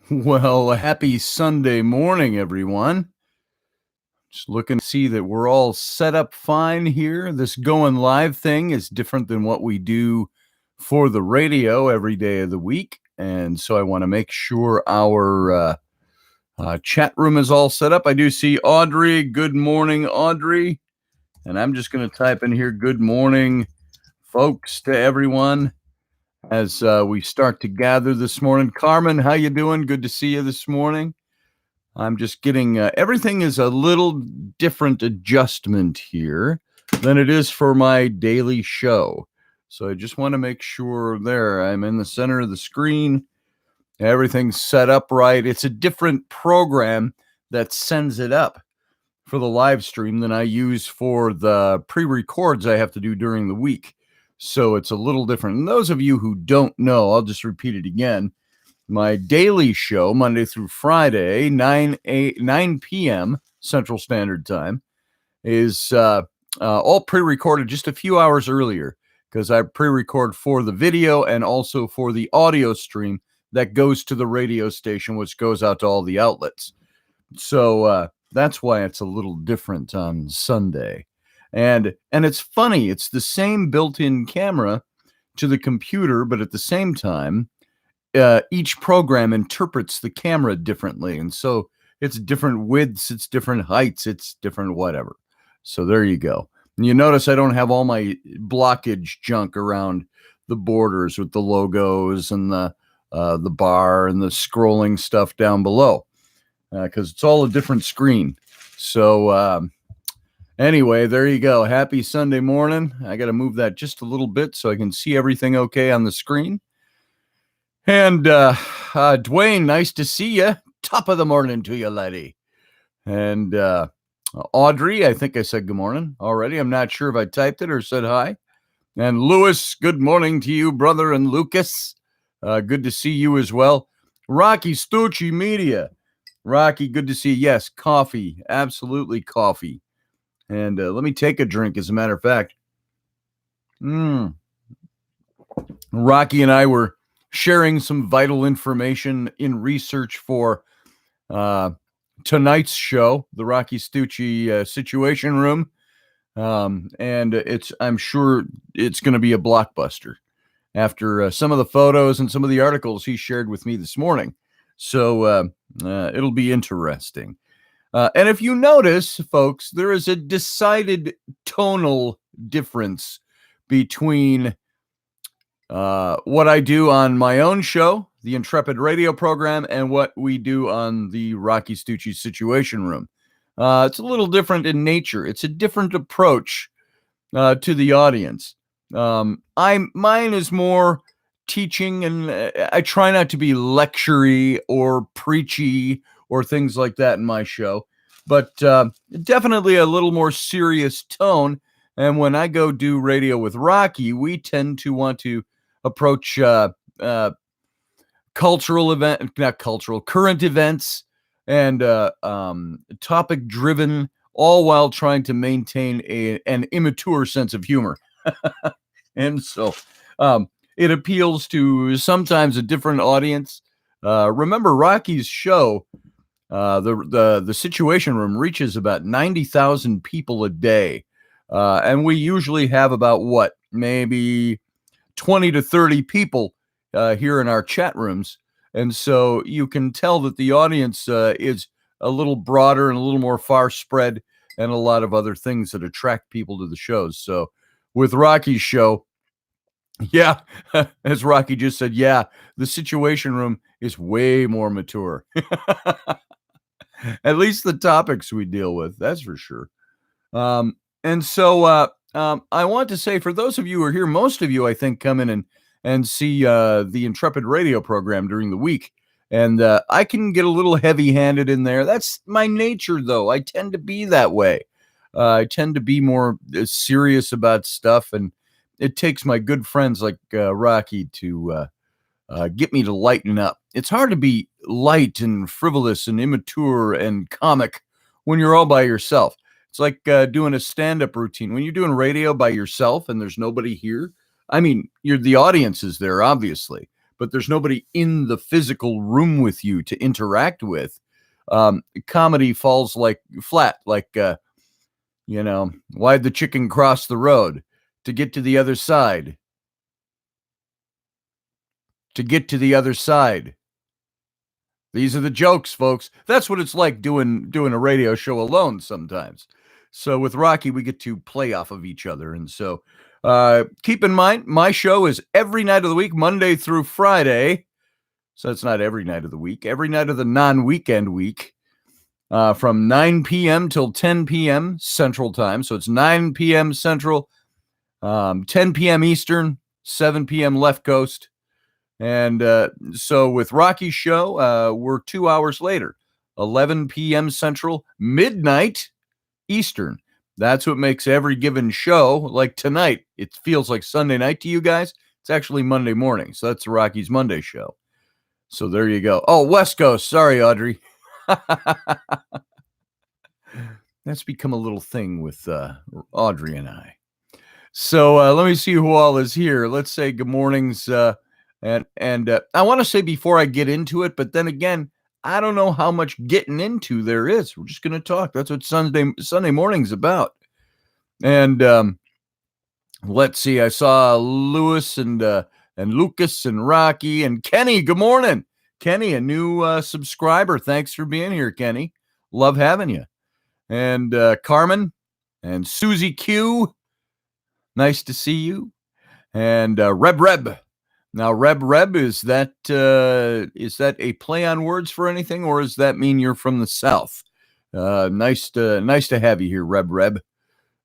Well, happy Sunday morning, everyone. Just looking to see that we're all set up fine here. This going live thing is different than what we do for the radio every day of the week. And so I want to make sure our chat room is all set up. I do see Audrey. Good morning, Audrey. And I'm just going to type in here, good morning, folks, to everyone as we start to gather this morning. Carmen, how you doing? Good to see you this morning. I'm just getting everything is a little different adjustment here than it is for my daily show. So I just want to make sure there I'm in the center of the screen. Everything's set up right. It's a different program that sends it up for the live stream than I use for the pre-records I have to do during the week. So it's a little different. And those of you who don't know, I'll just repeat it again. My daily show, Monday through Friday, 9 p.m. Central Standard Time, is all pre-recorded just a few hours earlier because I pre-record for the video and also for the audio stream that goes to the radio station, which goes out to all the outlets. So that's why it's a little different on Sunday. And it's funny. It's the same built-in camera to the computer, but at the same time, each program interprets the camera differently. And so it's different widths, it's different heights, it's different whatever. So there you go. And you notice I don't have all my blockage junk around the borders with the logos and the bar and the scrolling stuff down below because it's all a different screen. So anyway, there you go. Happy Sunday morning. I got to move that just a little bit so I can see everything okay on the screen. And Dwayne, nice to see you. Top of the morning to you, laddie. And Audrey, I think I said good morning already. I'm not sure if I typed it or said hi. And Louis, good morning to you, brother, and Lucas. Good to see you as well. Rocky Stucci Media. Rocky, good to see you. Yes, coffee. Absolutely coffee. And let me take a drink, as a matter of fact. Rocky and I were sharing some vital information in research for tonight's show, the Rocky Stucci Situation Room. And I'm sure it's going to be a blockbuster after some of the photos and some of the articles he shared with me this morning. So it'll be interesting. And if you notice, folks, there is a decided tonal difference between what I do on my own show, the Intrepid radio program, and what we do on the Rocky Stucci Situation Room. It's a little different in nature. It's a different approach to the audience. Mine is more teaching, and I try not to be lectury or preachy or things like that in my show, but definitely a little more serious tone. And when I go do radio with Rocky, we tend to want to approach current events and topic driven, all while trying to maintain an immature sense of humor. And so it appeals to sometimes a different audience. Remember, Rocky's show, the Situation Room, reaches about 90,000 people a day. And we usually have about maybe 20 to 30 people here in our chat rooms. And so you can tell that the audience is a little broader and a little more far spread and a lot of other things that attract people to the shows. So with Rocky's show, yeah, as Rocky just said, yeah, the Situation Room is way more mature. At least the topics we deal with, that's for sure. And so I want to say, for those of you who are here, most of you, I think, come in and see the Intrepid radio program during the week. And I can get a little heavy-handed in there. That's my nature, though. I tend to be that way. I tend to be more serious about stuff, and it takes my good friends like Rocky to get me to lighten up. It's hard to be light and frivolous and immature and comic when you're all by yourself. It's like doing a stand-up routine. When you're doing radio by yourself and there's nobody here, I mean, the audience is there, obviously, but there's nobody in the physical room with you to interact with, comedy falls like flat, like, why'd the chicken cross the road? To get to the other side. To get to the other side. These are the jokes, folks. That's what it's like doing a radio show alone sometimes. So with Rocky, we get to play off of each other. And so keep in mind, my show is every night of the week, Monday through Friday. So it's not every night of the week, every night of the non-weekend week, from 9 p.m. till 10 p.m. Central Time. So it's 9 p.m. Central, 10 p.m. Eastern, 7 p.m. Left Coast. And so with Rocky's show, we're 2 hours later, 11 p.m. Central, midnight Eastern. That's what makes every given show, like tonight, it feels like Sunday night to you guys. It's actually Monday morning. So that's Rocky's Monday show. So there you go. Oh, West Coast. Sorry, Audrey. That's become a little thing with Audrey and I. So let me see who all is here. Let's say good mornings. And I want to say before I get into it, but then again, I don't know how much getting into there is. We're just going to talk. That's what Sunday morning's about. And let's see. I saw Lewis and Lucas and Rocky and Kenny. Good morning, Kenny, a new subscriber. Thanks for being here, Kenny. Love having you. And Carmen and Susie Q. Nice to see you. And Reb. Now, Reb, is that a play on words for anything, or does that mean you're from the South? Nice to have you here, Reb.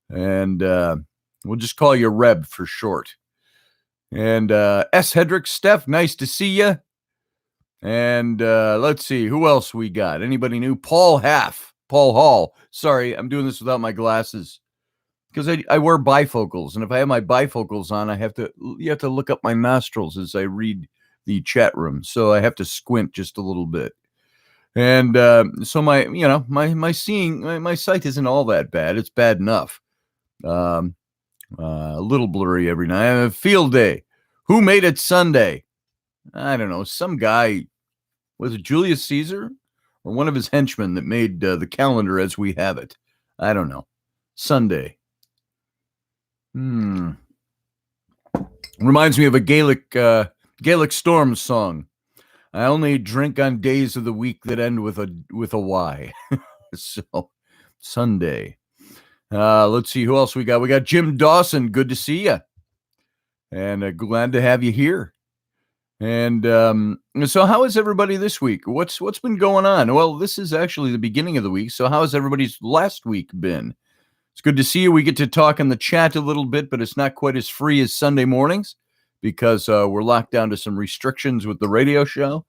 And we'll just call you Reb for short. And S. Hedrick, Steph, nice to see you. And let's see, who else we got? Anybody new? Paul Hall. Sorry, I'm doing this without my glasses, because I wear bifocals, and if I have my bifocals on, you have to look up my nostrils as I read the chat room, so I have to squint just a little bit. And so my seeing, my sight isn't all that bad. It's bad enough. A little blurry every night. I have a field day. Who made it Sunday? I don't know. Some guy, was it Julius Caesar or one of his henchmen that made the calendar as we have it? I don't know. Sunday. Reminds me of a Gaelic Storm song. I only drink on days of the week that end with a Y. So Sunday. Let's see who else we got. We got Jim Dawson. Good to see you, and glad to have you here. And so, how is everybody this week? What's been going on? Well, this is actually the beginning of the week. So, how has everybody's last week been? It's good to see you. We get to talk in the chat a little bit, but it's not quite as free as Sunday mornings because we're locked down to some restrictions with the radio show.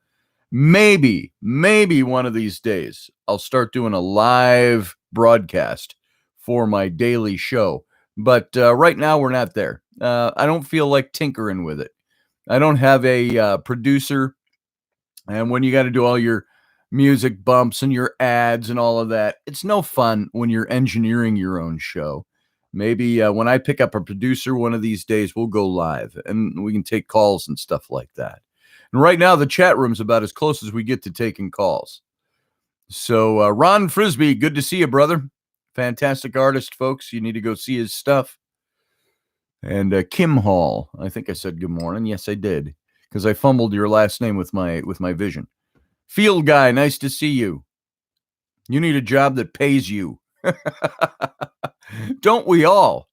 Maybe one of these days I'll start doing a live broadcast for my daily show. But right now we're not there. I don't feel like tinkering with it. I don't have a producer. And when you got to do all your music bumps and your ads and all of that, it's no fun when you're engineering your own show. Maybe when I pick up a producer one of these days, we'll go live and we can take calls and stuff like that. And right now, the chat room's about as close as we get to taking calls. So Ron Frisbee, good to see you, brother. Fantastic artist, folks. You need to go see his stuff. And Kim Hall, I think I said good morning. Yes, I did, because I fumbled your last name with my vision. Field guy, nice to see you. You need a job that pays you. Don't we all?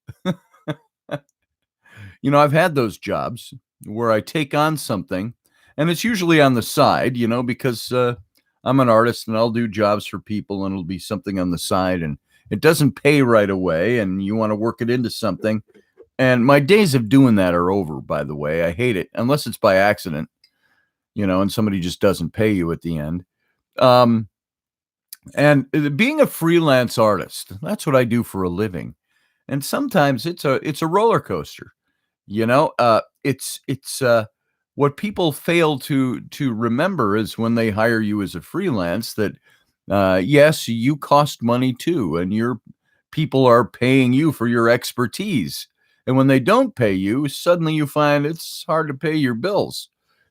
I've had those jobs where I take on something, and it's usually on the side, because I'm an artist and I'll do jobs for people and it'll be something on the side and it doesn't pay right away and you want to work it into something. And my days of doing that are over, by the way. I hate it, unless it's by accident, and somebody just doesn't pay you at the end. And being a freelance artist, that's what I do for a living. And sometimes it's a roller coaster. It's what people fail to remember is when they hire you as a freelance that yes, you cost money too, and your people are paying you for your expertise. And when they don't pay you, suddenly you find it's hard to pay your bills.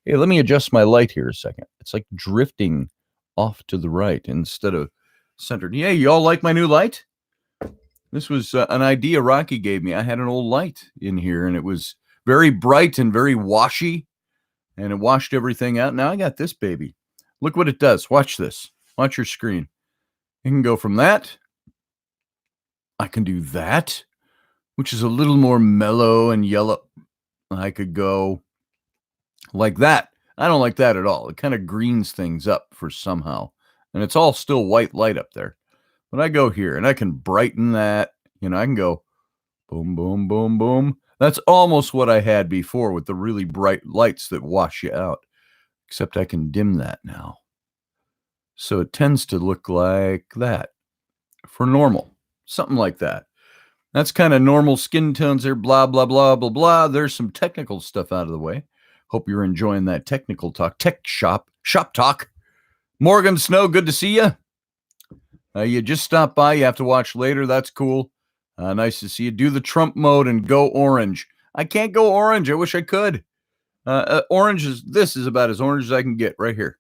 Hey, let me adjust my light here a second. It's like drifting off to the right instead of centered. Yeah, you all like my new light? This was an idea Rocky gave me. I had an old light in here, and it was very bright and very washy, and it washed everything out. Now I got this baby. Look what it does. Watch this. Watch your screen. You can go from that. I can do that, which is a little more mellow and yellow. I could go like that. I don't like that at all. It kind of greens things up for somehow. And it's all still white light up there. But I go here and I can brighten that. You know, I can go boom, boom, boom, boom. That's almost what I had before with the really bright lights that wash you out. Except I can dim that now. So it tends to look like that for normal. Something like that. That's kind of normal skin tones there, blah, blah, blah, blah, blah. There's some technical stuff out of the way. Hope you're enjoying that technical talk. Tech shop talk. Morgan Snow, good to see you. You just stopped by. You have to watch later. That's cool. Nice to see you. Do the Trump mode and go orange. I can't go orange. I wish I could. Orange this is about as orange as I can get right here.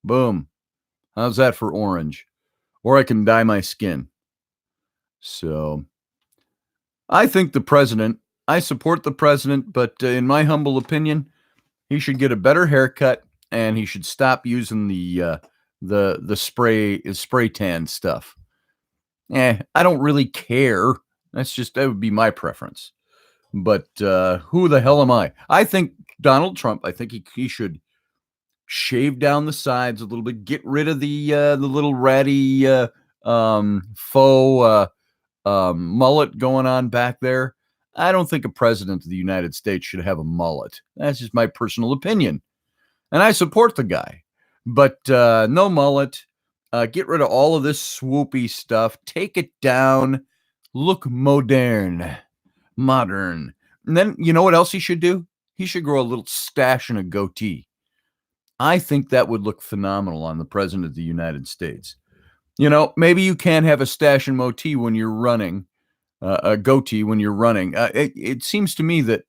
Boom. How's that for orange? Or I can dye my skin. So I think I support the president, but in my humble opinion, he should get a better haircut and he should stop using the spray tan stuff. I don't really care. That would be my preference. But who the hell am I? I think Donald Trump, I think he should shave down the sides a little bit, get rid of the little ratty faux mullet going on back there. I don't think a president of the United States should have a mullet. That's just my personal opinion. And I support the guy. But no mullet. Get rid of all of this swoopy stuff. Take it down. Look modern. And then, you know what else he should do? He should grow a little stash and a goatee. I think that would look phenomenal on the president of the United States. You know, maybe you can't have a stash and goatee when you're running. It seems to me that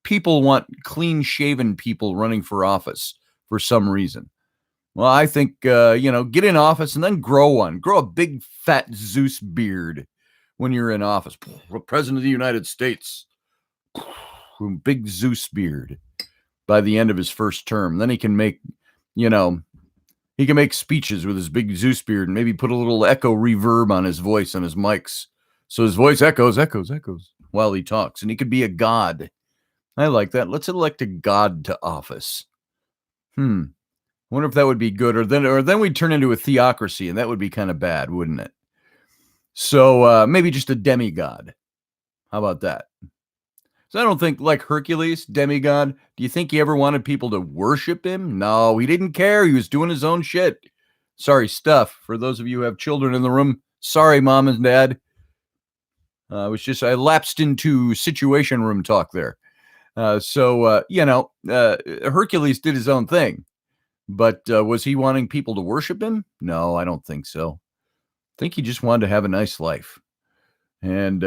people want clean-shaven people running for office for some reason. Well, I think, get in office and then grow one. Grow a big, fat Zeus beard when you're in office. President of the United States. Big Zeus beard by the end of his first term. Then he can make, speeches with his big Zeus beard and maybe put a little echo reverb on his voice on his mics. So his voice echoes while he talks. And he could be a god. I like that. Let's elect a god to office. Wonder if that would be good. Or then we'd turn into a theocracy, and that would be kind of bad, wouldn't it? So maybe just a demigod. How about that? So I don't think, like Hercules, demigod, do you think he ever wanted people to worship him? No, he didn't care. He was doing his own shit. Sorry, stuff. For those of you who have children in the room, sorry, mom and dad. I lapsed into situation room talk there. Hercules did his own thing. But was he wanting people to worship him? No, I don't think so. I think he just wanted to have a nice life. And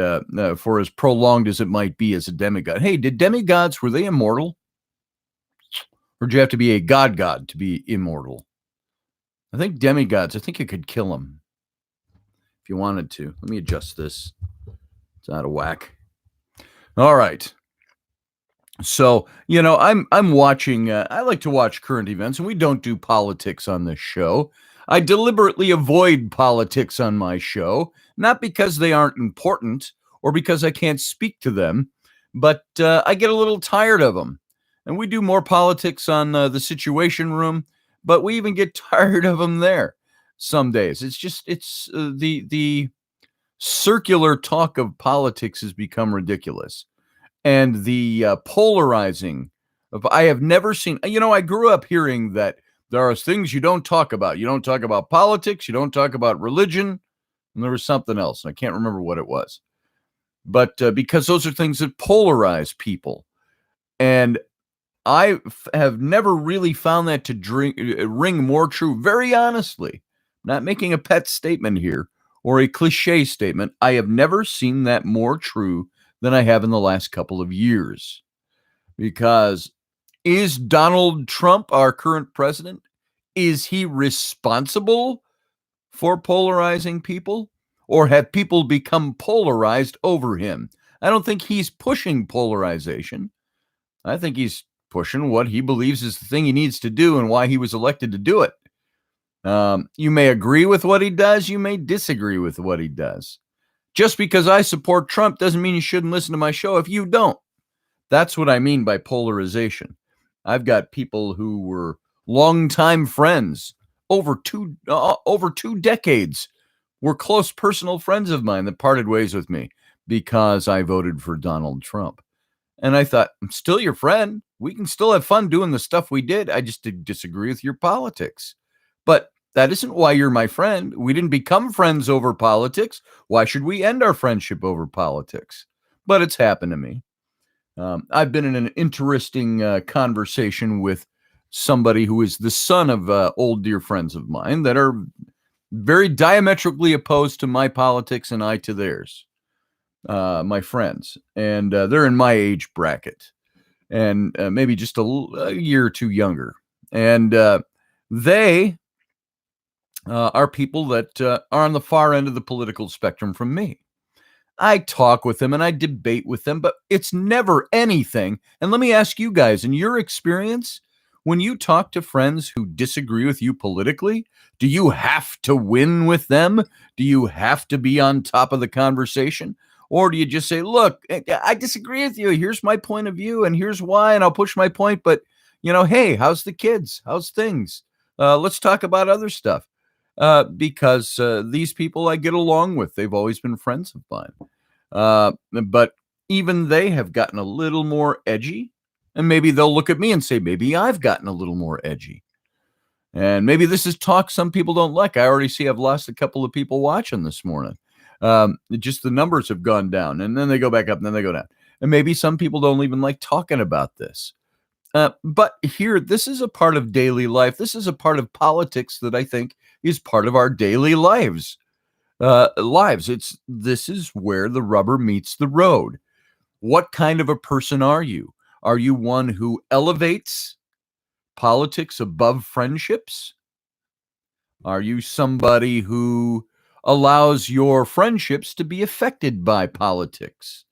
for as prolonged as it might be as a demigod. Hey, did demigods, were they immortal? Or did you have to be a god to be immortal? I think demigods, I think you could kill them if you wanted to. Let me adjust this. It's out of whack. All right. So, I'm watching, I like to watch current events, and we don't do politics on this show. I deliberately avoid politics on my show, not because they aren't important or because I can't speak to them, but I get a little tired of them. And we do more politics on the Situation Room, but we even get tired of them there some days. The circular talk of politics has become ridiculous. And the polarizing of, I have never seen, I grew up hearing that there are things you don't talk about. You don't talk about politics. You don't talk about religion. And there was something else. I can't remember what it was. But because those are things that polarize people. And I have never really found that to ring more true. Very honestly, not making a pet statement here or a cliche statement. I have never seen that more true than I have in the last couple of years. Because Is Donald Trump, our current president, is he responsible for polarizing people? Or have people become polarized over him? I don't think he's pushing polarization. I think he's pushing what he believes is the thing he needs to do and why he was elected to do it. You may agree with what he does. You may disagree with what he does. Just because I support Trump doesn't mean you shouldn't listen to my show if you don't. That's what I mean by polarization. I've got people who were longtime friends over two decades, were close personal friends of mine that parted ways with me because I voted for Donald Trump. And I thought, I'm still your friend. We can still have fun doing the stuff we did. I just disagree with your politics. But that isn't why you're my friend. We didn't become friends over politics. Why should we end our friendship over politics? But it's happened to me. I've been in an interesting conversation with somebody who is the son of old dear friends of mine that are very diametrically opposed to my politics and I to theirs, my friends. And they're in my age bracket and maybe just a year or two younger. And they are people that are on the far end of the political spectrum from me. I talk with them and I debate with them, but it's never anything. And let me ask you guys, in your experience, when you talk to friends who disagree with you politically, do you have to win with them? Do you have to be on top of the conversation? Or do you just say, look, I disagree with you. Here's my point of view and here's why, and I'll push my point. But, hey, how's the kids? How's things? Let's talk about other stuff. Because these people I get along with, they've always been friends of mine. But even they have gotten a little more edgy, and maybe they'll look at me and say, maybe I've gotten a little more edgy. And maybe this is talk some people don't like. I already see I've lost a couple of people watching this morning. Just the numbers have gone down, and then they go back up, and then they go down. And maybe some people don't even like talking about this. But here, this is a part of daily life. This is a part of politics that I think is part of our daily lives. This is where the rubber meets the road. What kind of a person are you? Are you one who elevates politics above friendships? Are you somebody who allows your friendships to be affected by politics?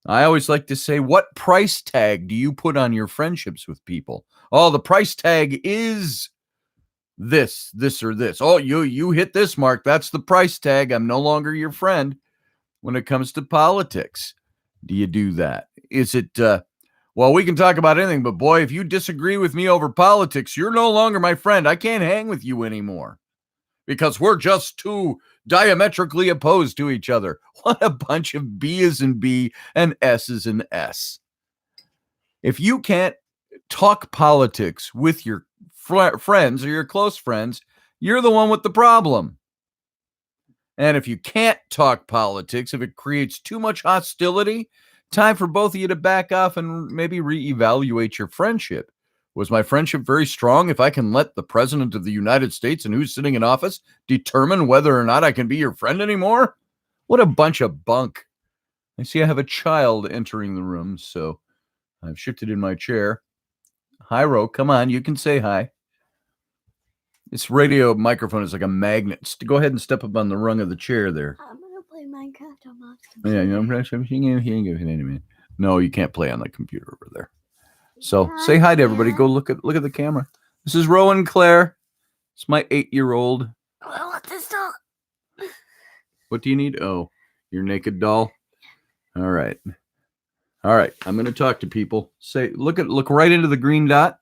I always like to say, what price tag do you put on your friendships with people? Oh, the price tag is this, or this. Oh, you hit this mark. That's the price tag. I'm no longer your friend. When it comes to politics, do you do that? Is it, well, we can talk about anything, but boy, if you disagree with me over politics, you're no longer my friend. I can't hang with you anymore because we're just too diametrically opposed to each other. What a bunch of B is in B and S is in S. If you can't talk politics with your friends or your close friends, you're the one with the problem. And if you can't talk politics, if it creates too much hostility, time for both of you to back off and maybe reevaluate your friendship. Was my friendship very strong if I can let the president of the United States and who's sitting in office determine whether or not I can be your friend anymore? What a bunch of bunk. I see I have a child entering the room, so I've shifted in my chair. Hi, Ro. Come on. You can say hi. This radio microphone is like a magnet. Go ahead and step up on the rung of the chair there. I'm going to play Minecraft on Mom's computer. Yeah, no, you can't play on the computer over there. So say hi to everybody. Go look at the camera. This is Rowan Claire. It's my 8-year-old. I want this doll. What do you need? Oh, your naked doll. All right. I'm going to talk to people. Say, look right into the green dot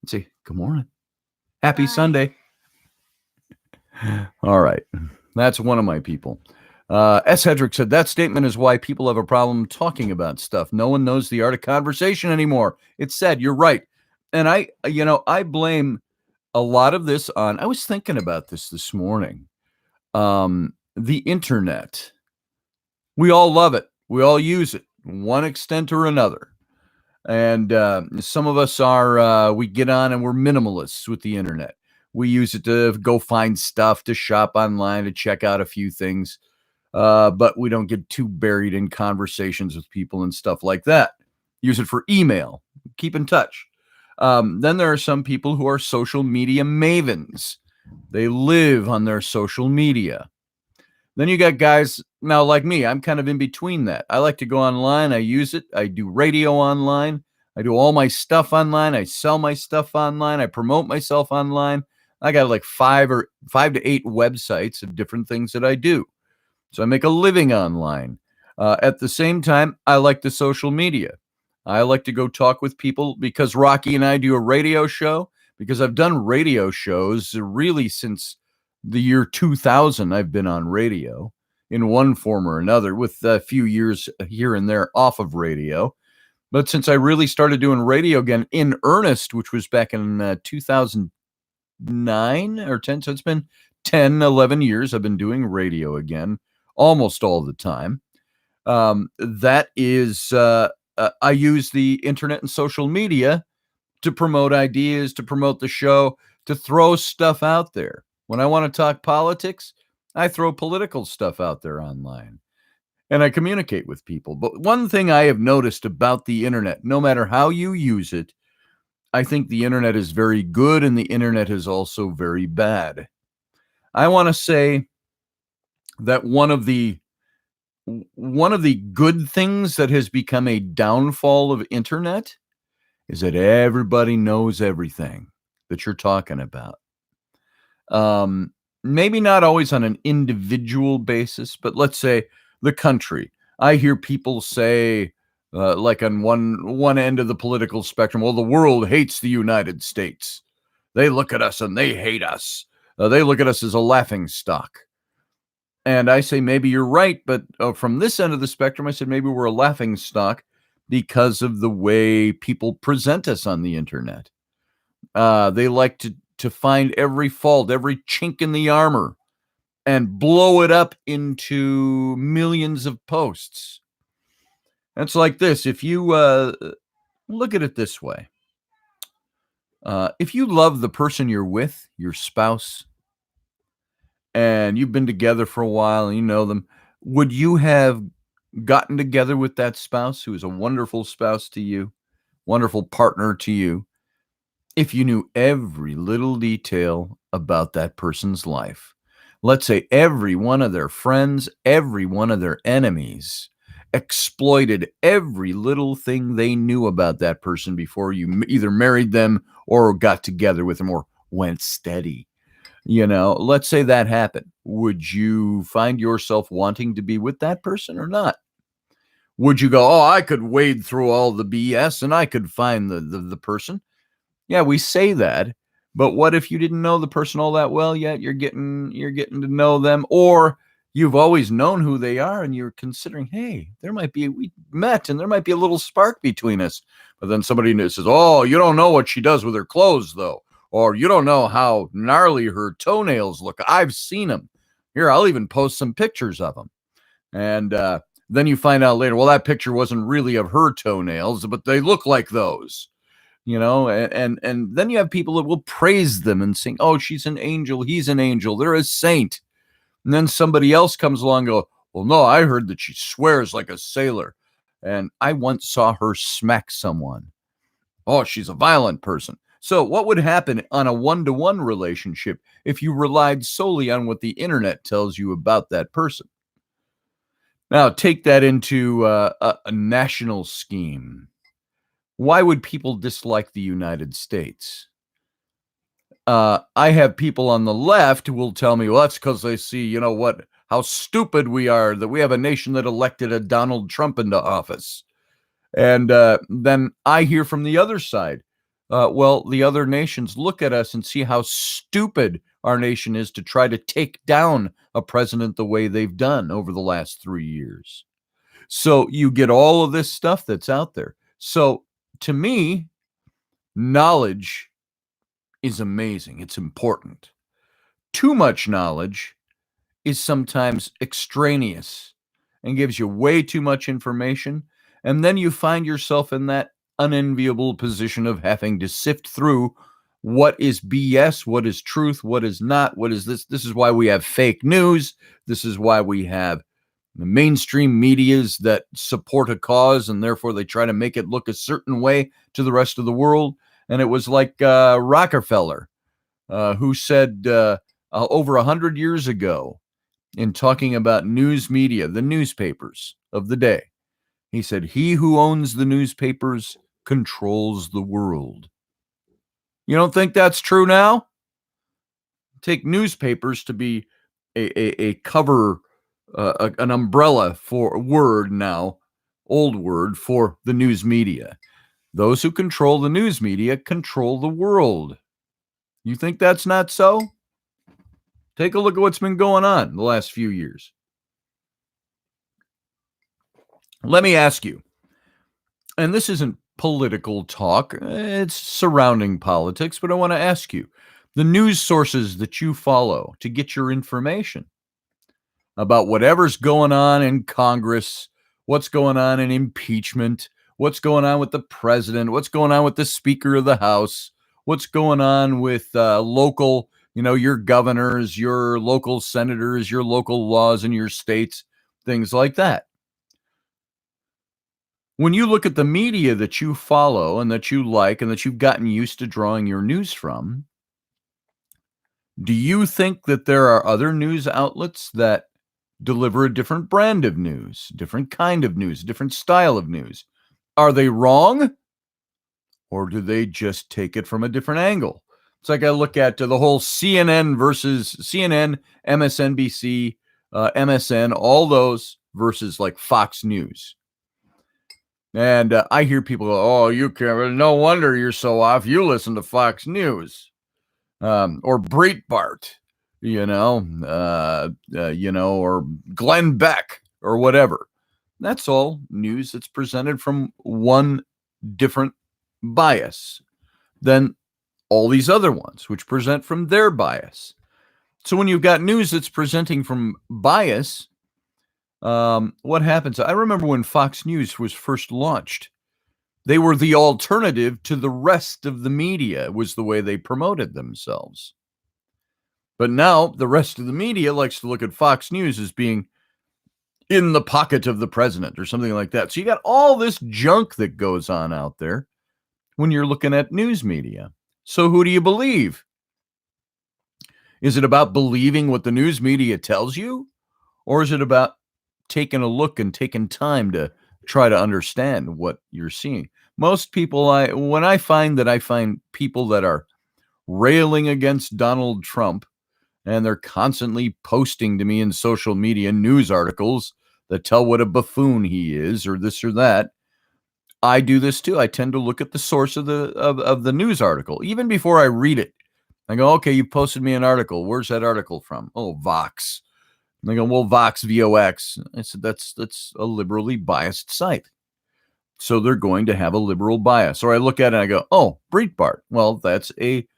and say, good morning. Happy Sunday. All right. That's one of my people. S. Hedrick said, that statement is why people have a problem talking about stuff. No one knows the art of conversation anymore. It's said, you're right. And I blame a lot of this on, I was thinking about this morning. The internet. We all love it. We all use it, one extent or another. And some of us are, we get on and we're minimalists with the internet. We use it to go find stuff, to shop online, to check out a few things. But we don't get too buried in conversations with people and stuff like that. Use it for email. Keep in touch. Then there are some people who are social media mavens. They live on their social media. Then you got guys now like me. I'm kind of in between that. I like to go online. I use it. I do radio online. I do all my stuff online. I sell my stuff online. I promote myself online. I got like five to eight websites of different things that I do. So I make a living online. At the same time, I like the social media. I like to go talk with people because Rocky and I do a radio show, because I've done radio shows really since the year 2000. I've been on radio in one form or another, with a few years here and there off of radio. But since I really started doing radio again in earnest, which was back in 2009 or 10, so it's been 10, 11 years I've been doing radio again, almost all the time. That is, I use the internet and social media to promote ideas, to promote the show, to throw stuff out there. When I want to talk politics, I throw political stuff out there online and I communicate with people. But one thing I have noticed about the internet, no matter how you use it, I think the internet is very good and the internet is also very bad. I want to say that one of the good things that has become a downfall of internet is that everybody knows everything that you're talking about. Maybe not always on an individual basis, but let's say the country. I hear people say, like on one end of the political spectrum, well, the world hates the United States. They look at us and they hate us. They look at us as a laughing stock. And I say, maybe you're right. But from this end of the spectrum, I said, maybe we're a laughing stock because of the way people present us on the internet. They like to find every fault, every chink in the armor, and blow it up into millions of posts. It's like this. If you look at it this way, if you love the person you're with, your spouse, and you've been together for a while and you know them, would you have gotten together with that spouse who is a wonderful spouse to you, wonderful partner to you, if you knew every little detail about that person's life? Let's say every one of their friends, every one of their enemies exploited every little thing they knew about that person before you either married them or got together with them or went steady. Let's say that happened. Would you find yourself wanting to be with that person or not? Would you go, oh, I could wade through all the BS and I could find the person? Yeah, we say that, but what if you didn't know the person all that well yet? You're getting to know them, or you've always known who they are and you're considering, hey, we met and there might be a little spark between us. But then somebody says, oh, you don't know what she does with her clothes though. Or you don't know how gnarly her toenails look. I've seen them. Here, I'll even post some pictures of them. And then you find out later, well, that picture wasn't really of her toenails, but they look like those. And then you have people that will praise them and sing, oh, she's an angel, he's an angel, they're a saint. And then somebody else comes along and go, well, no, I heard that she swears like a sailor. And I once saw her smack someone. Oh, she's a violent person. So what would happen on a one-to-one relationship if you relied solely on what the internet tells you about that person? Now, take that into a national scheme. Why would people dislike the United States? I have people on the left who will tell me, well, that's because they see, how stupid we are, that we have a nation that elected a Donald Trump into office. And then I hear from the other side, well, the other nations look at us and see how stupid our nation is to try to take down a president the way they've done over the last 3 years. So you get all of this stuff that's out there. So to me, knowledge is amazing. It's important. Too much knowledge is sometimes extraneous and gives you way too much information. And then you find yourself in that unenviable position of having to sift through what is BS, what is truth, what is not, what is this. This is why we have fake news. This is why we have the mainstream medias that support a cause and therefore they try to make it look a certain way to the rest of the world. And it was like Rockefeller, who said over 100 years ago, in talking about news media, the newspapers of the day, he said, "He who owns the newspapers controls the world." You don't think that's true now? Take newspapers to be a cover, an umbrella for word now, old word for the news media. Those who control the news media control the world. You think that's not so? Take a look at what's been going on the last few years. Let me ask you, and this isn't political talk, it's surrounding politics, but I want to ask you, the news sources that you follow to get your information about whatever's going on in Congress, what's going on in impeachment, what's going on with the president, what's going on with the Speaker of the House, what's going on with local, your governors, your local senators, your local laws in your states, things like that. When you look at the media that you follow and that you like and that you've gotten used to drawing your news from, do you think that there are other news outlets that deliver a different brand of news, different kind of news, different style of news? Are they wrong? Or do they just take it from a different angle? It's like I look at the whole CNN versus CNN, MSNBC, MSN, all those versus like Fox News. And I hear people go, "Oh, you can't. No wonder you're so off. You listen to Fox News or Breitbart, or Glenn Beck or whatever." That's all news that's presented from one different bias than all these other ones, which present from their bias. So when you've got news that's presenting from bias, what happens? I remember when Fox News was first launched, they were the alternative to the rest of the media, was the way they promoted themselves. But now the rest of the media likes to look at Fox News as being in the pocket of the president or something like that. So you got all this junk that goes on out there when you're looking at news media. So who do you believe? Is it about believing what the news media tells you? Or is it about taking a look and taking time to try to understand what you're seeing? Most people, when I find people that are railing against Donald Trump and they're constantly posting to me in social media news articles that tell what a buffoon he is or this or that, I do this too. I tend to look at the source of the news article even before I read it. I go, "Okay, you posted me an article. Where's that article from?" "Oh, Vox." And they go, "Well, Vox, VOX." I said, that's a liberally biased site. So they're going to have a liberal bias. Or I look at it and I go, "Oh, Breitbart." Well, that's a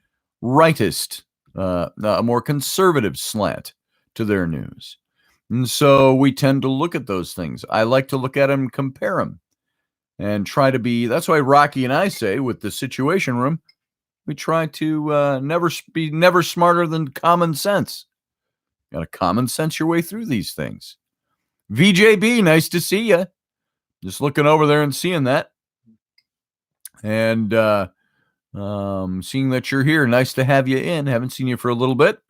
rightist, a more conservative slant to their news. And so we tend to look at those things. I like to look at them, compare them, and try to be, that's why Rocky and I say with the Situation Room, we try to never smarter than common sense. Got to common sense your way through these things. VJB, nice to see you. Just looking over there and seeing that. And seeing that you're here. Nice to have you in. Haven't seen you for a little bit.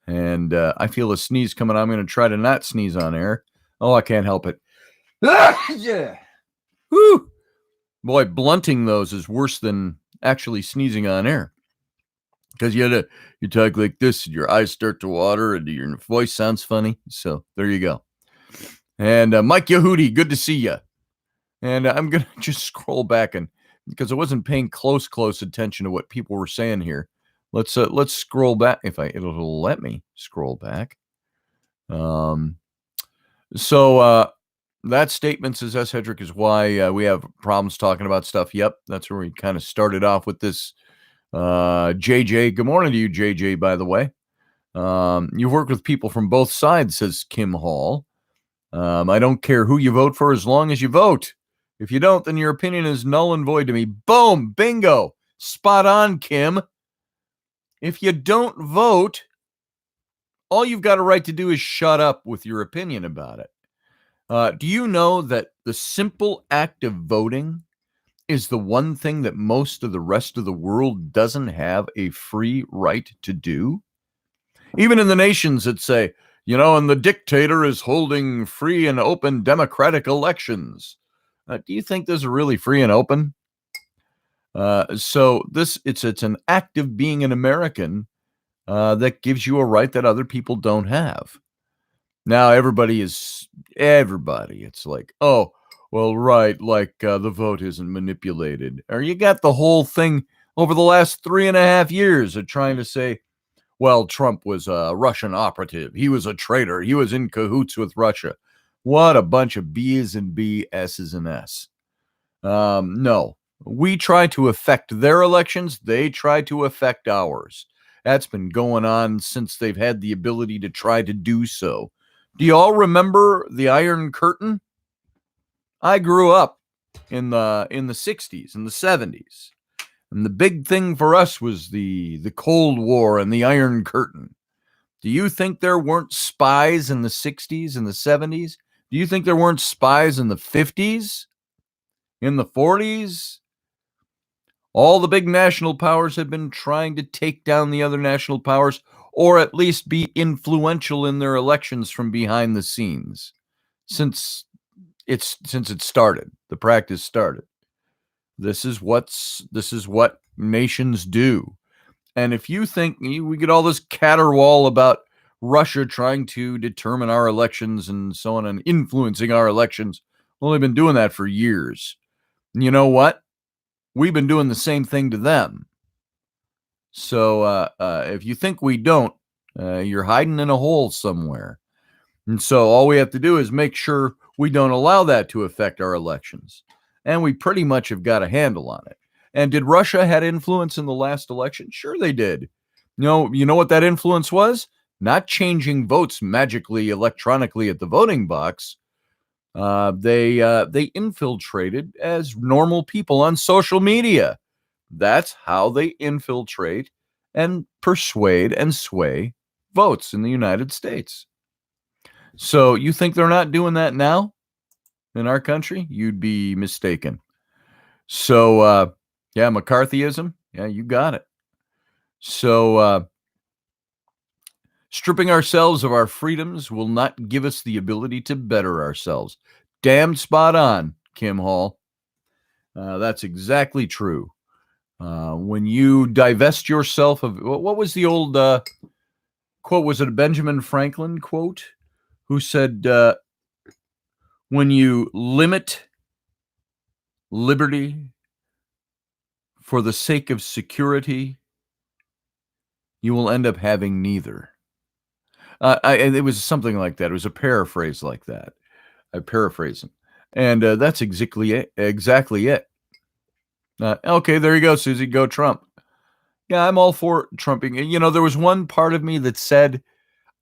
And I feel a sneeze coming. I'm going to try to not sneeze on air. Oh, I can't help it. Yeah. Woo. Boy, blunting those is worse than actually sneezing on air. Because you talk like this, and your eyes start to water, and your voice sounds funny. So there you go. And Mike Yehudi, good to see you. And I'm gonna just scroll back, and because I wasn't paying close attention to what people were saying here, let's scroll back. If it'll let me scroll back. So that statement, says S. Hedrick, is why we have problems talking about stuff. Yep, that's where we kind of started off with this. JJ, good morning to you, JJ, by the way. You've worked with people from both sides, says Kim Hall. I don't care who you vote for as long as you vote. If you don't, then your opinion is null and void to me. Boom, bingo, spot on, Kim. If you don't vote, all you've got a right to do is shut up with your opinion about it. Do you know that the simple act of voting is the one thing that most of the rest of the world doesn't have a free right to do. Even in the nations that say, and the dictator is holding free and open democratic elections. Do you think those are really free and open? So it's an act of being an American that gives you a right that other people don't have. Now everybody. It's like, oh, well, right, like the vote isn't manipulated, or you got the whole thing over the last 3.5 years of trying to say, well, Trump was a Russian operative. He was a traitor. He was in cahoots with Russia. What a bunch of B's and B, S's and S. No, we try to affect their elections. They try to affect ours. That's been going on since they've had the ability to try to do so. Do you all remember the Iron Curtain? I grew up in the 60s and the 70s. And the big thing for us was the Cold War and the Iron Curtain. Do you think there weren't spies in the 60s and the 70s? Do you think there weren't spies in the 50s? In the 40s? All the big national powers have been trying to take down the other national powers, or at least be influential in their elections from behind the scenes since it started. The practice started. This is what nations do. And if you think we get all this caterwaul about Russia trying to determine our elections and so on and influencing our elections, well, they've been doing that for years. And you know what? We've been doing the same thing to them. So if you think we don't, you're hiding in a hole somewhere. And so all we have to do is make sure we don't allow that to affect our elections. And we pretty much have got a handle on it. And did Russia had influence in the last election? Sure they did. You know what that influence was? Not changing votes magically electronically at the voting box. They infiltrated as normal people on social media. That's how they infiltrate and persuade and sway votes in the United States. So you think they're not doing that now in our country? You'd be mistaken. So, yeah, McCarthyism. Yeah, you got it. So, stripping ourselves of our freedoms will not give us the ability to better ourselves. Damn spot on, Kim Hall. That's exactly true. When you divest yourself of, what was the old quote? Was it a Benjamin Franklin quote? Who said, when you limit liberty for the sake of security, you will end up having neither. It was something like that. It was a paraphrase like that. I paraphrase him. And that's exactly it. Okay, there you go, Susie. Go Trump. Yeah, I'm all for Trumping. There was one part of me that said,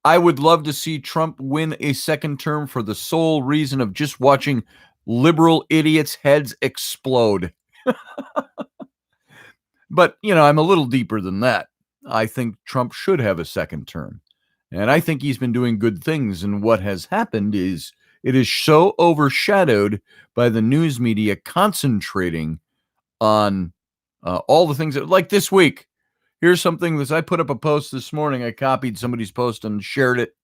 I would love to see Trump win a second term for the sole reason of just watching liberal idiots' heads explode. But, I'm a little deeper than that. I think Trump should have a second term. And I think he's been doing good things. And what has happened is it is so overshadowed by the news media concentrating on all the things that, like this week. Here's something that I put up a post this morning. I copied somebody's post and shared it.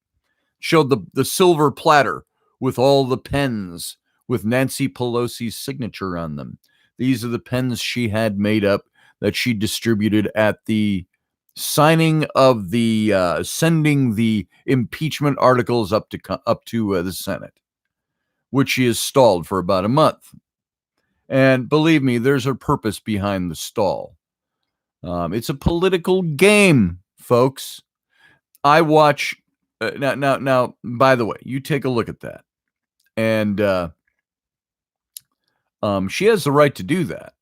Showed the silver platter with all the pens with Nancy Pelosi's signature on them. These are the pens she had made up that she distributed at the signing of the sending the impeachment articles up to the Senate, which she has stalled for about a month. And believe me, there's a purpose behind the stall. It's a political game, folks. I watch now. By the way, you take a look at that, and she has the right to do that.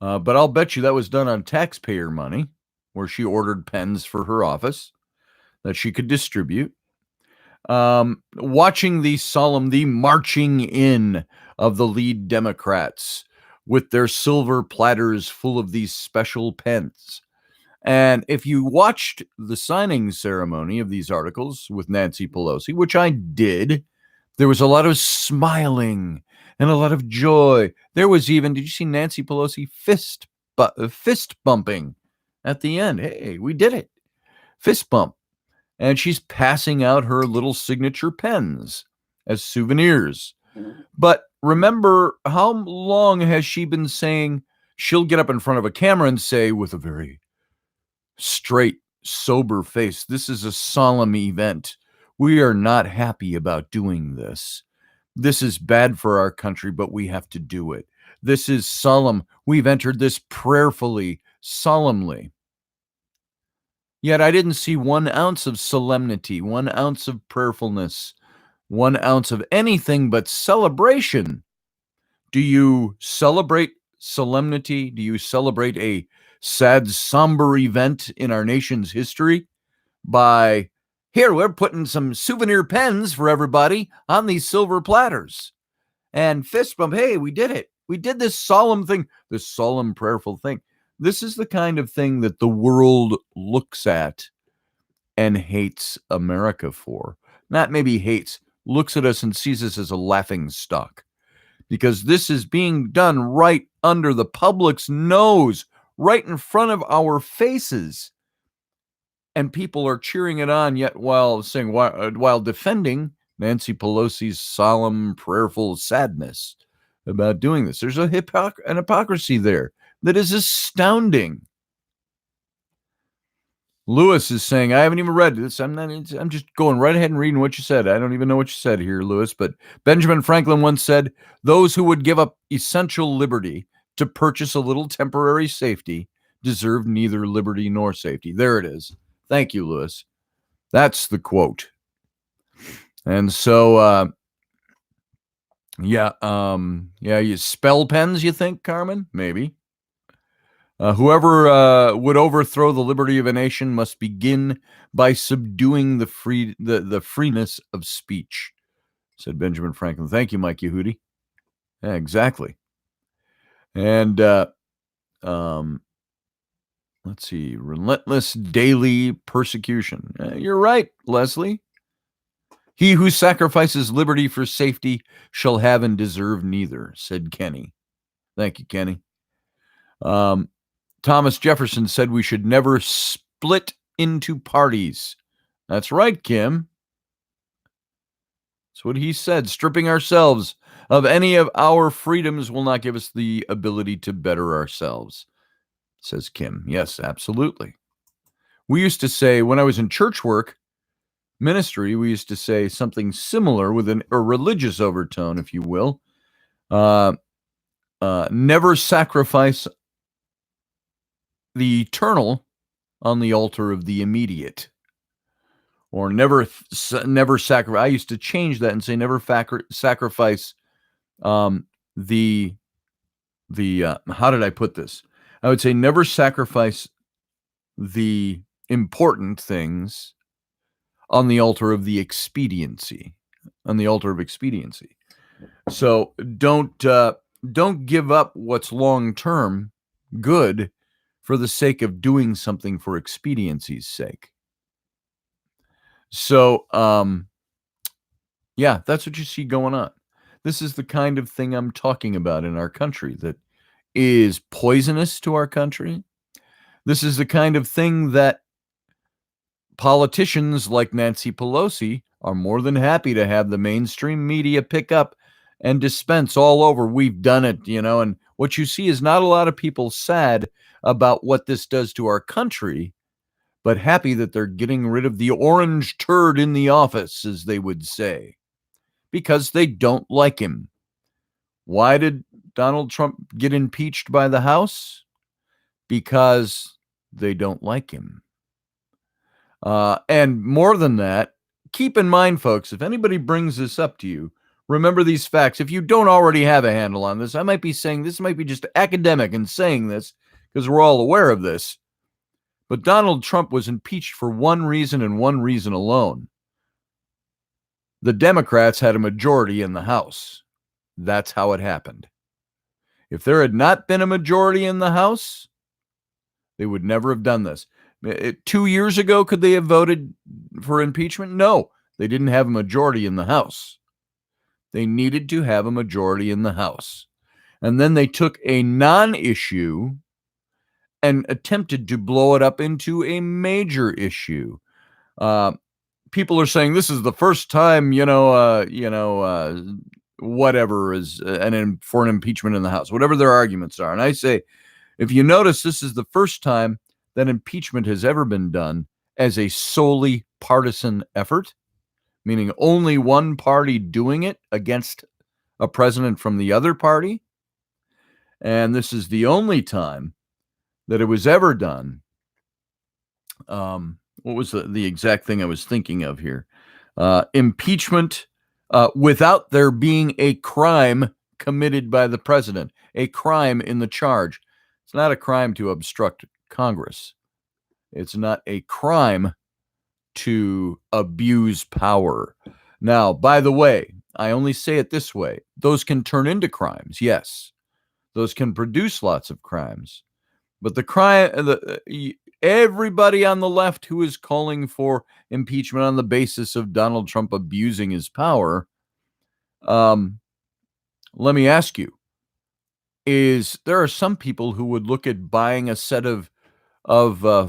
But I'll bet you that was done on taxpayer money, where she ordered pens for her office that she could distribute. Watching the marching in of the lead Democrats with their silver platters full of these special pens. And if you watched the signing ceremony of these articles with Nancy Pelosi, which I did, There was a lot of smiling and a lot of joy. There was even, did you see Nancy Pelosi fist bumping at the end? Hey, we did it. Fist bump. And she's passing out her little signature pens as souvenirs. But remember, how long has she been saying she'll get up in front of a camera and say with a very straight, sober face, this is a solemn event. We are not happy about doing this. This is bad for our country, but we have to do it. This is solemn. We've entered this prayerfully, solemnly. Yet I didn't see 1 ounce of solemnity, 1 ounce of prayerfulness, 1 ounce of anything but celebration. Do you celebrate solemnity? Do you celebrate a sad, somber event in our nation's history by, here, we're putting some souvenir pens for everybody on these silver platters and fist bump? Hey, we did it. We did this solemn thing, this solemn, prayerful thing. This is the kind of thing that the world looks at and hates America for. Not maybe hates, looks at us and sees us as a laughing stock. Because this is being done right under the public's nose, right in front of our faces. And people are cheering it on, yet while defending Nancy Pelosi's solemn, prayerful sadness about doing this. There's an hypocrisy there that is astounding. Lewis is saying, I haven't even read this. I'm just going right ahead and reading what you said. I don't even know what you said here, Lewis. But Benjamin Franklin once said, those who would give up essential liberty to purchase a little temporary safety deserve neither liberty nor safety. There it is. Thank you, Lewis. That's the quote. And so, you spell pens, you think, Carmen? Maybe. Whoever would overthrow the liberty of a nation must begin by subduing the freeness of speech, said Benjamin Franklin. Thank you, Mike Yehudi. Yeah, exactly. And let's see, relentless daily persecution. You're right, Leslie. He who sacrifices liberty for safety shall have and deserve neither, said Kenny. Thank you, Kenny. Thomas Jefferson said we should never split into parties. That's right, Kim. That's what he said. Stripping ourselves of any of our freedoms will not give us the ability to better ourselves, says Kim. Yes, absolutely. We used to say, when I was in church work, ministry, we used to say something similar with a religious overtone, if you will. Never sacrifice the eternal on the altar of the immediate, or never sacrifice. I used to change that and say never sacrifice the how did I put this? I would say never sacrifice the important things on the altar of the expediency, So don't give up what's long-term good for the sake of doing something for expediency's sake. So, that's what you see going on. This is the kind of thing I'm talking about in our country that is poisonous to our country. This is the kind of thing that politicians like Nancy Pelosi are more than happy to have the mainstream media pick up and dispense all over. We've done it, and what you see is not a lot of people sad about what this does to our country, but happy that they're getting rid of the orange turd in the office, as they would say, because they don't like him. Why did Donald Trump get impeached by the House? Because they don't like him. And more than that, keep in mind, folks, if anybody brings this up to you, remember these facts. If you don't already have a handle on this, I might be saying this might be just academic in saying this because we're all aware of this. But Donald Trump was impeached for one reason and one reason alone. The Democrats had a majority in the House. That's how it happened. If there had not been a majority in the House, they would never have done this. 2 years ago, could they have voted for impeachment? No, they didn't have a majority in the House. They needed to have a majority in the House. And then they took a non-issue and attempted to blow it up into a major issue. People are saying this is the first time, whatever is for an impeachment in the House, whatever their arguments are. And I say, if you notice, this is the first time that impeachment has ever been done as a solely partisan effort, meaning only one party doing it against a president from the other party. And this is the only time that it was ever done. What was the exact thing I was thinking of here? Impeachment without there being a crime committed by the president, a crime in the charge. It's not a crime to obstruct Congress. It's not a crime to abuse power. Now, by the way, I only say it this way. Those can turn into crimes, yes. Those can produce lots of crimes. But the crime, everybody on the left who is calling for impeachment on the basis of Donald Trump abusing his power, let me ask you, there are some people who would look at buying a set of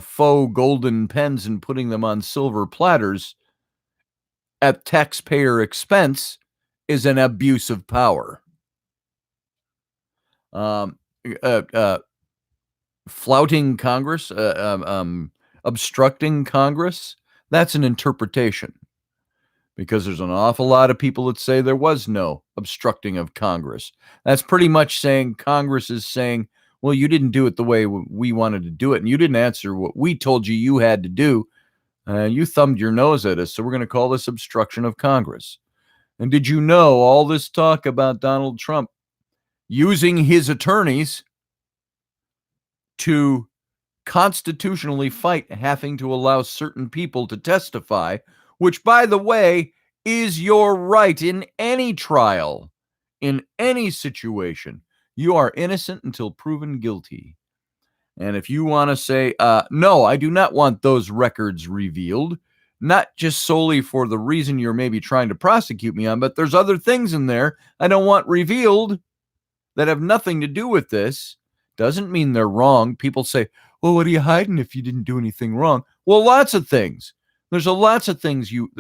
faux golden pens and putting them on silver platters at taxpayer expense is an abuse of power. Flouting Congress, obstructing Congress, that's an interpretation, because there's an awful lot of people that say there was no obstructing of Congress. That's pretty much saying Congress is saying, well, you didn't do it the way we wanted to do it, and you didn't answer what we told you had to do. You thumbed your nose at us, so we're going to call this obstruction of Congress. And did you know all this talk about Donald Trump using his attorneys to constitutionally fight having to allow certain people to testify, which, by the way, is your right in any trial, in any situation. You are innocent until proven guilty. And if you want to say, no, I do not want those records revealed, not just solely for the reason you're maybe trying to prosecute me on, but there's other things in there I don't want revealed that have nothing to do with this, doesn't mean they're wrong. People say, well, what are you hiding if you didn't do anything wrong? Well, lots of things. There's lots of things you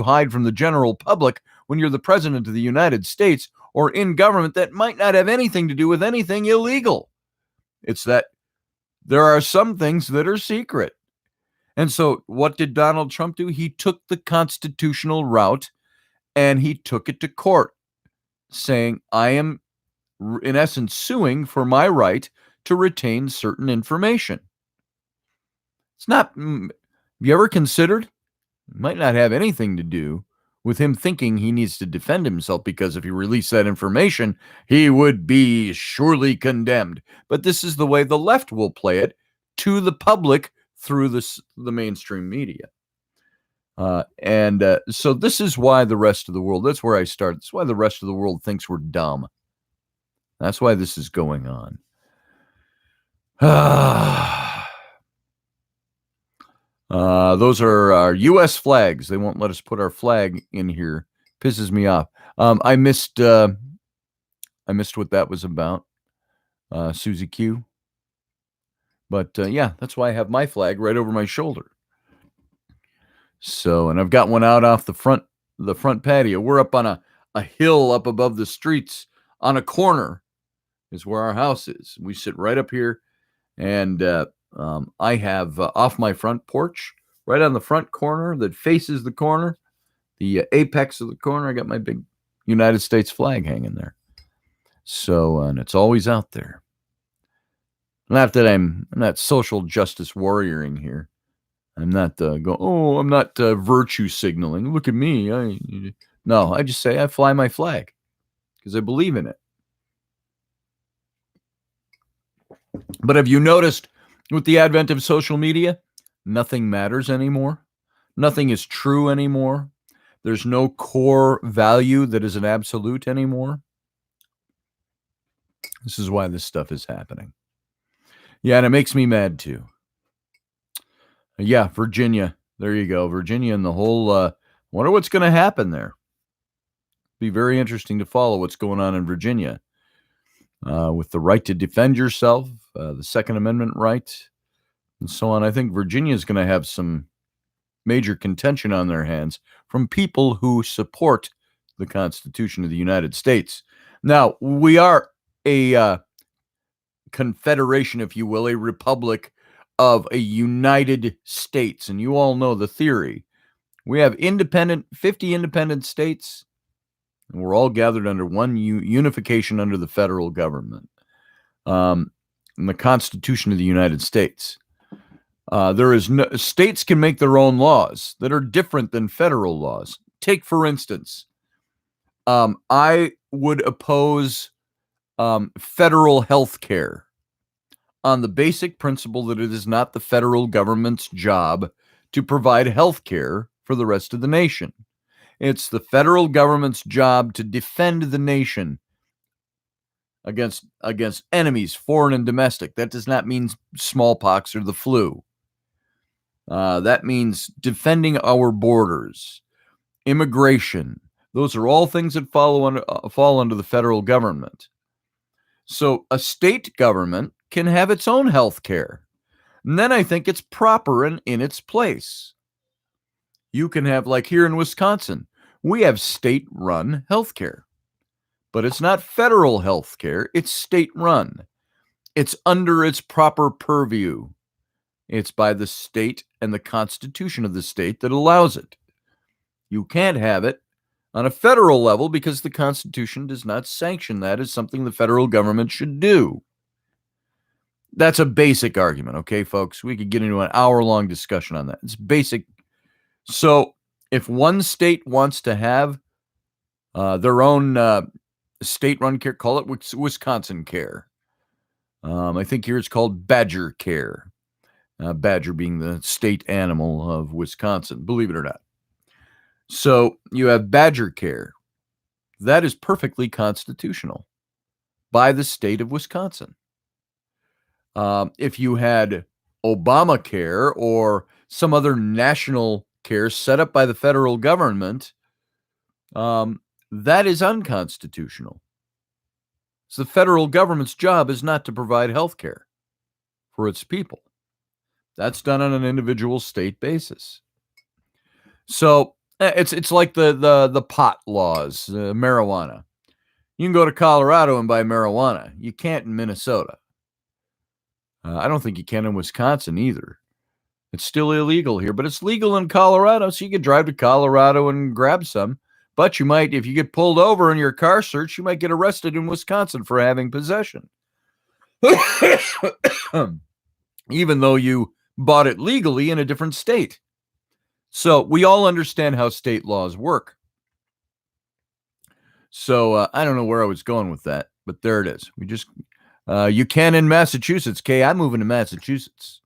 hide from the general public when you're the president of the United States or in government that might not have anything to do with anything illegal. It's that there are some things that are secret. And so what did Donald Trump do? He took the constitutional route and he took it to court, saying, I am, in essence, suing for my right to retain certain information. It's not, have you ever considered? It might not have anything to do with him thinking he needs to defend himself, because if he released that information, he would be surely condemned. But this is the way the left will play it to the public through the mainstream media. So this is why the rest of the world, that's where I started. That's why the rest of the world thinks we're dumb. That's why this is going on. Those are our U.S. flags. They won't let us put our flag in here. Pisses me off. I missed what that was about, Susie Q. But yeah, that's why I have my flag right over my shoulder. So, and I've got one out off the front patio. We're up on a hill up above the streets on a corner is where our house is. We sit right up here, and I have off my front porch, right on the front corner that faces the corner, the apex of the corner, I got my big United States flag hanging there. So, and it's always out there. Not that I'm not social justice warrioring here. I'm not I'm not virtue signaling. Look at me. No, I just say I fly my flag because I believe in it. But have you noticed with the advent of social media, nothing matters anymore? Nothing is true anymore. There's no core value that is an absolute anymore. This is why this stuff is happening. Yeah, and it makes me mad too. Yeah, Virginia. There you go. Virginia and the whole, wonder what's going to happen there. Be very interesting to follow what's going on in Virginia with the right to defend yourself, the Second Amendment right, and so on. I think Virginia is going to have some major contention on their hands from people who support the Constitution of the United States. Now, we are a confederation, if you will, a republic of a United States, and you all know the theory. We have 50 independent states, and we're all gathered under one unification under the federal government, and the Constitution of the United States. States can make their own laws that are different than federal laws. Take, for instance, I would oppose federal health care on the basic principle that it is not the federal government's job to provide health care for the rest of the nation. It's the federal government's job to defend the nation against enemies, foreign and domestic. That does not mean smallpox or the flu. That means defending our borders, immigration. Those are all things that fall under the federal government. So a state government can have its own health care. And then I think it's proper and in its place. You can have, like here in Wisconsin, we have state-run health care. But it's not federal health care, it's state-run. It's under its proper purview. It's by the state and the Constitution of the state that allows it. You can't have it on a federal level because the Constitution does not sanction that as something the federal government should do. That's a basic argument, okay, folks? We could get into an hour-long discussion on that. It's basic. So if one state wants to have their own state-run care, call it Wisconsin Care. I think here it's called Badger Care. Badger being the state animal of Wisconsin, believe it or not. So you have Badger Care. That is perfectly constitutional by the state of Wisconsin. If you had Obamacare or some other national care set up by the federal government, that is unconstitutional. So the federal government's job is not to provide health care for its people. That's done on an individual state basis. So it's like the pot laws, marijuana. You can go to Colorado and buy marijuana. You can't in Minnesota. I don't think you can in Wisconsin either. It's still illegal here, but it's legal in Colorado, so you could drive to Colorado and grab some. But you might, if you get pulled over in your car search, you might get arrested in Wisconsin for having possession. Even though you bought it legally in a different state. So we all understand how state laws work. So I don't know where I was going with that, but there it is. You can in Massachusetts. Okay, I'm moving to Massachusetts.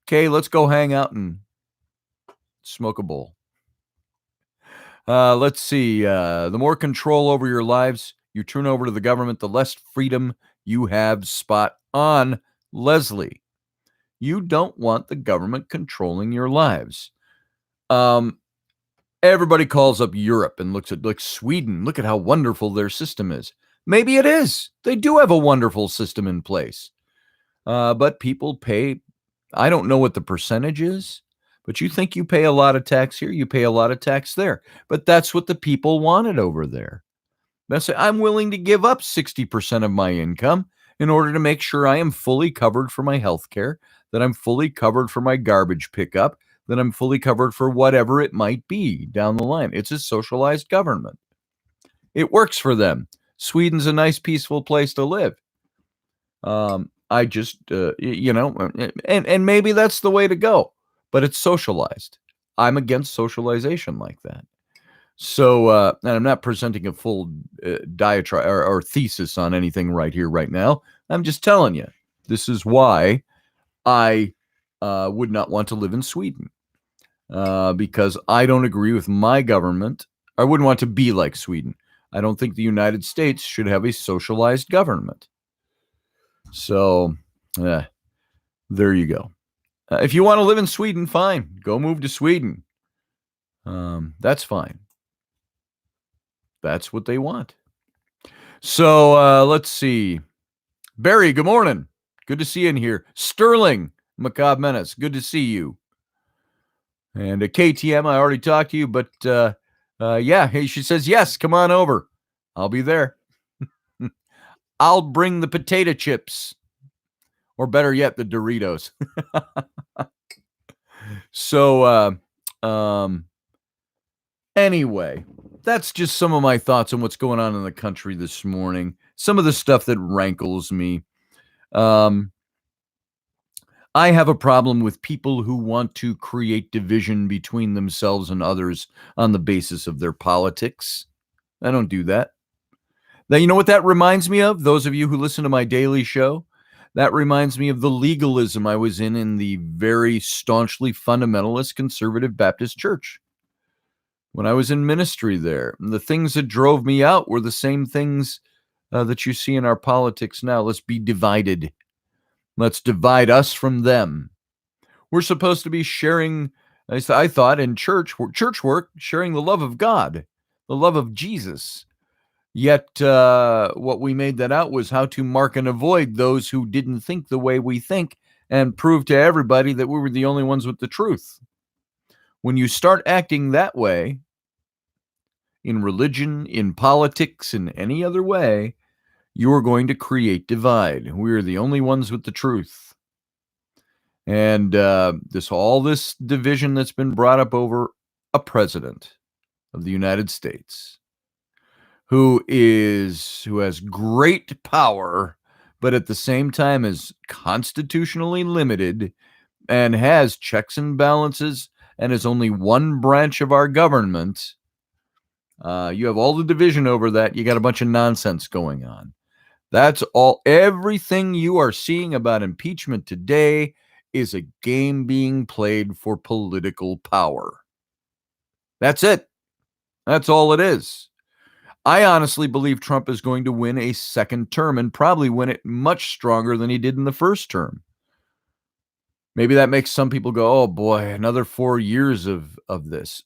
Okay, let's go hang out and smoke a bowl. Let's see. The more control over your lives you turn over to the government, the less freedom you have. Spot on, Leslie. You don't want the government controlling your lives. Everybody calls up Europe and looks at like Sweden. Look at how wonderful their system is. Maybe it is. They do have a wonderful system in place. But people pay, I don't know what the percentage is, but you think you pay a lot of tax here, you pay a lot of tax there. But that's what the people wanted over there. I'm willing to give up 60% of my income in order to make sure I am fully covered for my health care, that I'm fully covered for my garbage pickup, that I'm fully covered for whatever it might be down the line. It's a socialized government. It works for them. Sweden's a nice, peaceful place to live. I just, and maybe that's the way to go, but it's socialized. I'm against socialization like that. So, and I'm not presenting a full diatribe or thesis on anything right here, right now. I'm just telling you, this is why I would not want to live in Sweden, because I don't agree with my government. I wouldn't want to be like Sweden. I don't think the United States should have a socialized government. So, there you go. If you want to live in Sweden, fine. Go move to Sweden. That's fine. That's what they want. So let's see. Barry, good morning. Good to see you in here. Sterling, Macabre Menace, good to see you. And KTM, I already talked to you, but yeah, hey, she says, yes, come on over. I'll be there. I'll bring the potato chips. Or better yet, the Doritos. So, anyway, that's just some of my thoughts on what's going on in the country this morning. Some of the stuff that rankles me. I have a problem with people who want to create division between themselves and others on the basis of their politics. I don't do that. Now, you know what that reminds me of? Those of you who listen to my daily show, that reminds me of the legalism I was in the very staunchly fundamentalist conservative Baptist church when I was in ministry there. And the things that drove me out were the same things that you see in our politics now. Let's be divided. Let's divide us from them. We're supposed to be sharing, I thought, in church work, sharing the love of God, the love of Jesus. Yet what we made that out was how to mark and avoid those who didn't think the way we think and prove to everybody that we were the only ones with the truth. When you start acting that way, in religion, in politics, in any other way, you are going to create divide. We are the only ones with the truth. And all this division that's been brought up over a president of the United States who has great power, but at the same time is constitutionally limited and has checks and balances and is only one branch of our government. You have all the division over that. You got a bunch of nonsense going on. That's all. Everything you are seeing about impeachment today is a game being played for political power. That's it. That's all it is. I honestly believe Trump is going to win a second term and probably win it much stronger than he did in the first term. Maybe that makes some people go, oh boy, another 4 years of this.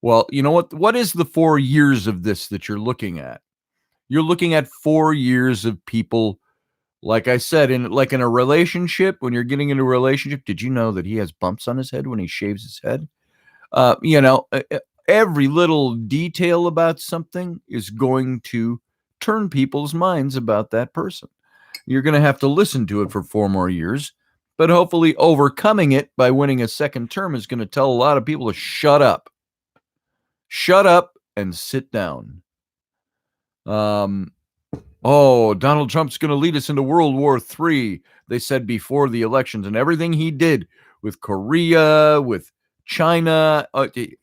Well, you know what? What is the 4 years of this that you're looking at? You're looking at 4 years of people, like I said, in a relationship. When you're getting into a relationship, did you know that he has bumps on his head when he shaves his head? Every little detail about something is going to turn people's minds about that person. You're going to have to listen to it for 4 more years, but hopefully overcoming it by winning a second term is going to tell a lot of people to shut up. Shut up and sit down. Donald Trump's going to lead us into World War III, they said before the elections, and everything he did with Korea, with China,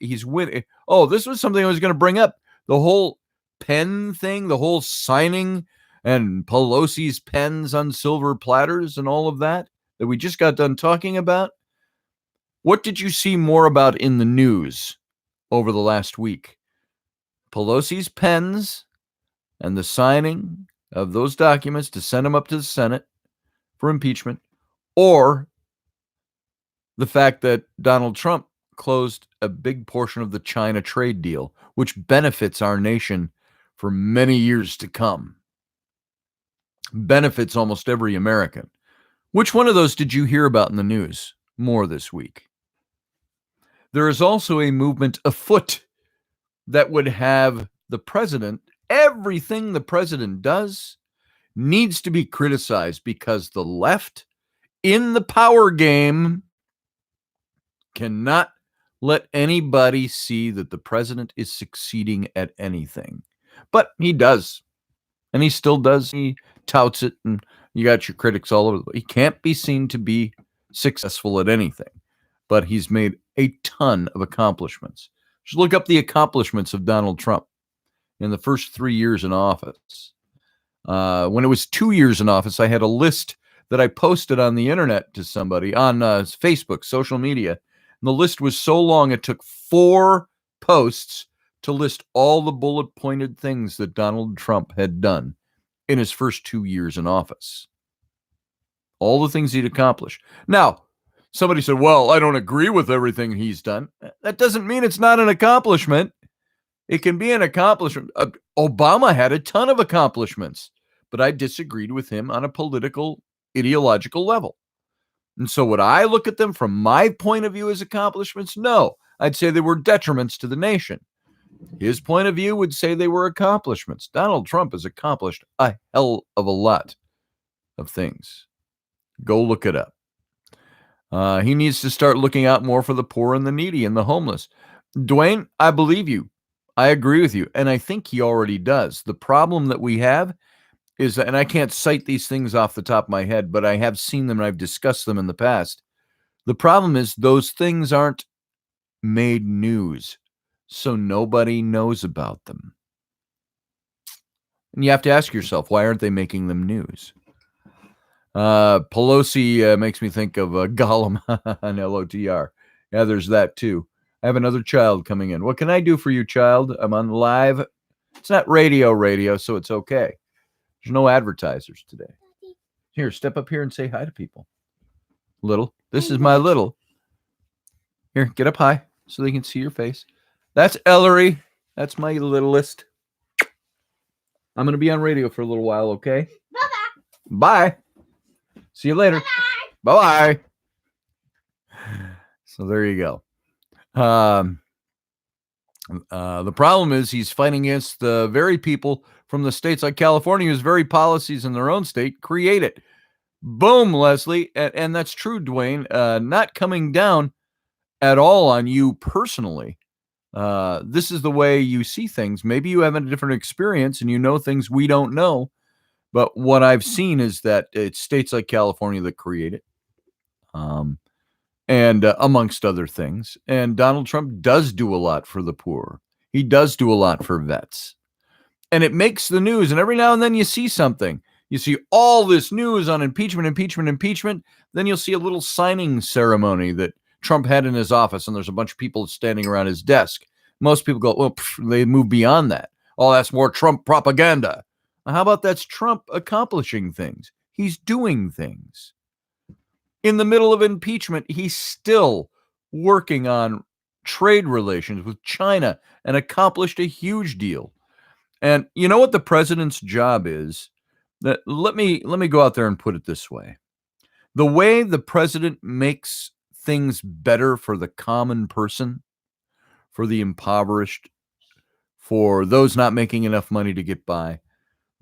he's winning. Oh, this was something I was going to bring up. The whole pen thing, the whole signing and Pelosi's pens on silver platters and all of that we just got done talking about. What did you see more about in the news over the last week? Pelosi's pens and the signing of those documents to send them up to the Senate for impeachment, or the fact that Donald Trump closed a big portion of the China trade deal, which benefits our nation for many years to come. Benefits almost every American. Which one of those did you hear about in the news more this week? There is also a movement afoot that would have the president, everything the president does needs to be criticized because the left in the power game cannot let anybody see that the president is succeeding at anything. But he does. And he still does. He touts it, and you got your critics all over. He can't be seen to be successful at anything. But he's made a ton of accomplishments. Just look up the accomplishments of Donald Trump in the first 3 years in office. When it was 2 years in office, I had a list that I posted on the internet to somebody on Facebook, social media. And the list was so long, it took 4 posts to list all the bullet-pointed things that Donald Trump had done in his first 2 years in office. All the things he'd accomplished. Now, somebody said, well, I don't agree with everything he's done. That doesn't mean it's not an accomplishment. It can be an accomplishment. Obama had a ton of accomplishments, but I disagreed with him on a political, ideological level. And so would I look at them from my point of view as accomplishments? No, I'd say they were detriments to the nation. His point of view would say they were accomplishments. Donald Trump has accomplished a hell of a lot of things. Go look it up. He needs to start looking out more for the poor and the needy and the homeless. Dwayne, I believe you. I agree with you. And I think he already does. The problem that we have is, and I can't cite these things off the top of my head, but I have seen them and I've discussed them in the past. The problem is those things aren't made news, so nobody knows about them. And you have to ask yourself, why aren't they making them news? Pelosi makes me think of Gollum on LOTR. Yeah, there's that too. I have another child coming in. What can I do for you, child? I'm on live. It's not radio, so it's okay. There's no advertisers today. Here, step up here and say hi to people. Little. This is my little. Here, get up high so they can see your face. That's Ellery. That's my littlest. I'm going to be on radio for a little while, okay? Bye-bye. Bye. See you later. Bye-bye. So there you go. The problem is he's fighting against the very people from the states like California whose very policies in their own state create it. Boom, Leslie. And that's true, Dwayne. Not coming down at all on you personally. This is the way you see things. Maybe you have a different experience and you know things we don't know. But what I've seen is that it's states like California that create it. And amongst other things. And Donald Trump does do a lot for the poor. He does do a lot for vets. And it makes the news. And every now and then you see something. You see all this news on impeachment. Then you'll see a little signing ceremony that Trump had in his office. And there's a bunch of people standing around his desk. Most people go, well, they move beyond that. Oh, that's more Trump propaganda. How about that's Trump accomplishing things? He's doing things. In the middle of impeachment, he's still working on trade relations with China and accomplished a huge deal. And you know what the president's job is? That let me go out there and put it this way. The way the president makes things better for the common person, for the impoverished, for those not making enough money to get by,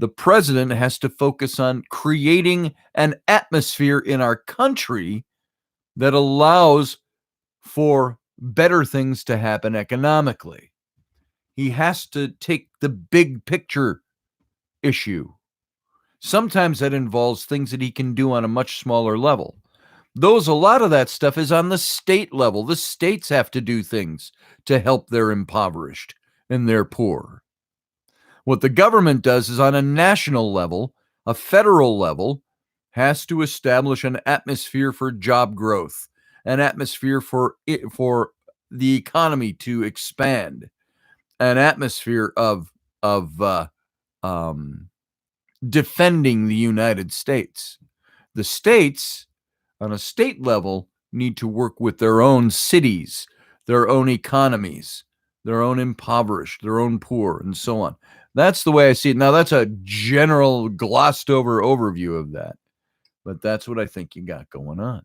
the president has to focus on creating an atmosphere in our country that allows for better things to happen economically. He has to take the big picture issue. Sometimes that involves things that he can do on a much smaller level. A lot of that stuff is on the state level. The states have to do things to help their impoverished and their poor. What the government does is on a national level, a federal level, has to establish an atmosphere for job growth, an atmosphere for the economy to expand, an atmosphere of defending the United States. The states, on a state level, need to work with their own cities, their own economies, their own impoverished, their own poor, and so on. That's the way I see it. Now, that's a general glossed over overview of that, but that's what I think you got going on.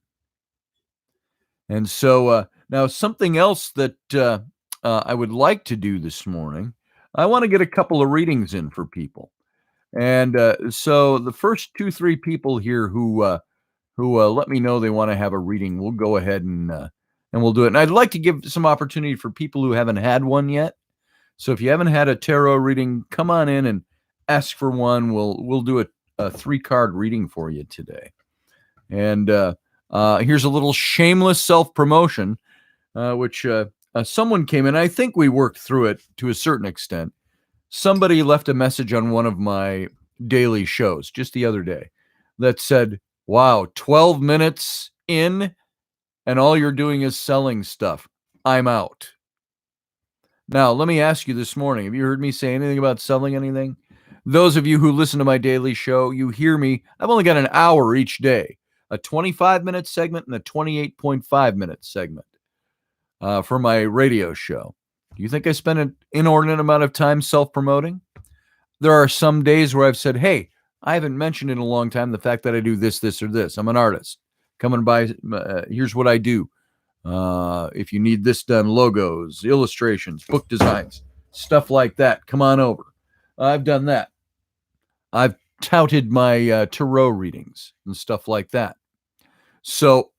And so now something else that I would like to do this morning, I want to get a couple of readings in for people. And so the first 2-3 people here who let me know they want to have a reading, we'll go ahead and we'll do it. And I'd like to give some opportunity for people who haven't had one yet. So if you haven't had a tarot reading, come on in and ask for one. We'll do a 3-card reading for you today. And here's a little shameless self-promotion, which someone came in. I think we worked through it to a certain extent. Somebody left a message on one of my daily shows just the other day that said, wow, 12 minutes in and all you're doing is selling stuff. I'm out. Now, let me ask you this morning, have you heard me say anything about selling anything? Those of you who listen to my daily show, you hear me. I've only got an hour each day, a 25-minute segment and a 28.5-minute segment for my radio show. Do you think I spend an inordinate amount of time self-promoting? There are some days where I've said, hey, I haven't mentioned in a long time the fact that I do this, this, or this. I'm an artist. Come and buy, here's what I do. If you need this done, logos, illustrations, book designs, stuff like that, come on over. I've done that. I've touted my tarot readings and stuff like that. So,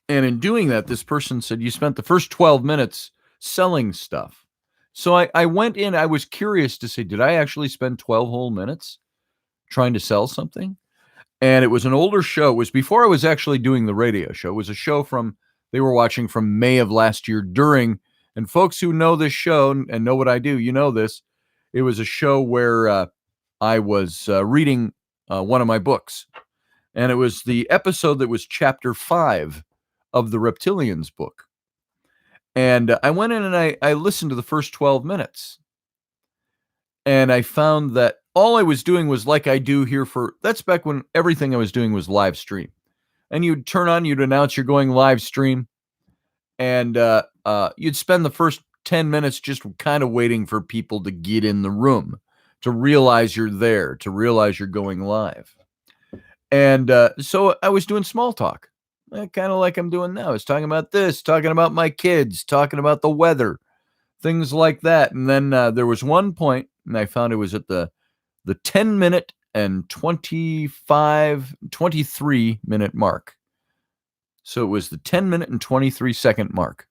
and in doing that, this person said, you spent the first 12 minutes selling stuff. So I went in, I was curious to say, did I actually spend 12 whole minutes trying to sell something? And it was an older show. It was before I was actually doing the radio show. It was a show they were watching from May of last year during, and folks who know this show and know what I do, you know this. It was a show where I was reading one of my books. And it was the episode that was chapter 5 of the Reptilians book. And I went in and I listened to the first 12 minutes. And I found that all I was doing was like I do here that's back when everything I was doing was live stream. And you'd turn on, you'd announce you're going live stream. And you'd spend the first 10 minutes just kind of waiting for people to get in the room, to realize you're there, to realize you're going live. And so I was doing small talk, kind of like I'm doing now. I was talking about this, talking about my kids, talking about the weather, things like that. And then there was one point, and I found it was at the 10 minute and 23 minute mark. So it was the 10 minute and 23 second mark.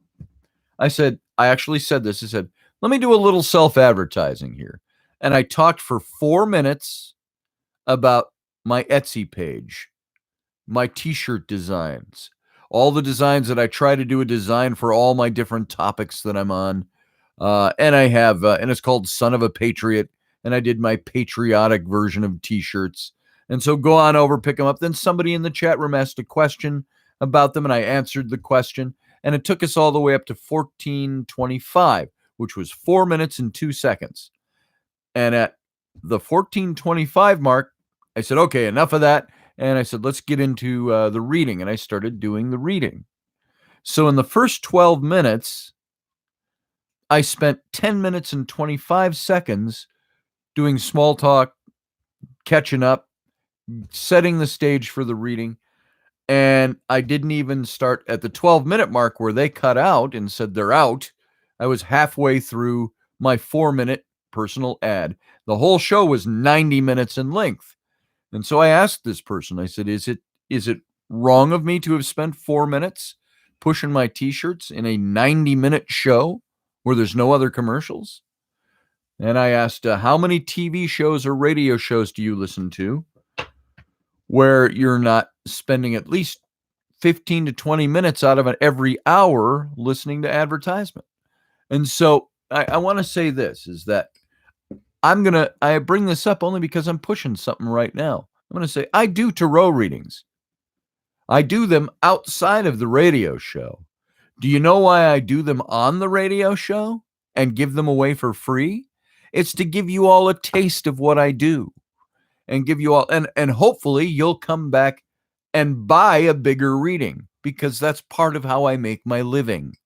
I actually said this. I said, let me do a little self-advertising here. And I talked for 4 minutes about my Etsy page, my t-shirt designs, all the designs that I try to do a design for all my different topics that I'm on. And I have, and it's called Son of a Patriot. And I did my patriotic version of t-shirts. And so go on over, pick them up. Then somebody in the chat room asked a question about them, and I answered the question. And it took us all the way up to 14:25, which was 4 minutes and 2 seconds. And at the 14:25 mark, I said, okay, enough of that. And I said, let's get into the reading. And I started doing the reading. So in the first 12 minutes, I spent 10 minutes and 25 seconds doing small talk, catching up, setting the stage for the reading. And I didn't even start at the 12-minute mark where they cut out and said they're out. I was halfway through my 4-minute personal ad. The whole show was 90 minutes in length. And so I asked this person, I said, is it wrong of me to have spent 4 minutes pushing my t-shirts in a 90-minute show where there's no other commercials? And I asked, how many TV shows or radio shows do you listen to where you're not spending at least 15 to 20 minutes out of every hour listening to advertisement? And so I want to say this, is that I bring this up only because I'm pushing something right now. I'm going to say, I do tarot readings. I do them outside of the radio show. Do you know why I do them on the radio show and give them away for free? It's to give you all a taste of what I do and give you all, and hopefully you'll come back and buy a bigger reading, because that's part of how I make my living.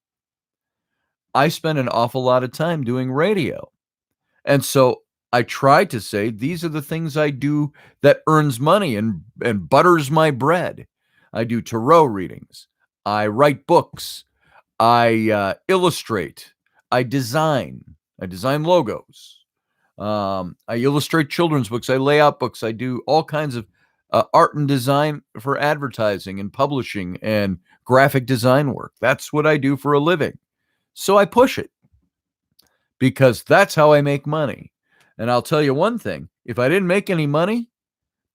I spend an awful lot of time doing radio. And so I try to say, these are the things I do that earns money and butters my bread. I do tarot readings. I write books. I illustrate. I design logos. I illustrate children's books. I lay out books. I do all kinds of art and design for advertising and publishing and graphic design work. That's what I do for a living. So I push it because that's how I make money. And I'll tell you one thing, if I didn't make any money,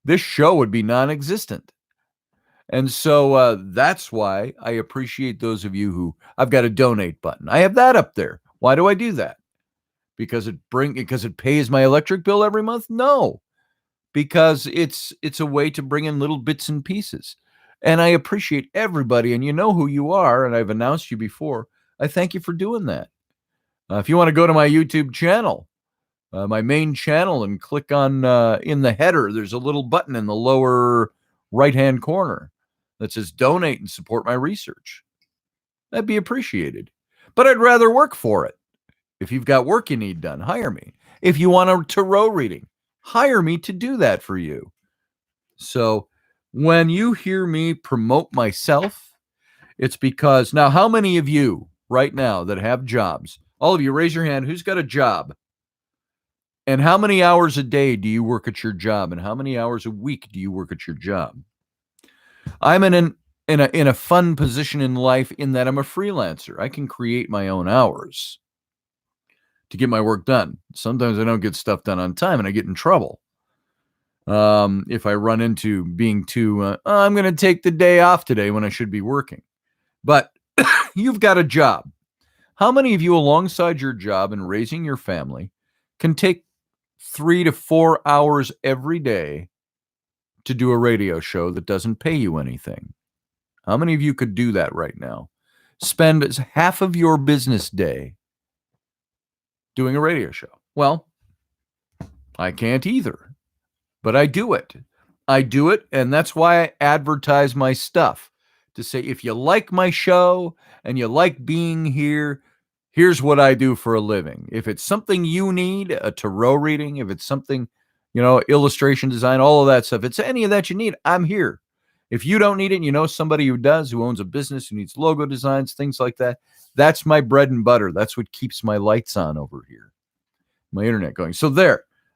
this show would be non-existent. And so that's why I appreciate those of you who, I've got a donate button. I have that up there. Why do I do that? Because it pays my electric bill every month? No, because it's a way to bring in little bits and pieces. And I appreciate everybody, and you know who you are, and I've announced you before. I thank you for doing that. If you want to go to my YouTube channel, my main channel, and click on in the header, there's a little button in the lower right-hand corner. that says donate and support my research. That'd be appreciated. But I'd rather work for it. If you've got work you need done, hire me. If you want a tarot reading, hire me to do that for you. So when you hear me promote myself, it's because now, how many of you right now that have jobs, all of you, raise your hand, who's got a job? And how many hours a day do you work at your job? And how many hours a week do you work at your job? I'm in a fun position in life in that I'm a freelancer. I can create my own hours to get my work done. Sometimes I don't get stuff done on time and I get in trouble. If I run into being too, I'm going to take the day off today when I should be working. But you've got a job. How many of you alongside your job and raising your family can take 3 to 4 hours every day to do a radio show that doesn't pay you anything? How many of you could do that right now? Spend half of your business day doing a radio show. Well, I can't either, but I do it. I do it, and that's why I advertise my stuff, to say, if you like my show and you like being here, here's what I do for a living. If it's something you need, a tarot reading, if it's something, illustration design, all of that stuff, it's any of that you need, I'm here. If you don't need it and you know somebody who does, who owns a business, who needs logo designs, things like that, that's my bread and butter. That's what keeps my lights on over here, my internet going. So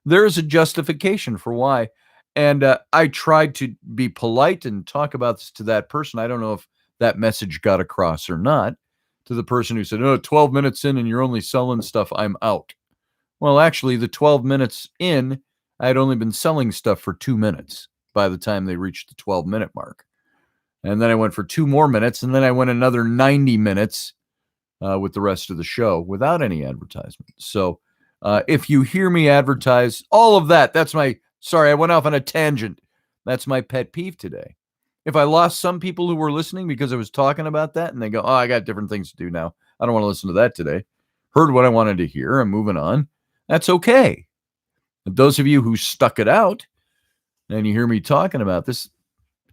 there's a justification for why. And I tried to be polite and talk about this to that person. I don't know if that message got across or not, to the person who said, 12 minutes in and you're only selling stuff, I'm out. Well, actually, the 12 minutes in, I had only been selling stuff for 2 minutes by the time they reached the 12-minute mark. And then I went for 2 more minutes, and then I went another 90 minutes with the rest of the show without any advertisement. So if you hear me advertise all of that, sorry, I went off on a tangent. That's my pet peeve today. If I lost some people who were listening because I was talking about that and they go, I got different things to do now, I don't want to listen to that today. Heard what I wanted to hear. I'm moving on. That's okay. But those of you who stuck it out and you hear me talking about this,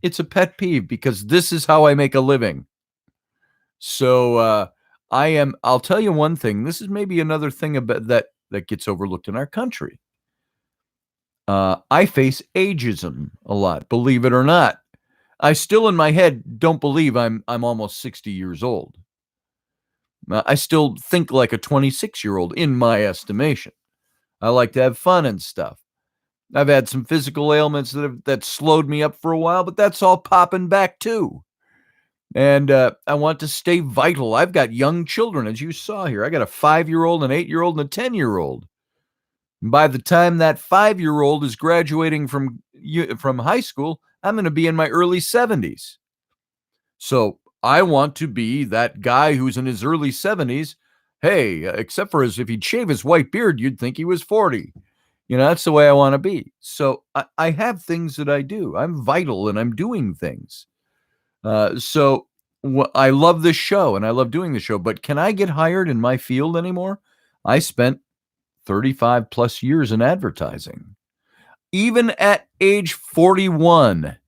it's a pet peeve because this is how I make a living. So I'll tell you one thing. This is maybe another thing about that gets overlooked in our country. I face ageism a lot, believe it or not. I still in my head don't believe I'm almost 60 years old. I still think like a 26-year-old in my estimation. I like to have fun and stuff. I've had some physical ailments that slowed me up for a while, but that's all popping back too. And I want to stay vital. I've got young children, as you saw here. I got a 5-year-old, an 8-year-old, and a 10-year-old. By the time that 5-year-old is graduating from high school, I'm going to be in my early 70s. So I want to be that guy who's in his early 70s. Hey, except for if he'd shave his white beard, you'd think he was 40. That's the way I want to be. So I have things that I do. I'm vital and I'm doing things. So I love this show and I love doing the show, but can I get hired in my field anymore? I spent 35 plus years in advertising. Even at age 41,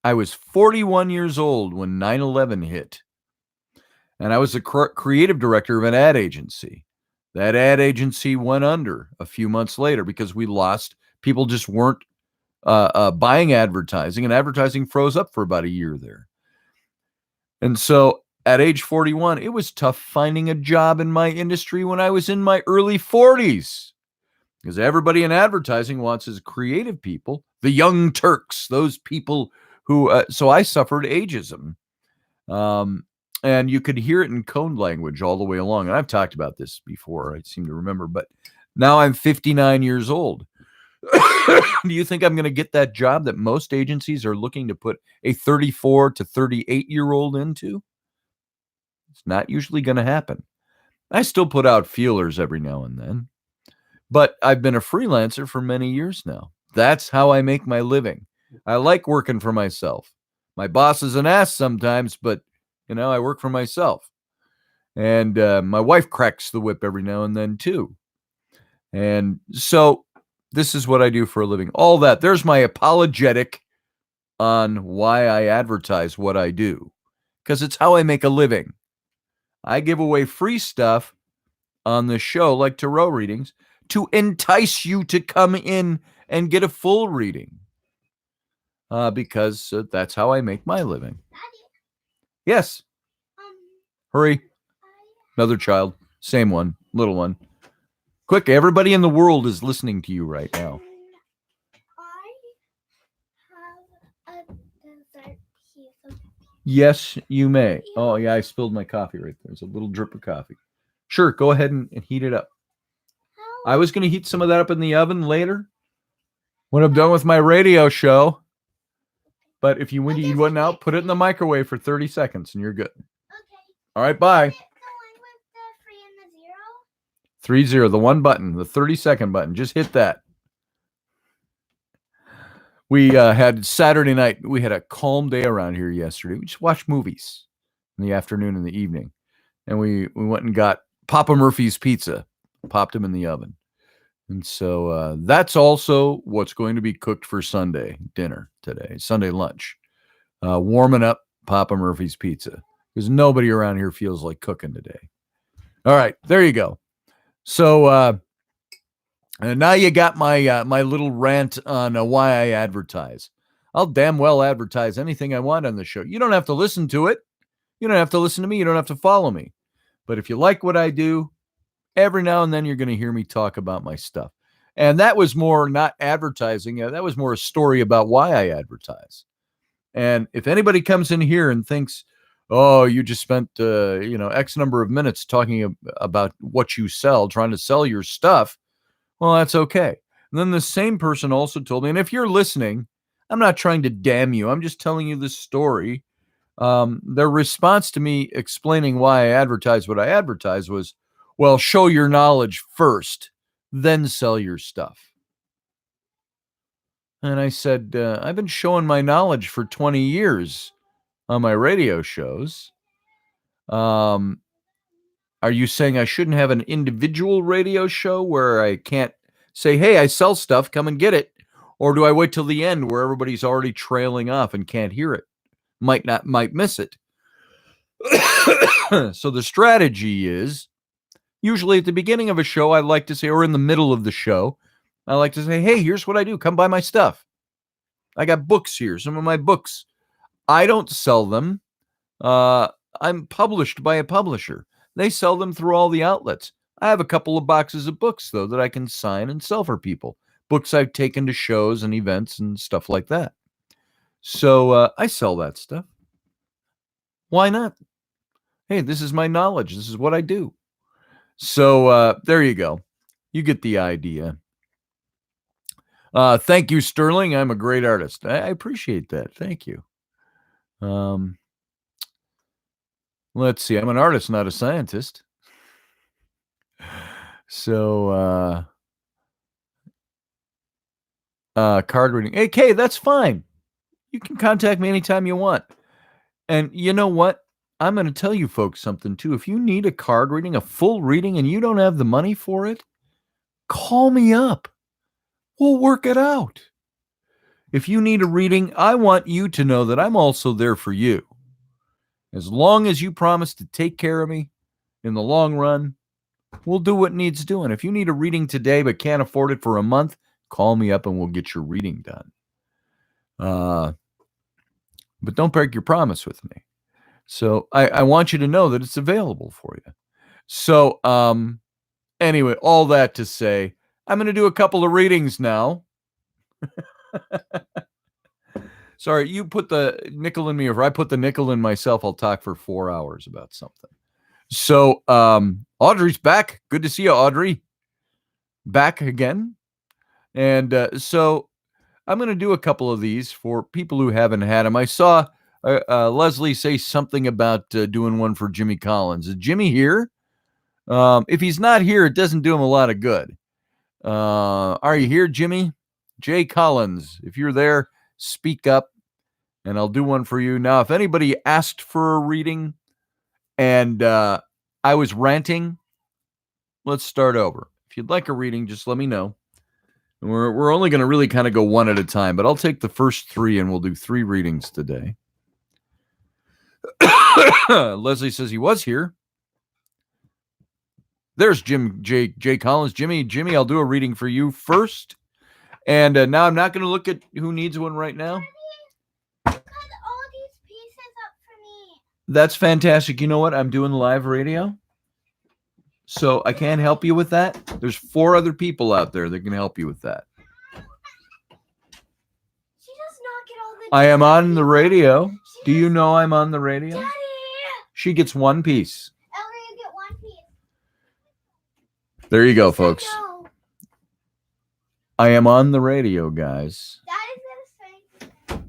I was 41 years old when 9/11 hit. And I was the creative director of an ad agency. That ad agency went under a few months later because we lost. People just weren't buying advertising, and advertising froze up for about a year there. And so at age 41, it was tough finding a job in my industry when I was in my early 40s. Because everybody in advertising wants as creative people, the young Turks, those people who, so I suffered ageism. And you could hear it in code language all the way along. And I've talked about this before, I seem to remember, but now I'm 59 years old. Do you think I'm going to get that job that most agencies are looking to put a 34 to 38-year-old into? It's not usually going to happen. I still put out feelers every now and then, but I've been a freelancer for many years now. That's how I make my living. I like working for myself. My boss is an ass sometimes, but I work for myself. And my wife cracks the whip every now and then too. And so this is what I do for a living. All that. There's my apologetic on why I advertise what I do, because it's how I make a living. I give away free stuff on the show, like tarot readings, to entice you to come in and get a full reading, because that's how I make my living. Yes. Hurry. Another child. Same one. Little one. Quick, everybody in the world is listening to you right now. I have a dessert piece. Yes, you may. Oh, yeah, I spilled my coffee right there. There's a little drip of coffee. Sure, go ahead and heat it up. I was going to heat some of that up in the oven later when I'm done with my radio show. But if you want to eat one now, put it in the microwave for 30 seconds and you're good. Okay. All right, bye. The one with the 3 and the 0? 3-0, the one button, the 30-second button. Just hit that. We had Saturday night. We had a calm day around here yesterday. We just watched movies in the afternoon and the evening. And we went and got Papa Murphy's pizza, popped them in the oven. And so that's also what's going to be cooked for Sunday dinner today, Sunday lunch. Warming up Papa Murphy's pizza, because nobody around here feels like cooking today. All right, there you go. So and now you got my my little rant on why I advertise. I'll damn well advertise anything I want on the show. You don't have to listen to it. You don't have to listen to me. You don't have to follow me. But if you like what I do, every now and then you're going to hear me talk about my stuff. And that was more not advertising. That was more a story about why I advertise. And if anybody comes in here and thinks, oh, you just spent, X number of minutes talking about what you sell, trying to sell your stuff, well, that's okay. And then the same person also told me, and if you're listening, I'm not trying to damn you. I'm just telling you this story. Their response to me explaining why I advertise what I advertise was, well, show your knowledge first, then sell your stuff. And I said, I've been showing my knowledge for 20 years on my radio shows. Are you saying I shouldn't have an individual radio show where I can't say, hey, I sell stuff, come and get it? Or do I wait till the end where everybody's already trailing off and can't hear it? Might miss it. So the strategy is, usually at the beginning of a show, I like to say, or in the middle of the show, I like to say, hey, here's what I do. Come buy my stuff. I got books here, some of my books. I don't sell them. I'm published by a publisher. They sell them through all the outlets. I have a couple of boxes of books, though, that I can sign and sell for people. Books I've taken to shows and events and stuff like that. So I sell that stuff. Why not? Hey, this is my knowledge. This is what I do. So there you go. You get the idea. Thank you, Sterling. I'm a great artist. I appreciate that. Thank you. Let's see. I'm an artist, not a scientist. So card reading. Hey, Kay, that's fine. You can contact me anytime you want. And you know what? I'm going to tell you folks something too. If you need a card reading, a full reading, and you don't have the money for it, call me up. We'll work it out. If you need a reading, I want you to know that I'm also there for you. As long as you promise to take care of me in the long run, we'll do what needs doing. If you need a reading today but can't afford it for a month, call me up and we'll get your reading done. But don't break your promise with me. So I want you to know that it's available for you. So anyway, all that to say, I'm going to do a couple of readings now. Sorry, you put the nickel in me. If I put the nickel in myself, I'll talk for 4 hours about something. So Audrey's back. Good to see you, Audrey. Back again. And so I'm going to do a couple of these for people who haven't had them. I saw Leslie say something about doing one for Jimmy Collins. Is Jimmy here? If he's not here, it doesn't do him a lot of good. Are you here, Jimmy? Jay Collins, if you're there, speak up and I'll do one for you. Now, if anybody asked for a reading and I was ranting, let's start over. If you'd like a reading, just let me know. We're only going to really kind of go one at a time, but I'll take the first three and we'll do 3 readings today. Leslie says he was here. There's Jay Collins. Jimmy, I'll do a reading for you first. And now I'm not going to look at who needs one right now. Cut all these pieces up for me. That's fantastic. You know what? I'm doing live radio, so I can't help you with that. There's 4 other people out there that can help you with that. She does not get all the. I am on the radio. Do you know I'm on the radio? Daddy! She gets 1 piece. Ellie, you get 1 piece. There you go, Say folks. no. I am on the radio, guys. Daddy's gonna spank.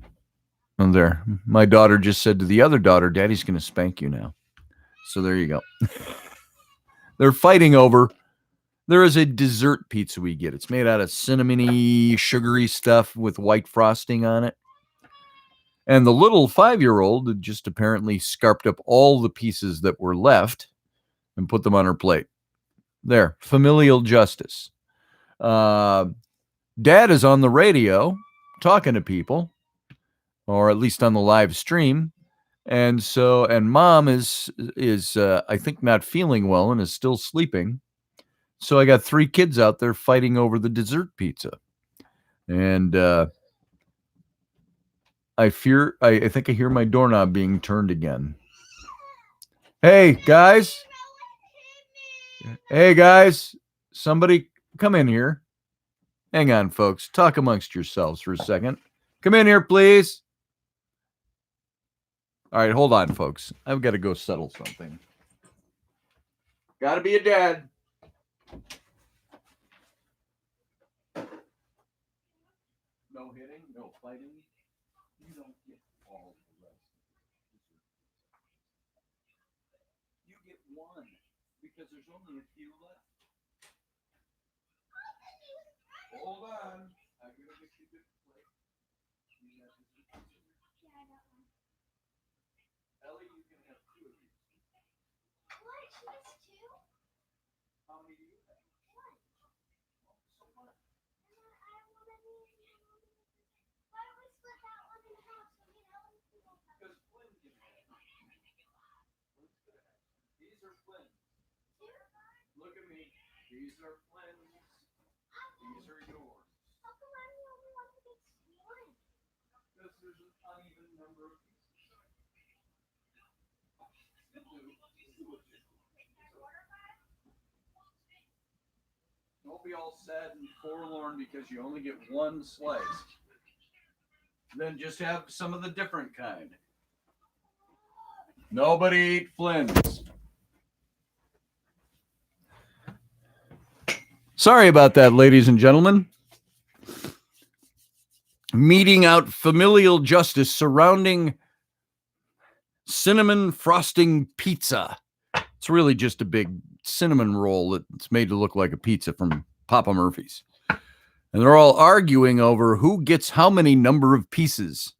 And there, my daughter just said to the other daughter, Daddy's going to spank you now. So there you go. They're fighting over. There is a dessert pizza we get. It's made out of cinnamony, sugary stuff with white frosting on it. And the little 5-year-old had just apparently scarped up all the pieces that were left and put them on her plate. There, familial justice. Dad is on the radio talking to people, or at least on the live stream. And mom is I think not feeling well and is still sleeping. So I got 3 kids out there fighting over the dessert pizza. And I think I hear my doorknob being turned again. Hey guys, somebody come in here. Hang on, folks. Talk amongst yourselves for a second. Come in here, please. All right, hold on, folks. I've got to go settle something. Got to be a dad. No hitting, no fighting. You don't get all the rest. You get 1 because there's only a few left. Hold on. I'm going to get you a different plate. Ellie, you can have 2 of these. What? She gets 2? How many do you have? So much. Why don't we split that one in half so we know we can go back? Because Flynn can have it. These are Flynn's. Look at me. These are Flynn's. These are yours. How come I'm the only one who gets 1? Because there's an uneven number of pieces. Don't be all sad and forlorn because you only get 1 slice. Then just have some of the different kind. Nobody eat Flynn's. Sorry about that, ladies and gentlemen. Meeting out familial justice surrounding cinnamon frosting pizza. It's really just a big cinnamon roll that's made to look like a pizza from Papa Murphy's. And they're all arguing over who gets how many number of pieces.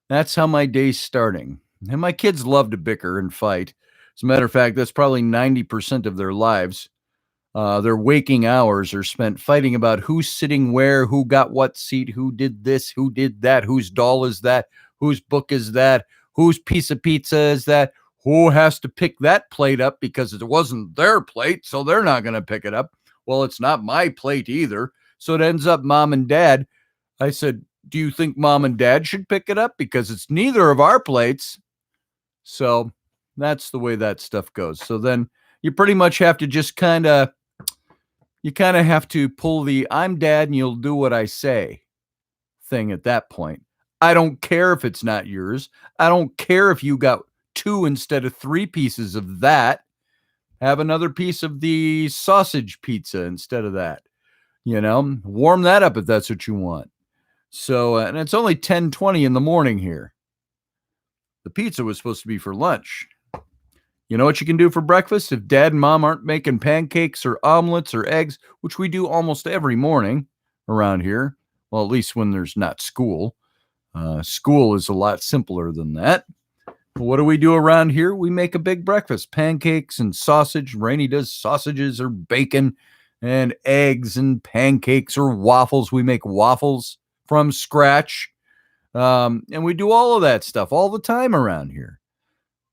That's how my day's starting. And my kids love to bicker and fight. As a matter of fact, that's probably 90% of their lives. Their waking hours are spent fighting about who's sitting where, who got what seat, who did this, who did that, whose doll is that, whose book is that, whose piece of pizza is that, who has to pick that plate up because it wasn't their plate, so they're not going to pick it up. Well, it's not my plate either. So it ends up mom and dad. I said, do you think mom and dad should pick it up? Because it's neither of our plates. So that's the way that stuff goes. So then you pretty much have to just kind of have to pull the I'm dad and you'll do what I say thing at that point. I don't care if it's not yours. I don't care if you got 2 instead of 3 pieces of that. Have another piece of the sausage pizza instead of that. You know, warm that up if that's what you want. So, and it's only 10:20 in the morning here. The pizza was supposed to be for lunch. You know what you can do for breakfast? If dad and mom aren't making pancakes or omelets or eggs, which we do almost every morning around here. Well, at least when there's not school. School is a lot simpler than that. But what do we do around here? We make a big breakfast. Pancakes and sausage. Rainey does sausages or bacon. and eggs and pancakes or waffles. We make waffles from scratch. And we do all of that stuff all the time around here.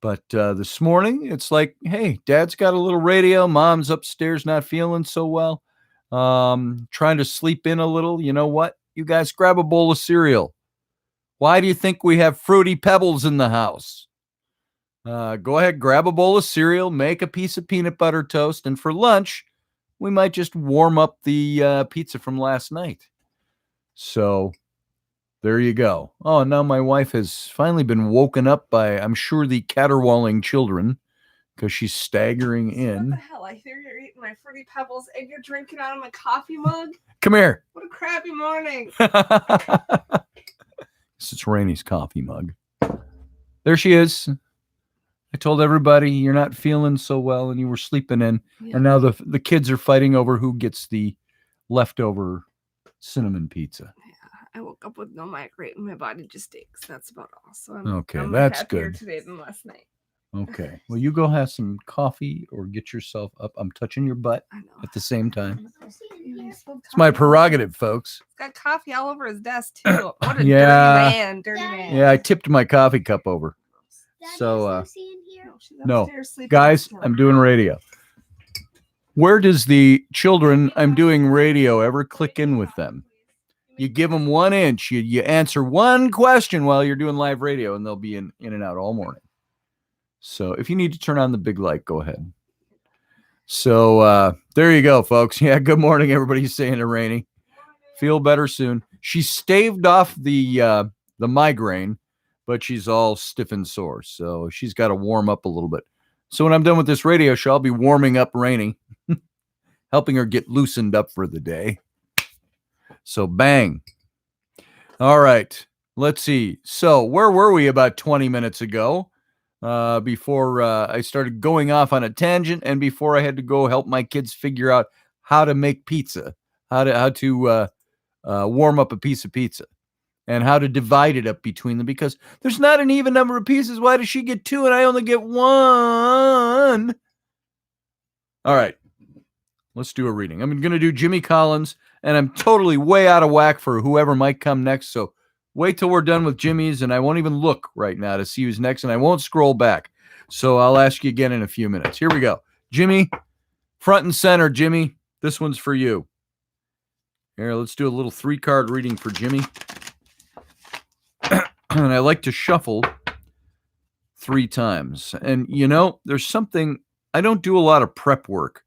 But this morning, it's like, hey, Dad's got a little radio. Mom's upstairs not feeling so well. Trying to sleep in a little. You know what? You guys grab a bowl of cereal. Why do you think we have Fruity Pebbles in the house? Go ahead, grab a bowl of cereal, make a piece of peanut butter toast, and for lunch, we might just warm up the pizza from last night. So there you go. Oh, now my wife has finally been woken up by, I'm sure, the caterwauling children because she's staggering in. What the hell? I hear you're eating my Fruity Pebbles and you're drinking out of my coffee mug? Come here. What a crappy morning. It's Rainey's coffee mug. There she is. I told everybody you're not feeling so well and you were sleeping in. Yeah. And now the kids are fighting over who gets the leftover cinnamon pizza. I woke up with no migraine and my body just aches. That's about all. So I'm that's good. Today than last night. Okay. Well, you go have some coffee or get yourself up. I'm touching your butt at the same time. It's my prerogative, folks. He's got coffee all over his desk too. What a dirty man. Yeah, I tipped my coffee cup over. So no, guys, I'm doing radio. Where does the children I'm doing radio ever click in with them? You give them 1 inch. You answer one question while you're doing live radio, and they'll be in and out all morning. So if you need to turn on the big light, go ahead. So there you go, folks. Yeah, good morning, everybody. Saying to Rainey. Feel better soon. She staved off the migraine, but she's all stiff and sore. So she's got to warm up a little bit. So when I'm done with this radio show, I'll be warming up Rainey, helping her get loosened up for the day. So bang. All right. Let's see. So where were we about 20 minutes ago? Before I started going off on a tangent and before I had to go help my kids figure out how to make pizza, how to warm up a piece of pizza and how to divide it up between them because there's not an even number of pieces. Why does she get 2 and I only get 1? All right. Let's do a reading. I'm going to do Jimmy Collins, and I'm totally way out of whack for whoever might come next. So wait till we're done with Jimmy's, and I won't even look right now to see who's next, and I won't scroll back. So I'll ask you again in a few minutes. Here we go. Jimmy, front and center, Jimmy. This one's for you. Here, let's do a little 3-card reading for Jimmy. And I like to shuffle 3 times. And, you know, there's something, I don't do a lot of prep work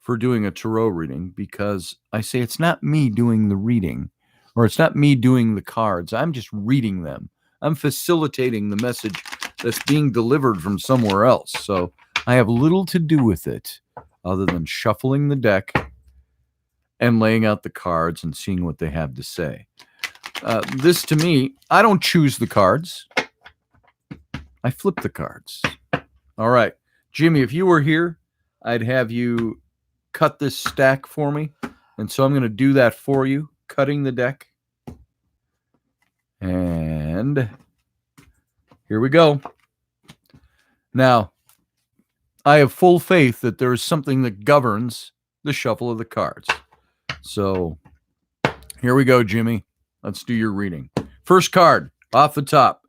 for doing a tarot reading because I say it's not me doing the reading or it's not me doing the cards. I'm just reading them. I'm facilitating the message that's being delivered from somewhere else. So I have little to do with it other than shuffling the deck and laying out the cards and seeing what they have to say. This to me, I don't choose the cards. I flip the cards. All right. Jimmy, if you were here, I'd have you cut this stack for me. And so I'm going to do that for you, cutting the deck. And here we go. Now, I have full faith that there is something that governs the shuffle of the cards. So here we go, Jimmy. Let's do your reading. First card off the top.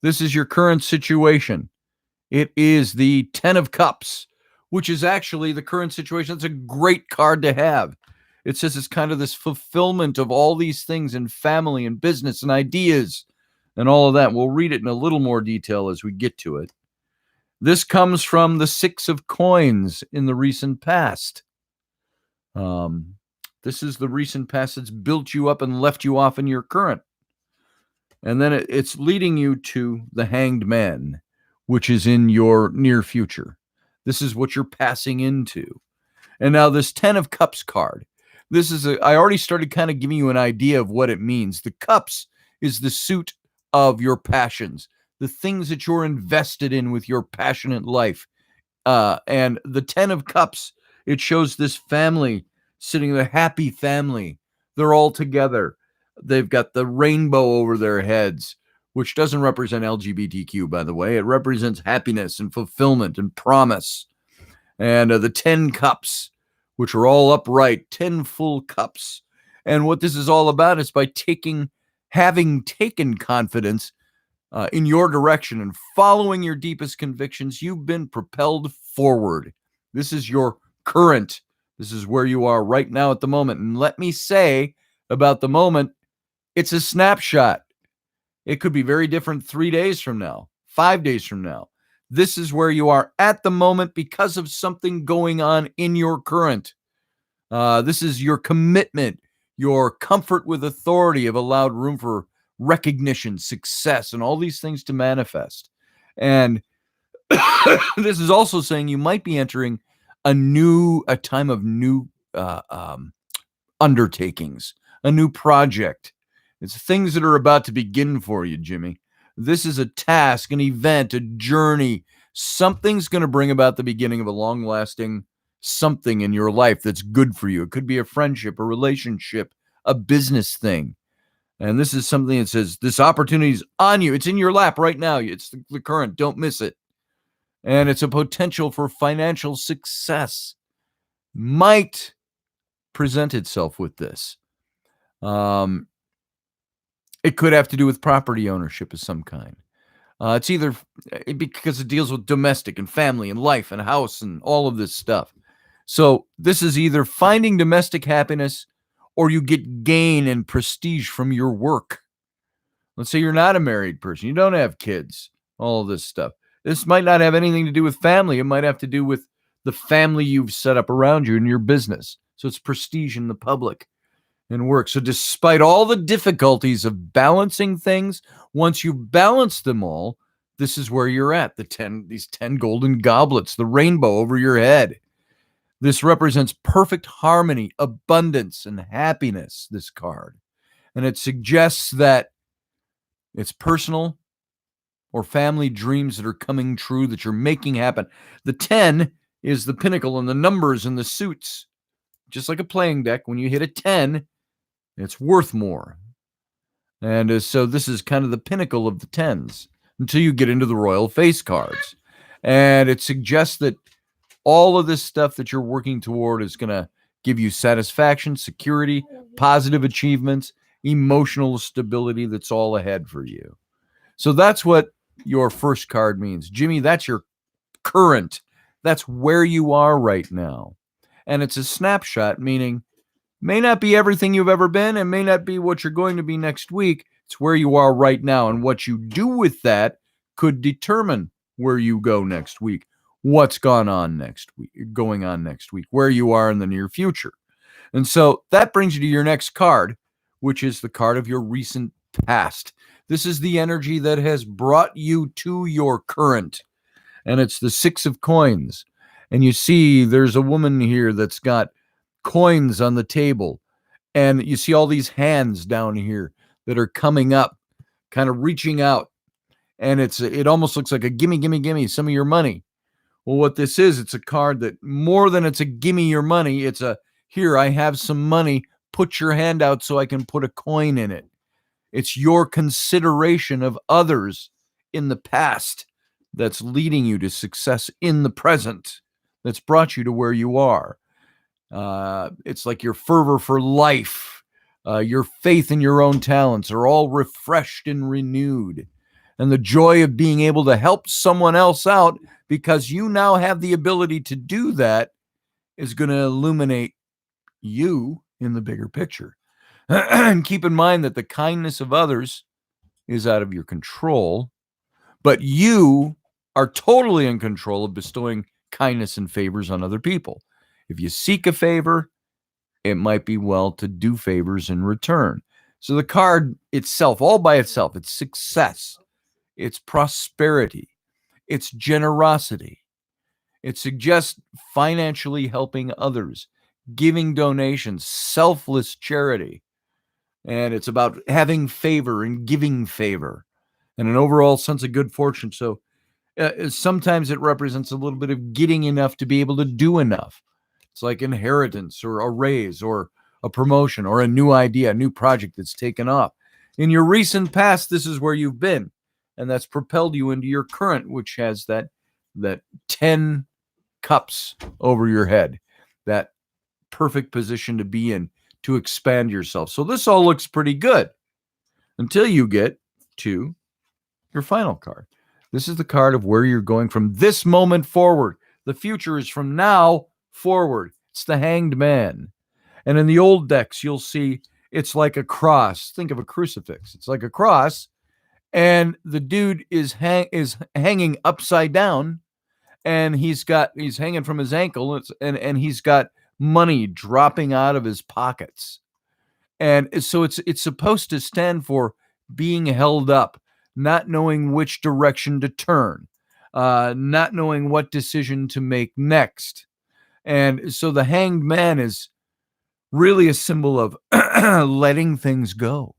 This is your current situation. It is the 10 of Cups, which is actually the current situation. It's a great card to have. It says it's kind of this fulfillment of all these things in family and business and ideas and all of that. We'll read it in a little more detail as we get to it. This comes from the 6 of Coins in the recent past. This is the recent past that's built you up and left you off in your current. And then it's leading you to the Hanged Man, which is in your near future. This is what you're passing into. And now this 10 of Cups card. This is I already started kind of giving you an idea of what it means. The cups is the suit of your passions, the things that you're invested in with your passionate life. And the 10 of Cups, it shows this family sitting there, happy family. They're all together. They've got the rainbow over their heads, which doesn't represent LGBTQ, by the way. It represents happiness and fulfillment and promise. And the 10 Cups, which are all upright, 10 full cups. And what this is all about is by having taken confidence in your direction and following your deepest convictions, you've been propelled forward. This is your current. This is where you are right now at the moment. And let me say about the moment, it's a snapshot. It could be very different 3 days from now, 5 days from now. This is where you are at the moment because of something going on in your current. This is your commitment, your comfort with authority have allowed room for recognition, success, and all these things to manifest. And this is also saying you might be entering a time of new undertakings, a new project. It's things that are about to begin for you, Jimmy. This is a task, an event, a journey. Something's going to bring about the beginning of a long-lasting something in your life that's good for you. It could be a friendship, a relationship, a business thing. And this is something that says this opportunity is on you. It's in your lap right now. It's the current. Don't miss it. And it's a potential for financial success. Might present itself with this. It could have to do with property ownership of some kind. It's either because it deals with domestic and family and life and house and all of this stuff. So this is either finding domestic happiness or you get gain and prestige from your work. Let's say you're not a married person. You don't have kids, all of this stuff. This might not have anything to do with family. It might have to do with the family you've set up around you in your business. So it's prestige in the public and work. So despite all the difficulties of balancing things, once you balance them all, this is where you're at. These 10 golden goblets, the rainbow over your head. This represents perfect harmony, abundance, and happiness, this card. And it suggests that it's personal or family dreams that are coming true that you're making happen. The 10 is the pinnacle and the numbers and the suits. Just like a playing deck, when you hit a 10, it's worth more. And so this is kind of the pinnacle of the 10s until you get into the royal face cards. And it suggests that all of this stuff that you're working toward is going to give you satisfaction, security, positive achievements, emotional stability that's all ahead for you. So that's what your first card means. Jimmy, that's your current. That's where you are right now. And it's a snapshot, meaning may not be everything you've ever been and may not be what you're going to be next week. It's where you are right now. And what you do with that could determine where you go next week, what's going on next week, where you are in the near future. And so that brings you to your next card, which is the card of your recent past. This is the energy that has brought you to your current. And it's the 6 of coins. And you see there's a woman here that's got coins on the table. And you see all these hands down here that are coming up, kind of reaching out. And it almost looks like a gimme, gimme, gimme, some of your money. Well, what this is, it's a card that more than it's a gimme your money, it's a, here, I have some money, put your hand out so I can put a coin in it. It's your consideration of others in the past that's leading you to success in the present, that's brought you to where you are. It's like your fervor for life, your faith in your own talents are all refreshed and renewed. And the joy of being able to help someone else out because you now have the ability to do that is going to illuminate you in the bigger picture. And keep in mind that the kindness of others is out of your control, but you are totally in control of bestowing kindness and favors on other people. If you seek a favor, it might be well to do favors in return. So the card itself, all by itself, it's success, it's prosperity, it's generosity. It suggests financially helping others, giving donations, selfless charity. And it's about having favor and giving favor and an overall sense of good fortune. So sometimes it represents a little bit of getting enough to be able to do enough. It's like inheritance or a raise or a promotion or a new idea, a new project that's taken off. In your recent past, this is where you've been. And that's propelled you into your current, which has that 10 cups over your head, that perfect position to be in to expand yourself. So this all looks pretty good until you get to your final card. This is the card of where you're going from this moment forward. The future is from now forward. It's the Hanged Man. And in the old decks, you'll see it's like a cross. Think of a crucifix. It's like a cross, and the dude is hanging upside down, and he's hanging from his ankle, and he's got money dropping out of his pockets. And so it's supposed to stand for being held up, not knowing which direction to turn, not knowing what decision to make next. And so the Hanged Man is really a symbol of letting things go,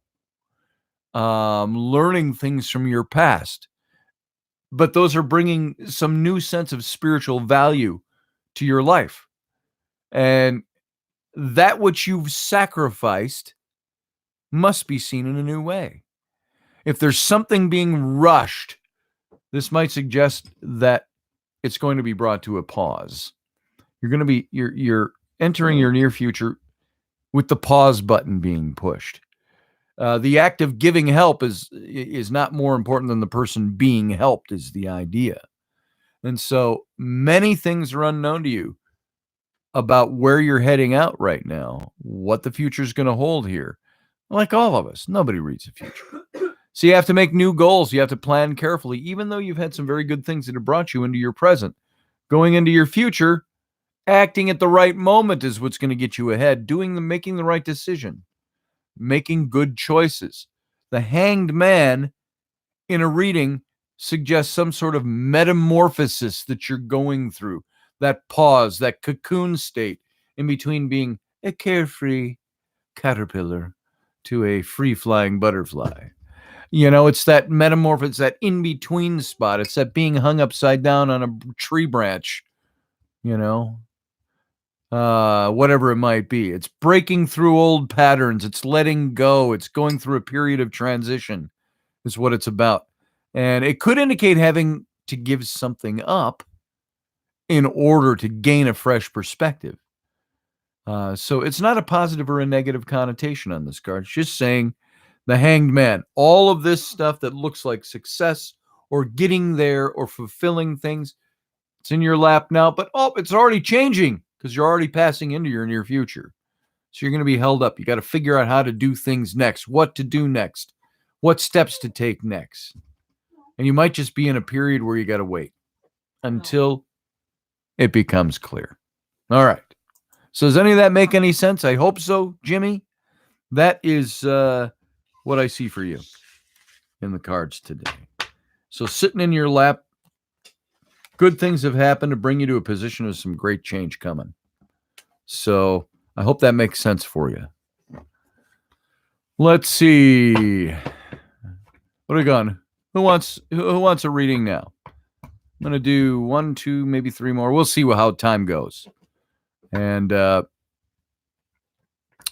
learning things from your past. But those are bringing some new sense of spiritual value to your life. And that which you've sacrificed must be seen in a new way. If there's something being rushed, this might suggest that it's going to be brought to a pause. You're entering your near future with the pause button being pushed. The act of giving help is not more important than the person being helped, is the idea. And so many things are unknown to you about where you're heading out right now, what the future is going to hold here. Like all of us, nobody reads the future. So you have to make new goals. You have to plan carefully, even though you've had some very good things that have brought you into your present. Going into your future, acting at the right moment is what's going to get you ahead. Making the right decision, making good choices. The Hanged Man in a reading suggests some sort of metamorphosis that you're going through. That pause, that cocoon state in between being a carefree caterpillar to a free-flying butterfly. It's that metamorphosis, that in-between spot. It's that being hung upside down on a tree branch, whatever it might be. It's breaking through old patterns. It's letting go. It's going through a period of transition is what it's about. And it could indicate having to give something up in order to gain a fresh perspective. So it's not a positive or a negative connotation on this card. It's just saying the Hanged Man. All of this stuff that looks like success or getting there or fulfilling things, it's in your lap now, but it's already changing because you're already passing into your near future. So you're going to be held up. You got to figure out how to do things next, what to do next, what steps to take next. And you might just be in a period where you got to wait until it becomes clear. All right. So does any of that make any sense? I hope so, Jimmy. That is what I see for you in the cards today. So sitting in your lap, good things have happened to bring you to a position of some great change coming. So I hope that makes sense for you. Let's see. What are we going? Who wants a reading now? I'm going to do 1, 2, maybe 3 more. We'll see how time goes. And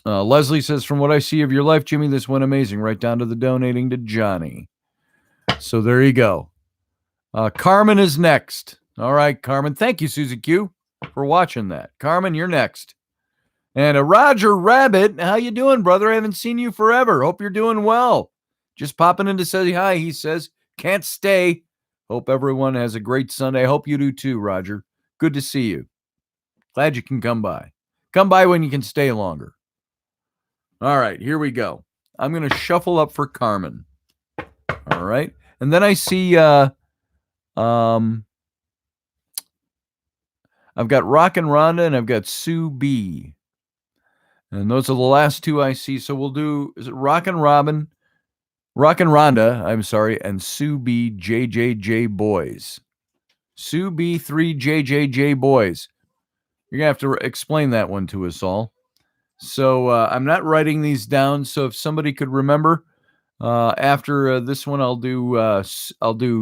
Leslie says, from what I see of your life, Jimmy, this went amazing, right down to the donating to Johnny. So there you go. Carmen is next. All right, Carmen. Thank you, Susie Q, for watching that. Carmen, you're next. And Roger Rabbit, how you doing, brother? I haven't seen you forever. Hope you're doing well. Just popping in to say hi. He says, can't stay. Hope everyone has a great Sunday. I hope you do too, Roger. Good to see you. Glad you can come by. Come by when you can stay longer. All right, here we go. I'm going to shuffle up for Carmen. All right. And then I see I've got Rock and Rhonda and I've got Sue B. And those are the last two I see. So we'll do, is it Rock and Rhonda, and Sue B, JJJ Boys. Sue B, 3 JJJ Boys. You're going to have to explain that one to us all. So I'm not writing these down. So if somebody could remember, after this one, I'll do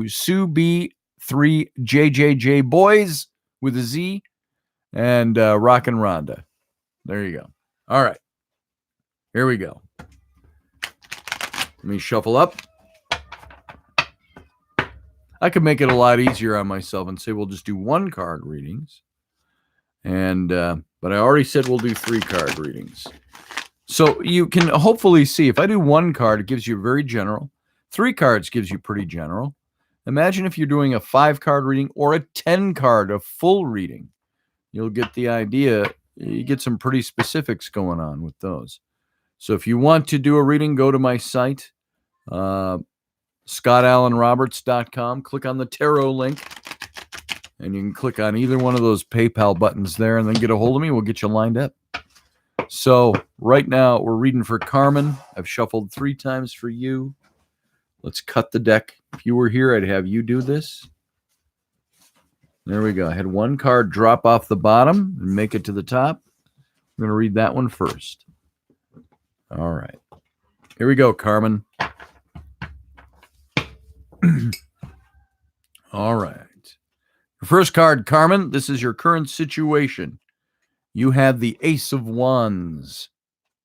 Sue B, 3 JJJ Boys with a Z, and Rock and Rhonda. There you go. All right. Here we go. Let me shuffle up. I could make it a lot easier on myself and say we'll just do 1 card readings. And But I already said we'll do 3 card readings. So you can hopefully see, if I do 1 card, it gives you very general. 3 cards gives you pretty general. Imagine if you're doing a 5 card reading or a 10 card, a full reading. You'll get the idea. You get some pretty specifics going on with those. So if you want to do a reading, go to my site, scottallenroberts.com. Click on the tarot link, and you can click on either one of those PayPal buttons there and then get a hold of me. We'll get you lined up. So right now we're reading for Carmen. I've shuffled 3 times for you. Let's cut the deck. If you were here, I'd have you do this. There we go. I had 1 card drop off the bottom and make it to the top. I'm going to read that one first. All right. Here we go, Carmen. All right. Your first card, Carmen, this is your current situation. You have the Ace of Wands,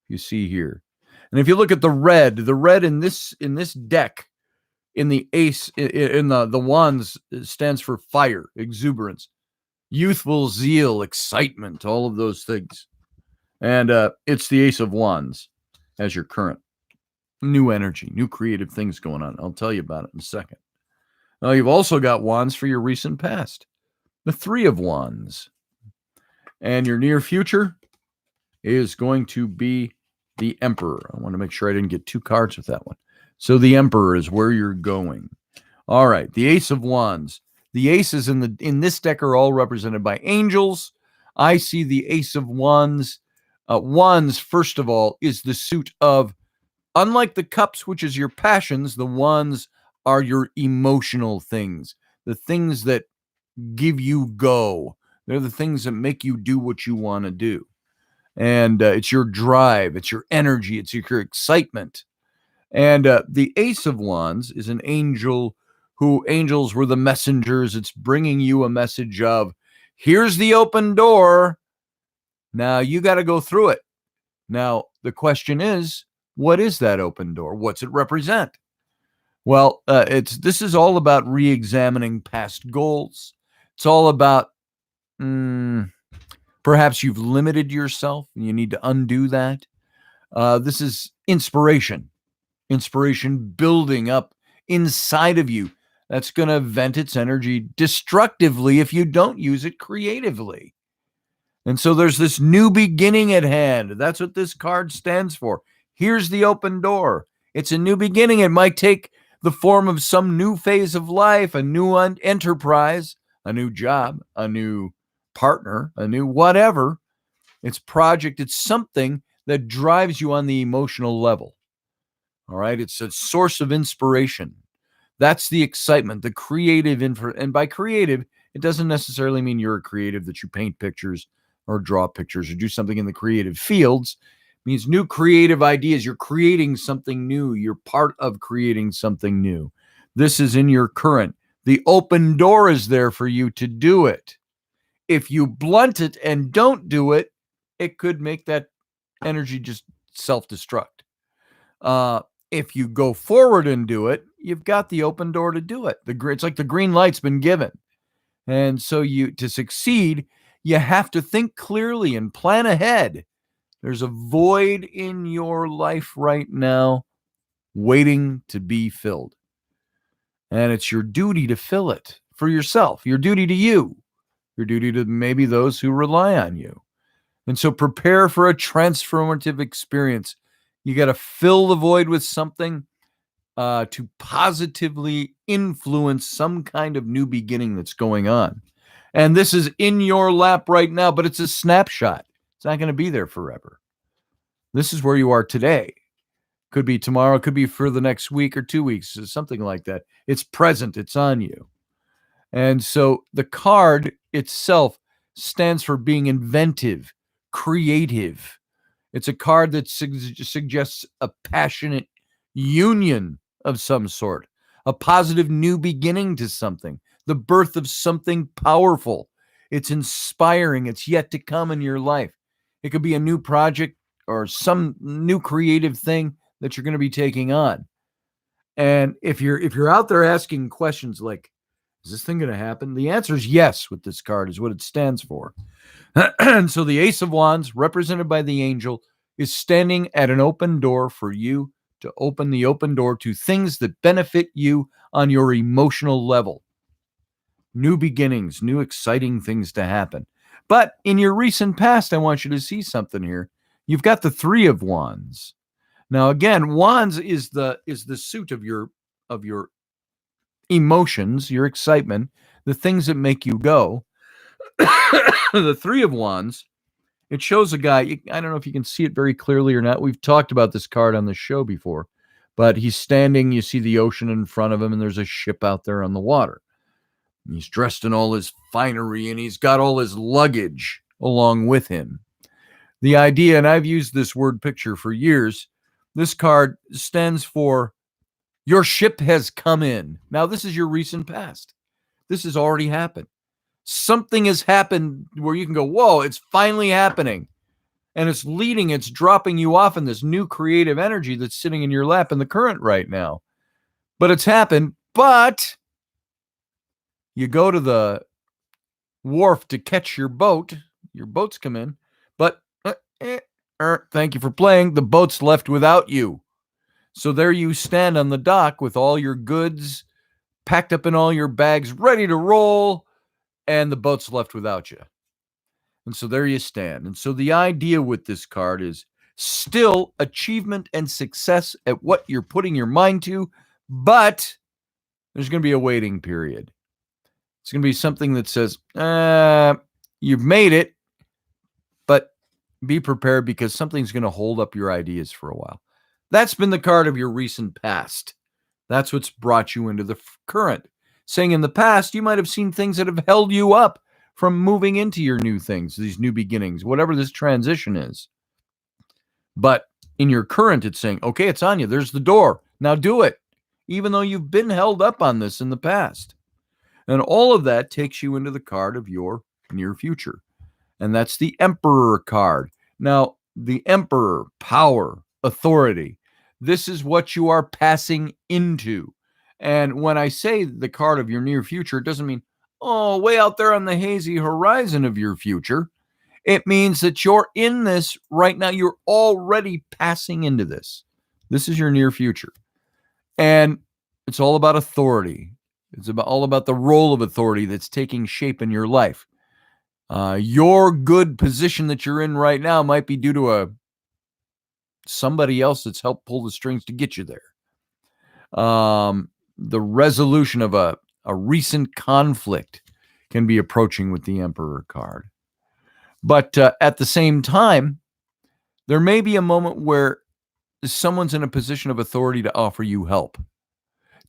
you see here. And if you look at the red in this deck, in the ace, in the wands, stands for fire, exuberance, youthful zeal, excitement, all of those things. And it's the Ace of Wands as your current. New energy, new creative things going on. I'll tell you about it in a second. Now, you've also got wands for your recent past. The 3 of Wands. And your near future is going to be the Emperor. I want to make sure I didn't get 2 cards with that one. So the Emperor is where you're going. All right, the Ace of Wands. The aces in this deck are all represented by angels. I see the Ace of Wands. Wands, first of all, is the suit of, unlike the cups, which is your passions, the wands are your emotional things, the things that give you go. They're the things that make you do what you want to do. And it's your drive, it's your energy, it's your excitement. And the Ace of Wands is an angel angels were the messengers. It's bringing you a message of, here's the open door. Now you got to go through it. Now, the question is, what is that open door? What's it represent? Well, this is all about re-examining past goals. It's all about perhaps you've limited yourself and you need to undo that. This is inspiration building up inside of you. That's going to vent its energy destructively if you don't use it creatively. And so there's this new beginning at hand. That's what this card stands for. Here's the open door. It's a new beginning. It might take the form of some new phase of life, a new enterprise, a new job, a new partner, a new whatever. It's project. It's something that drives you on the emotional level. All right. It's a source of inspiration. That's the excitement, the creative and by creative, it doesn't necessarily mean you're a creative, that you paint pictures or draw pictures or do something in the creative fields. It means new creative ideas. You're creating something new. You're part of creating something new. This is in your current. The open door is there for you to do it. If you blunt it and don't do it, it could make that energy just self-destruct. If you go forward and do it, you've got the open door to do it. It's like the green light's been given. And so to succeed, you have to think clearly and plan ahead. There's a void in your life right now waiting to be filled. And it's your duty to fill it for yourself, your duty to you, your duty to maybe those who rely on you. And so prepare for a transformative experience. You got to fill the void with something to positively influence some kind of new beginning that's going on. And this is in your lap right now, but it's a snapshot. It's not going to be there forever. This is where you are today. Could be tomorrow, could be for the next week or 2 weeks, something like that. It's present, it's on you. And so the card itself stands for being inventive, creative. It's a card that suggests a passionate union of some sort, a positive new beginning to something, the birth of something powerful. It's inspiring. It's yet to come in your life. It could be a new project or some new creative thing that you're going to be taking on. And if you're out there asking questions like, Is this thing going to happen? The answer is yes with this card, is what it stands for. And so the Ace of Wands, represented by the angel, is standing at an open door for you to open the open door to things that benefit you on your emotional level. New beginnings, new exciting things to happen. But in your recent past, I want you to see something here. You've got the Three of Wands. Now, again, Wands is the suit of your emotions, your excitement, the things that make you go. The Three of Wands, it shows a guy. I don't know if you can see it very clearly or not. We've talked about this card on the show before, but he's standing. You see the ocean in front of him, and there's a ship out there on the water. And he's dressed in all his finery, and he's got all his luggage along with him. The idea, and I've used this word picture for years, this card stands for your ship has come in. Now, this is your recent past. This has already happened. Something has happened where you can go, whoa, it's finally happening. And it's dropping you off in this new creative energy that's sitting in your lap in the current right now. But it's happened. But you go to the wharf to catch your boat. Your boats come in. But thank you for playing. The boat's left without you. So there you stand on the dock with all your goods packed up in all your bags, ready to roll, and the boat's left without you. And so there you stand. And so the idea with this card is still achievement and success at what you're putting your mind to, but there's going to be a waiting period. It's going to be something that says, you've made it, but be prepared because something's going to hold up your ideas for a while. That's been the card of your recent past. That's what's brought you into the current. Saying in the past, you might have seen things that have held you up from moving into your new things, these new beginnings, whatever this transition is. But in your current, it's saying, okay, it's on you. There's the door. Now do it, even though you've been held up on this in the past. And all of that takes you into the card of your near future. And that's the Emperor card. Now, the Emperor, power, authority. This is what you are passing into. And when I say the card of your near future, it doesn't mean, oh, way out there on the hazy horizon of your future. It means that you're in this right now. You're already passing into this. This is your near future. And it's all about authority. It's all about the role of authority that's taking shape in your life. Your good position that you're in right now might be due to somebody else that's helped pull the strings to get you there. The resolution of a recent conflict can be approaching with the Emperor card. But at the same time, there may be a moment where someone's in a position of authority to offer you help,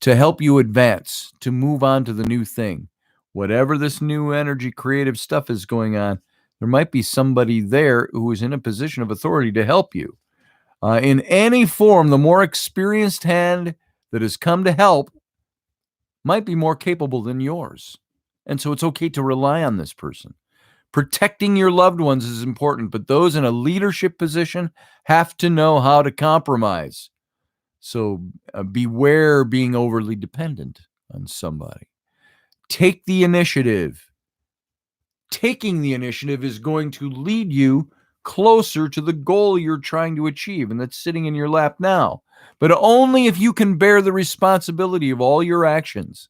to help you advance, to move on to the new thing. Whatever this new energy, creative stuff is going on, there might be somebody there who is in a position of authority to help you. In any form, the more experienced hand that has come to help might be more capable than yours. And so it's okay to rely on this person. Protecting your loved ones is important, but those in a leadership position have to know how to compromise. So beware being overly dependent on somebody. Take the initiative. Taking the initiative is going to lead you closer to the goal you're trying to achieve, and that's sitting in your lap now. But only if you can bear the responsibility of all your actions.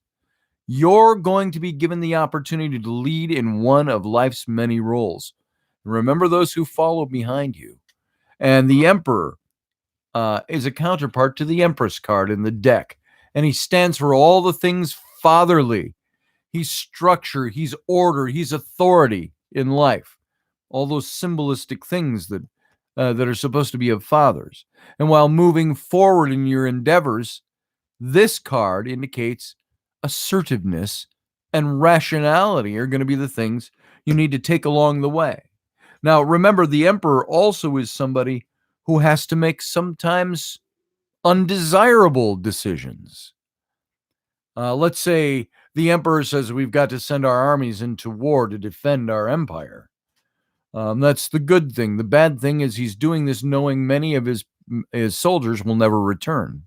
You're going to be given the opportunity to lead in one of life's many roles. Remember those who follow behind you. And the Emperor is a counterpart to the Empress card in the deck. And he stands for all the things fatherly. He's structure, he's order, he's authority in life. All those symbolistic things that are supposed to be of fathers. And while moving forward in your endeavors, this card indicates assertiveness and rationality are going to be the things you need to take along the way. Now, remember, the Emperor also is somebody who has to make sometimes undesirable decisions. Let's say the Emperor says we've got to send our armies into war to defend our empire. That's the good thing. The bad thing is he's doing this knowing many of his soldiers will never return.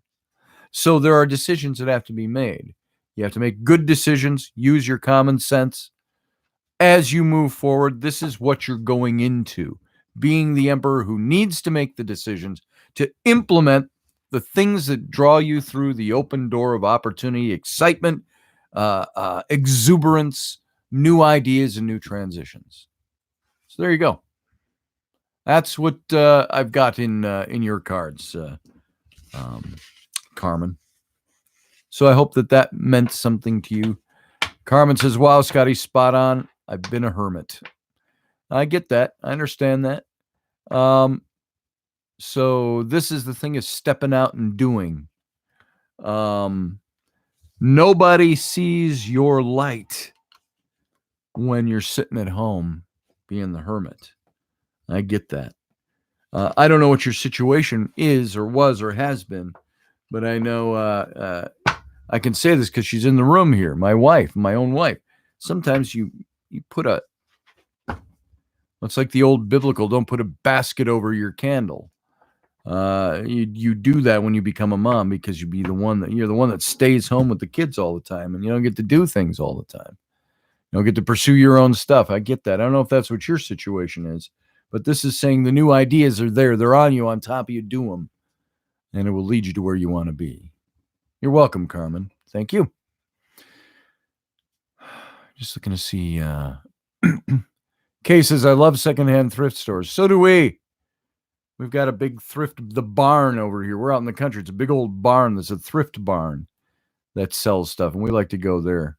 So there are decisions that have to be made. You have to make good decisions. Use your common sense. As you move forward, this is what you're going into. Being the emperor who needs to make the decisions to implement the things that draw you through the open door of opportunity, excitement, exuberance, new ideas, and new transitions. So there you go. That's what I've got in your cards, Carmen. So I hope that meant something to you. Carmen says, wow, Scotty, spot on. I've been a hermit. I get that. I understand that. So this is the thing, is stepping out and doing. Nobody sees your light when you're sitting at home being the hermit. I get that. I don't know what your situation is or was or has been, but I know I can say this because she's in the room here, my wife, my own wife. Sometimes you put it's like the old biblical, don't put a basket over your candle. You do that when you become a mom, because you're the one that stays home with the kids all the time, and you don't get to do things all the time. You don't get to pursue your own stuff. I get that. I don't know if that's what your situation is, but this is saying the new ideas are there. They're on you, on top of you. Do them, and it will lead you to where you want to be. You're welcome, Carmen. Thank you. Just looking to see. Kay says, I love secondhand thrift stores. So do we. We've got a big the barn over here. We're out in the country. It's a big old barn. That's a thrift barn that sells stuff, and we like to go there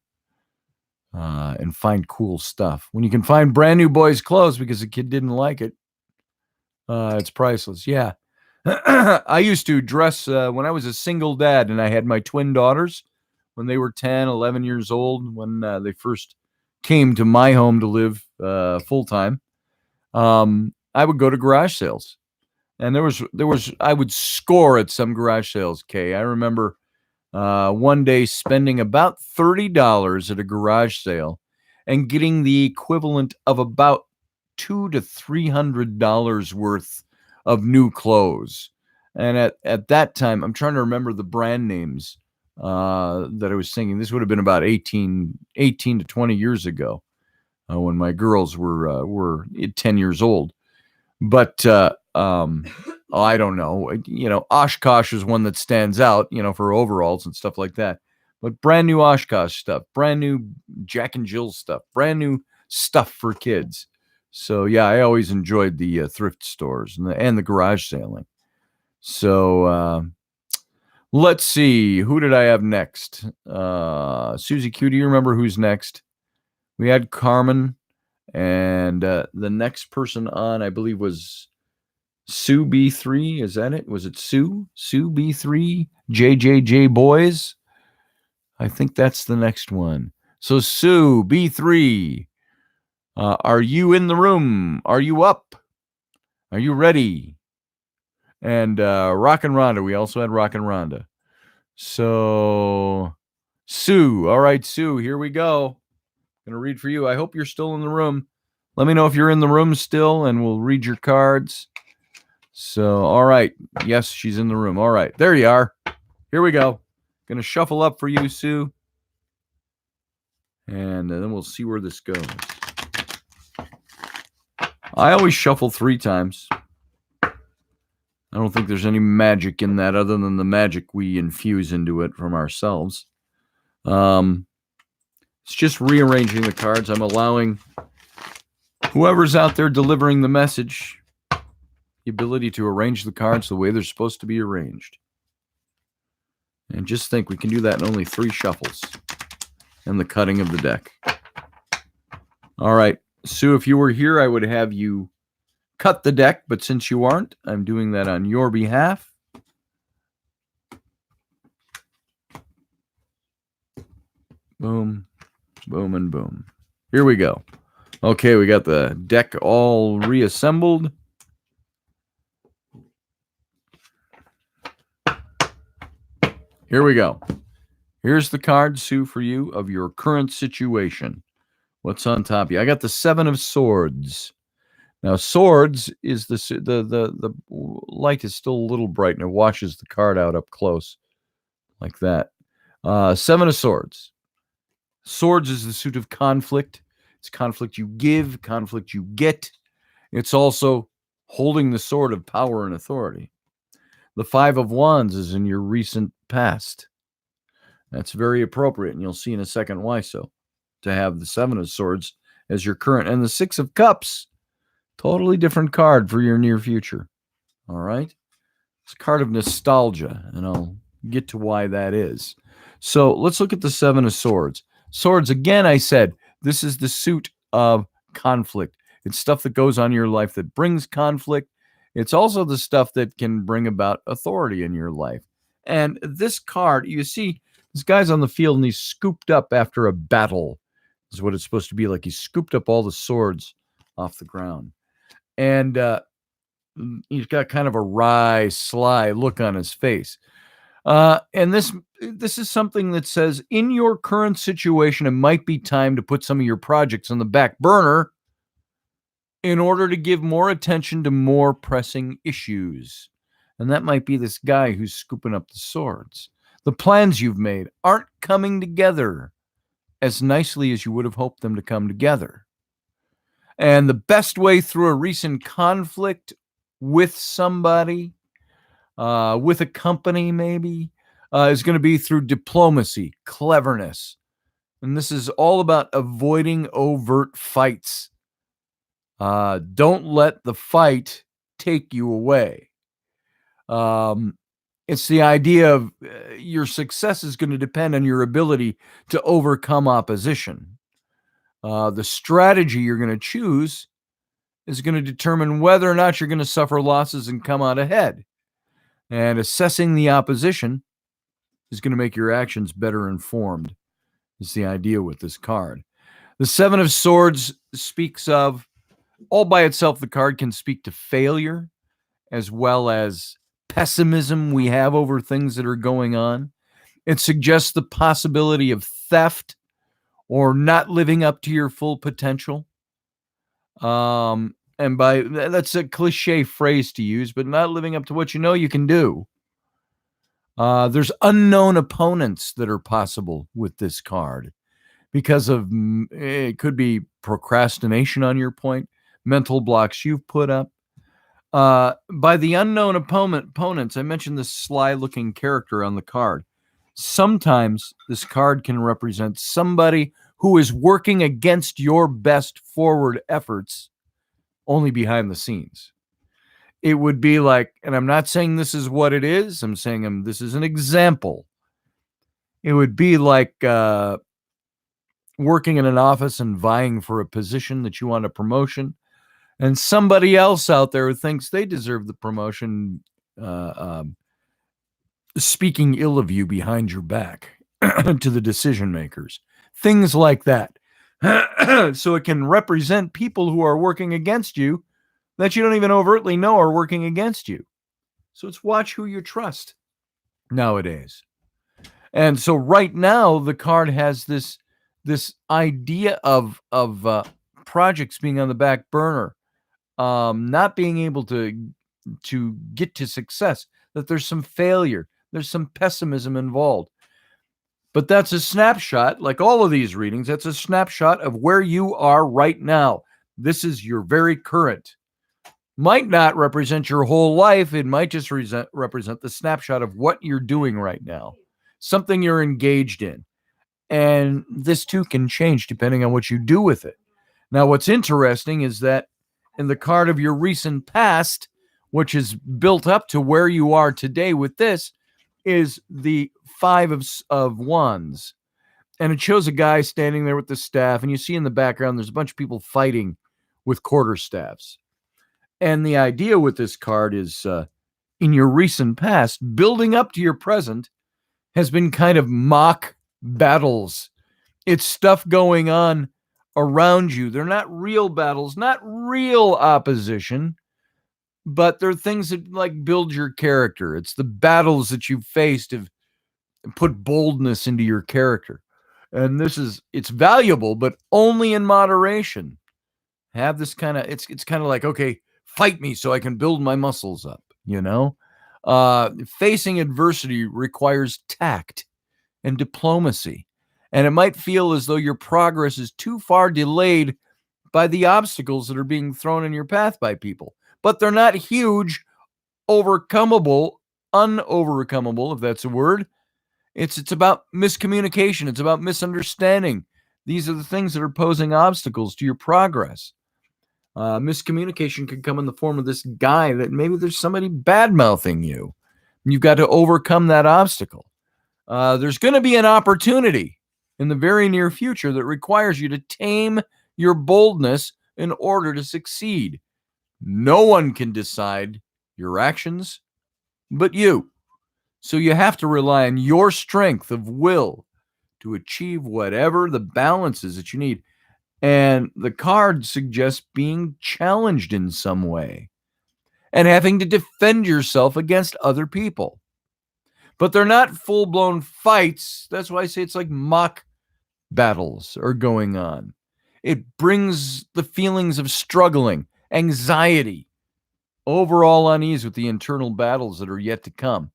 and find cool stuff. When you can find brand new boys' clothes because the kid didn't like it, it's priceless. Yeah. I used to dress when I was a single dad, and I had my twin daughters when they were 10, 11 years old, when they first came to my home to live full-time. I would go to garage sales. And there was I would score at some garage sales, Kay. I remember one day spending about $30 at a garage sale and getting the equivalent of about $200 to $300 worth of new clothes. And at that time, I'm trying to remember the brand names that I was thinking. This would have been about 18 to 20 years ago when my girls were 10 years old. But I don't know. Oshkosh is one that stands out, for overalls and stuff like that. But brand new Oshkosh stuff, brand new Jack and Jill stuff, brand new stuff for kids. So yeah, I always enjoyed the thrift stores and the garage selling. So let's see, who did I have next? Susie Q, do you remember who's next? We had Carmen, and the next person on, I believe, was Sue B3. Is that it? Was it Sue? Sue B3? JJJ Boys? I think that's the next one. So Sue B3, are you in the room? Are you up? Are you ready? And Rockin' Rhonda. We also had Rockin' Rhonda. So Sue. All right, Sue, here we go. I'm going to read for you. I hope you're still in the room. Let me know if you're in the room still, and we'll read your cards. So, all right. Yes, she's in the room. All right. There you are. Here we go. Going to shuffle up for you, Sue. And then we'll see where this goes. I always shuffle 3 times. I don't think there's any magic in that other than the magic we infuse into it from ourselves. It's just rearranging the cards. I'm allowing whoever's out there delivering the message the ability to arrange the cards the way they're supposed to be arranged. And just think, we can do that in only 3 shuffles and the cutting of the deck. All right, Sue, if you were here, I would have you cut the deck, but since you aren't, I'm doing that on your behalf. Boom, boom, and boom. Here we go. Okay, we got the deck all reassembled. Here we go. Here's the card, Sue, for you of your current situation. What's on top of you? I got the 7 of Swords. Now, Swords is the light is still a little bright, and it washes the card out up close like that. Seven of Swords. Swords is the suit of conflict. It's conflict you give, conflict you get. It's also holding the sword of power and authority. The Five of Wands is in your recent past. That's very appropriate, and you'll see in a second why so. To have the Seven of Swords as your current, and the Six of Cups, totally different card for your near future. All right? It's a card of nostalgia, and I'll get to why that is. So let's look at the Seven of Swords. Swords, again, I said, this is the suit of conflict. It's stuff that goes on in your life that brings conflict. It's also the stuff that can bring about authority in your life. And this card, you see, this guy's on the field and he's scooped up after a battle. This is what it's supposed to be like. He scooped up all the swords off the ground. And he's got kind of a wry, sly look on his face. And this is something that says, in your current situation, it might be time to put some of your projects on the back burner in order to give more attention to more pressing issues. And that might be this guy who's scooping up the swords. The plans you've made aren't coming together as nicely as you would have hoped them to come together. And the best way through a recent conflict with somebody, with a company maybe, is going to be through diplomacy, cleverness. And this is all about avoiding overt fights. Don't let the fight take you away. It's the idea of your success is going to depend on your ability to overcome opposition. The strategy you're going to choose is going to determine whether or not you're going to suffer losses and come out ahead. And assessing the opposition is going to make your actions better informed, is the idea with this card. The Seven of Swords speaks of, all by itself, the card can speak to failure as well as pessimism we have over things that are going on. It suggests the possibility of theft or not living up to your full potential. And that's a cliche phrase to use, but not living up to what you know you can do. There's unknown opponents that are possible with this card because of, it could be procrastination on your point, mental blocks you've put up. By the unknown opponents, I mentioned this sly-looking character on the card. Sometimes this card can represent somebody who is working against your best forward efforts only behind the scenes. It would be like, and I'm not saying this is what it is, I'm saying this is an example. It would be like working in an office and vying for a position that you want a promotion, and somebody else out there who thinks they deserve the promotion speaking ill of you behind your back to the decision makers. Things like that. So it can represent people who are working against you that you don't even overtly know are working against you. So it's watch who you trust nowadays. And so right now, the card has this idea of projects being on the back burner, not being able to get to success, that there's some failure, there's some pessimism involved. But that's a snapshot, like all of these readings, that's a snapshot of where you are right now. This is your very current. Might not represent your whole life. It might just represent the snapshot of what you're doing right now, something you're engaged in. And this too can change depending on what you do with it. Now, what's interesting is that in the card of your recent past, which is built up to where you are today with this, is the Five of Wands. And it shows a guy standing there with the staff, and you see in the background there's a bunch of people fighting with quarterstaffs. And the idea with this card is, in your recent past, building up to your present has been kind of mock battles. It's stuff going on around you. They're not real battles, not real opposition, but they're things that like build your character. It's the battles that you've faced have put boldness into your character. And it's valuable, but only in moderation. Have this kind of, it's kind of like, okay, fight me so I can build my muscles up, you know? Facing adversity requires tact and diplomacy. And it might feel as though your progress is too far delayed by the obstacles that are being thrown in your path by people. But they're not huge, unovercomable, if that's a word. It's about miscommunication. It's about misunderstanding. These are the things that are posing obstacles to your progress. Miscommunication can come in the form of this guy that maybe there's somebody bad-mouthing you. You've got to overcome that obstacle. There's going to be an opportunity in the very near future that requires you to tame your boldness in order to succeed. No one can decide your actions but you. So you have to rely on your strength of will to achieve whatever the balance is that you need. And the card suggests being challenged in some way and having to defend yourself against other people. But they're not full-blown fights. That's why I say it's like mock battles are going on. It brings the feelings of struggling, anxiety, overall unease with the internal battles that are yet to come.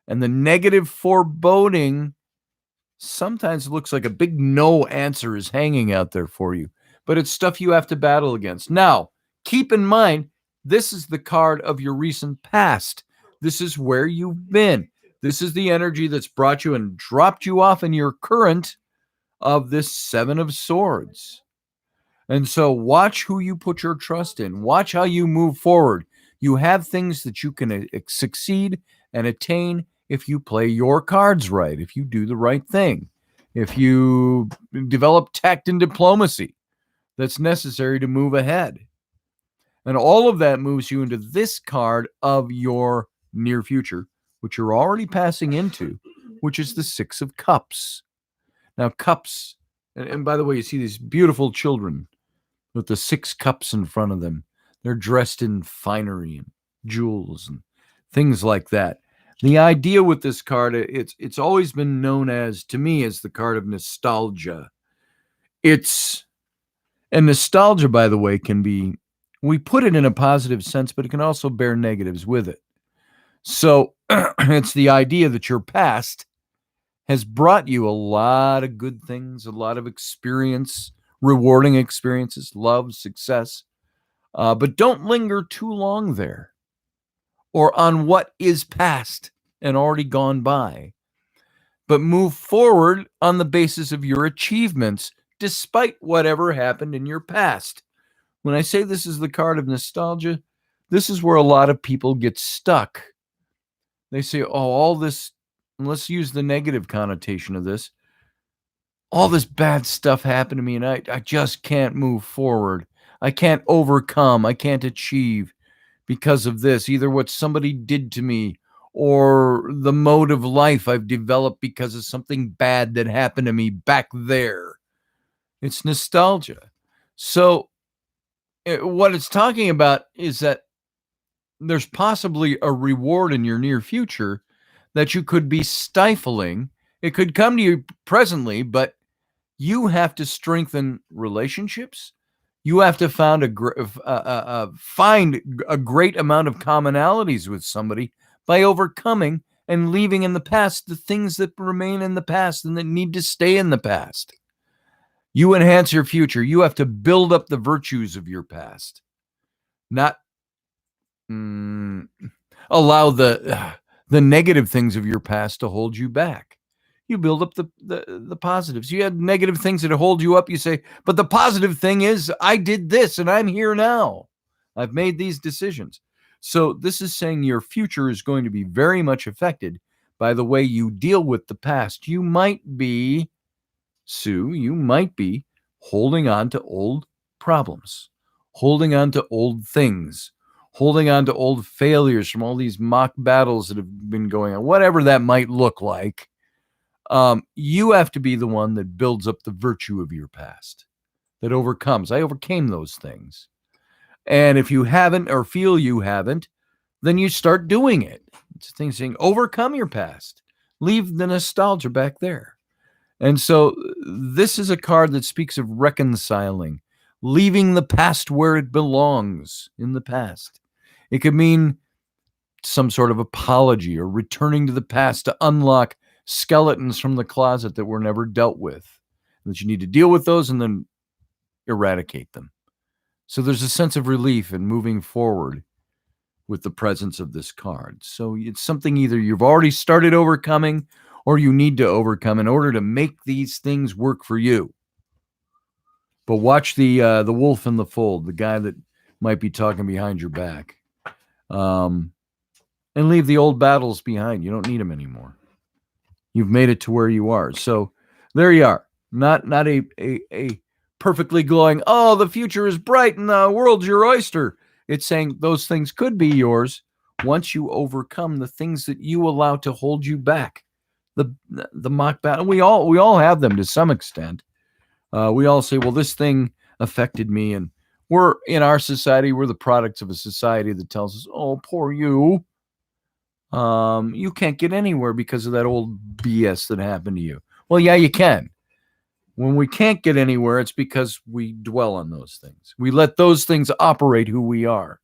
And the negative foreboding sometimes looks like a big no answer is hanging out there for you, but it's stuff you have to battle against. Now, keep in mind, this is the card of your recent past. This is where you've been. This is the energy that's brought you and dropped you off in your current of this Seven of Swords. And so watch who you put your trust in. Watch how you move forward. You have things that you can succeed and attain if you play your cards right, if you do the right thing, if you develop tact and diplomacy that's necessary to move ahead. And all of that moves you into this card of your near future, which you're already passing into, which is the Six of Cups. Now, cups, and by the way, you see these beautiful children with the 6 cups in front of them. They're dressed in finery and jewels and things like that. The idea with this card, it's always been known as, to me, as the card of nostalgia. And nostalgia, by the way, can be, we put it in a positive sense, but it can also bear negatives with it. So it's the idea that your past has brought you a lot of good things, a lot of experience, rewarding experiences, love, success. But don't linger too long there or on what is past and already gone by. But move forward on the basis of your achievements, despite whatever happened in your past. When I say this is the card of nostalgia, this is where a lot of people get stuck. They say, oh, all this, and let's use the negative connotation of this, all this bad stuff happened to me and I just can't move forward. I can't overcome. I can't achieve because of this, either what somebody did to me or the mode of life I've developed because of something bad that happened to me back there. It's nostalgia. So what it's talking about is that there's possibly a reward in your near future that you could be stifling. It could come to you presently, but you have to strengthen relationships. You have to find a great amount of commonalities with somebody by overcoming and leaving in the past the things that remain in the past and that need to stay in the past. You enhance your future. You have to build up the virtues of your past, not allow the negative things of your past to hold you back. You build up the positives. You had negative things that hold you up. You say, but the positive thing is I did this and I'm here now. I've made these decisions. So this is saying your future is going to be very much affected by the way you deal with the past. You might be, Sue, you might be holding on to old problems, holding on to old things, holding on to old failures from all these mock battles that have been going on, whatever that might look like. You have to be the one that builds up the virtue of your past, that overcomes. I overcame those things. And if you haven't or feel you haven't, then you start doing it. It's a thing saying, overcome your past. Leave the nostalgia back there. And so this is a card that speaks of reconciling, leaving the past where it belongs in the past. It could mean some sort of apology or returning to the past to unlock skeletons from the closet that were never dealt with, and that you need to deal with those and then eradicate them. So there's a sense of relief in moving forward with the presence of this card. So it's something either you've already started overcoming or you need to overcome in order to make these things work for you. But watch the wolf in the fold, the guy that might be talking behind your back. And leave the old battles behind. You don't need them anymore. You've made it to where you are. So there you are. Not a perfectly glowing, oh, the future is bright and the world's your oyster. It's saying those things could be yours once you overcome the things that you allow to hold you back. The mock battle. We all have them to some extent. We all say, well, this thing affected me. And we're in our society, we're the products of a society that tells us, oh, poor you. You can't get anywhere because of that old BS that happened to you. Well, yeah, you can. When we can't get anywhere, it's because we dwell on those things. We let those things operate who we are.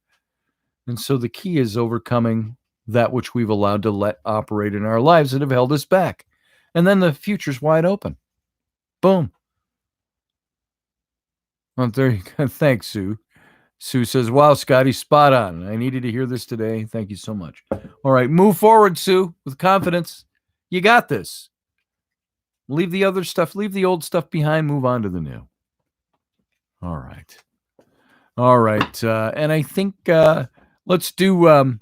And so the key is overcoming that which we've allowed to let operate in our lives that have held us back. And then the future's wide open. Boom. Well, there you go. Thanks, Sue. Sue says, wow, Scotty, spot on. I needed to hear this today. Thank you so much. All right, move forward, Sue, with confidence. You got this. Leave the other stuff, leave the old stuff behind, move on to the new. All right. All right. And I think let's do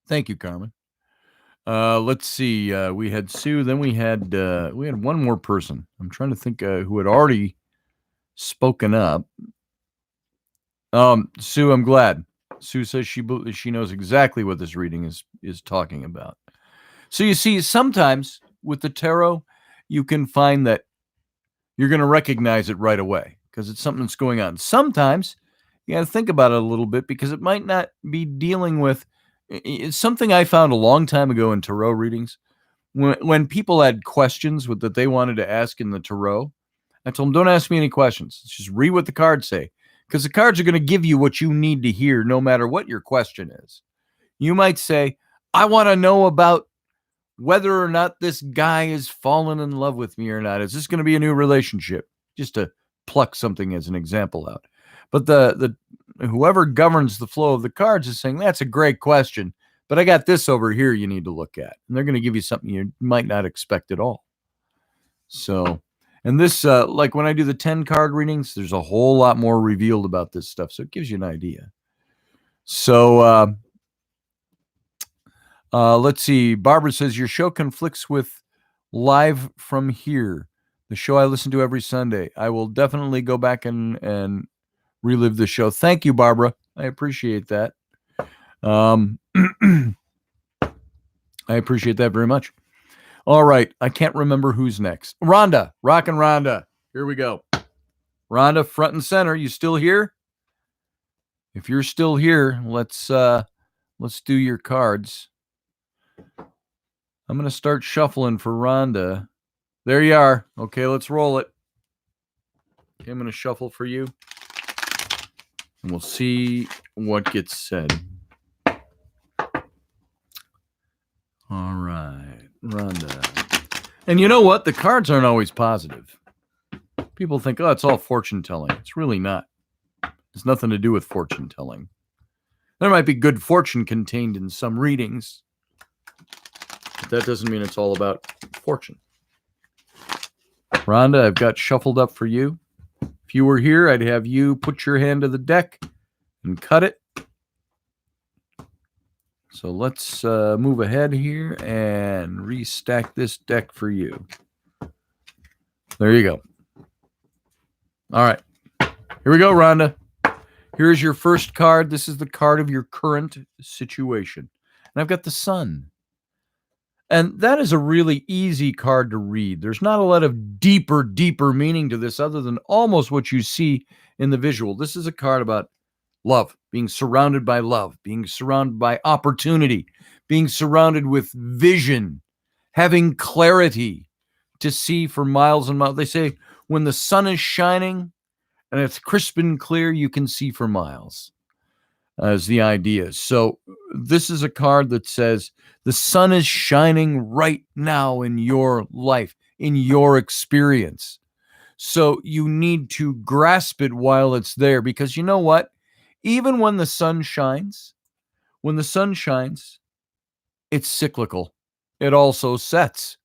thank you, Carmen. Let's see. We had Sue, then we had one more person. I'm trying to think who had already spoken up. Sue, I'm glad. Sue says she knows exactly what this reading is talking about. So you see, sometimes with the tarot, you can find that you're going to recognize it right away because it's something that's going on. Sometimes you got to think about it a little bit because it might not be dealing with. It's something I found a long time ago in tarot readings. When people had questions that they wanted to ask in the tarot, I told them, don't ask me any questions. Just read what the cards say, because the cards are going to give you what you need to hear no matter what your question is. You might say, I want to know about whether or not this guy is fallen in love with me or not. Is this going to be a new relationship? Just to pluck something as an example out. But the whoever governs the flow of the cards is saying, that's a great question, but I got this over here you need to look at. And they're going to give you something you might not expect at all. So, and this, like when I do the 10 card readings, there's a whole lot more revealed about this stuff. So it gives you an idea. So, let's see. Barbara says, your show conflicts with Live from Here, the show I listen to every Sunday. I will definitely go back and relive the show. Thank you, Barbara. I appreciate that. I appreciate that very much. All right. I can't remember who's next. Rhonda. Rockin' Rhonda. Here we go. Rhonda, front and center. You still here? If you're still here, let's do your cards. I'm going to start shuffling for Rhonda. There you are. Okay, let's roll it. Okay, I'm going to shuffle for you. And we'll see what gets said. All right, Rhonda. And you know what? The cards aren't always positive. People think, oh, it's all fortune telling. It's really not. It's nothing to do with fortune telling. There might be good fortune contained in some readings, but that doesn't mean it's all about fortune. Rhonda, I've got shuffled up for you. If you were here, I'd have you put your hand to the deck and cut it. So let's move ahead here and restack this deck for you. There you go. All right. Here we go, Rhonda. Here's your first card. This is the card of your current situation. And I've got the Sun. And that is a really easy card to read. There's not a lot of deeper meaning to this other than almost what you see in the visual. This is a card about love, being surrounded by love, being surrounded by opportunity, being surrounded with vision, having clarity to see for miles and miles. They say when the sun is shining and it's crisp and clear, you can see for miles. is the idea. So this is a card that says the sun is shining right now in your life, in your experience. So you need to grasp it while it's there, because you know what? Even when the sun shines, it's cyclical. It also sets.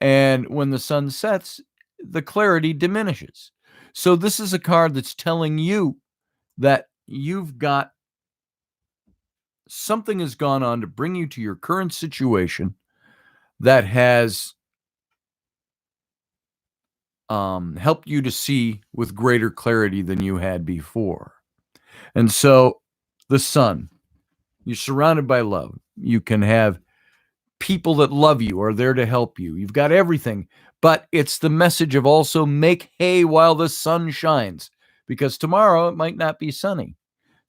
And when the sun sets, the clarity diminishes. So this is a card that's telling you that you've got something has gone on to bring you to your current situation that has helped you to see with greater clarity than you had before. And so the sun, you're surrounded by love. You can have people that love you are there to help you. You've got everything, but it's the message of also make hay while the sun shines, because tomorrow it might not be sunny.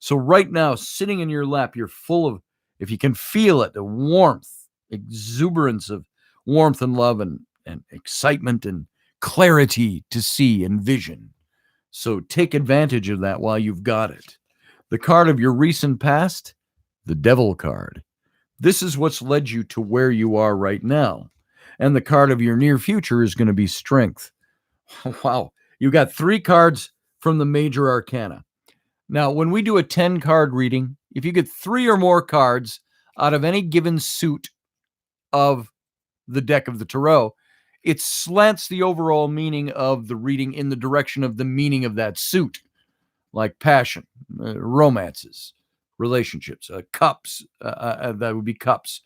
So right now, sitting in your lap, you're full of, if you can feel it, the warmth, exuberance of warmth and love and excitement and clarity to see and vision. So take advantage of that while you've got it. The card of your recent past, the Devil card. This is what's led you to where you are right now. And the card of your near future is going to be Strength. Wow. You got 3 cards from the major arcana. Now, when we do a 10-card reading, if you get 3 or more cards out of any given suit of the deck of the tarot, it slants the overall meaning of the reading in the direction of the meaning of that suit, like passion, romances, relationships, cups, that would be cups,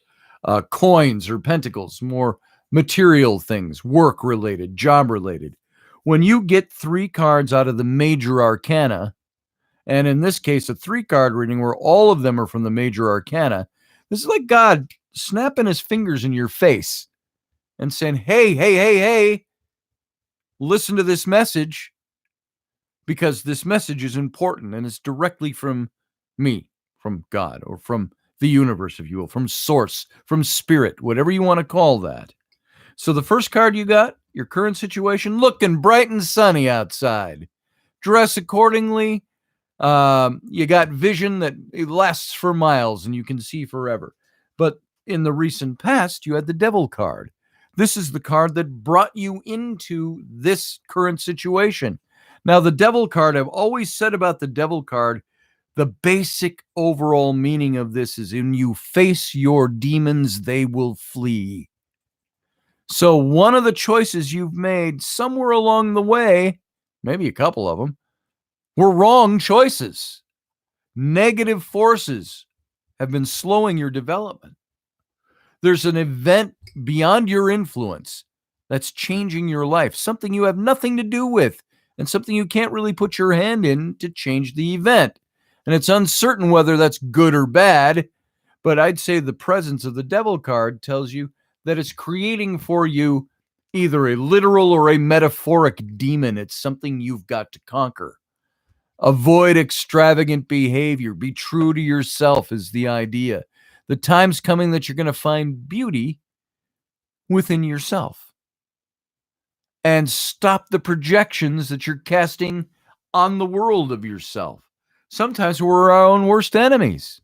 coins or pentacles, more material things, work related, job related. When you get 3 cards out of the major arcana, and in this case, a 3-card reading where all of them are from the major arcana, this is like God snapping his fingers in your face and saying, hey, listen to this message, because this message is important and it's directly from me, from God, or from the universe, if you will, from source, from spirit, whatever you want to call that. So the first card you got, your current situation, looking bright and sunny outside. Dress accordingly. You got vision that it lasts for miles and you can see forever. But in the recent past, you had the Devil card. This is the card that brought you into this current situation. Now, the Devil card, I've always said about the Devil card, the basic overall meaning of this is when you face your demons, they will flee. So one of the choices you've made somewhere along the way, maybe a couple of them, were wrong choices. Negative forces have been slowing your development. There's an event beyond your influence that's changing your life, something you have nothing to do with, and something you can't really put your hand in to change the event. And it's uncertain whether that's good or bad, but I'd say the presence of the Devil card tells you that it's creating for you either a literal or a metaphoric demon. It's something you've got to conquer. Avoid extravagant behavior. Be true to yourself is the idea. The time's coming that you're going to find beauty within yourself. And stop the projections that you're casting on the world of yourself. Sometimes we're our own worst enemies.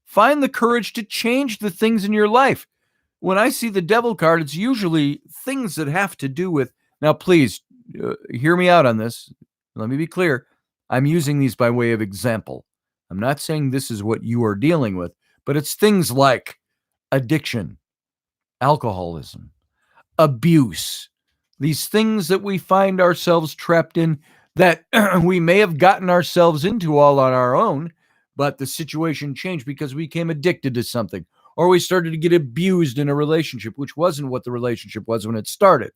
Find the courage to change the things in your life. When I see the Devil card, it's usually things that have to do with, now please hear me out on this. Let me be clear. I'm using these by way of example. I'm not saying this is what you are dealing with, but it's things like addiction, alcoholism, abuse, these things that we find ourselves trapped in that we may have gotten ourselves into all on our own, but the situation changed because we became addicted to something, or we started to get abused in a relationship, which wasn't what the relationship was when it started.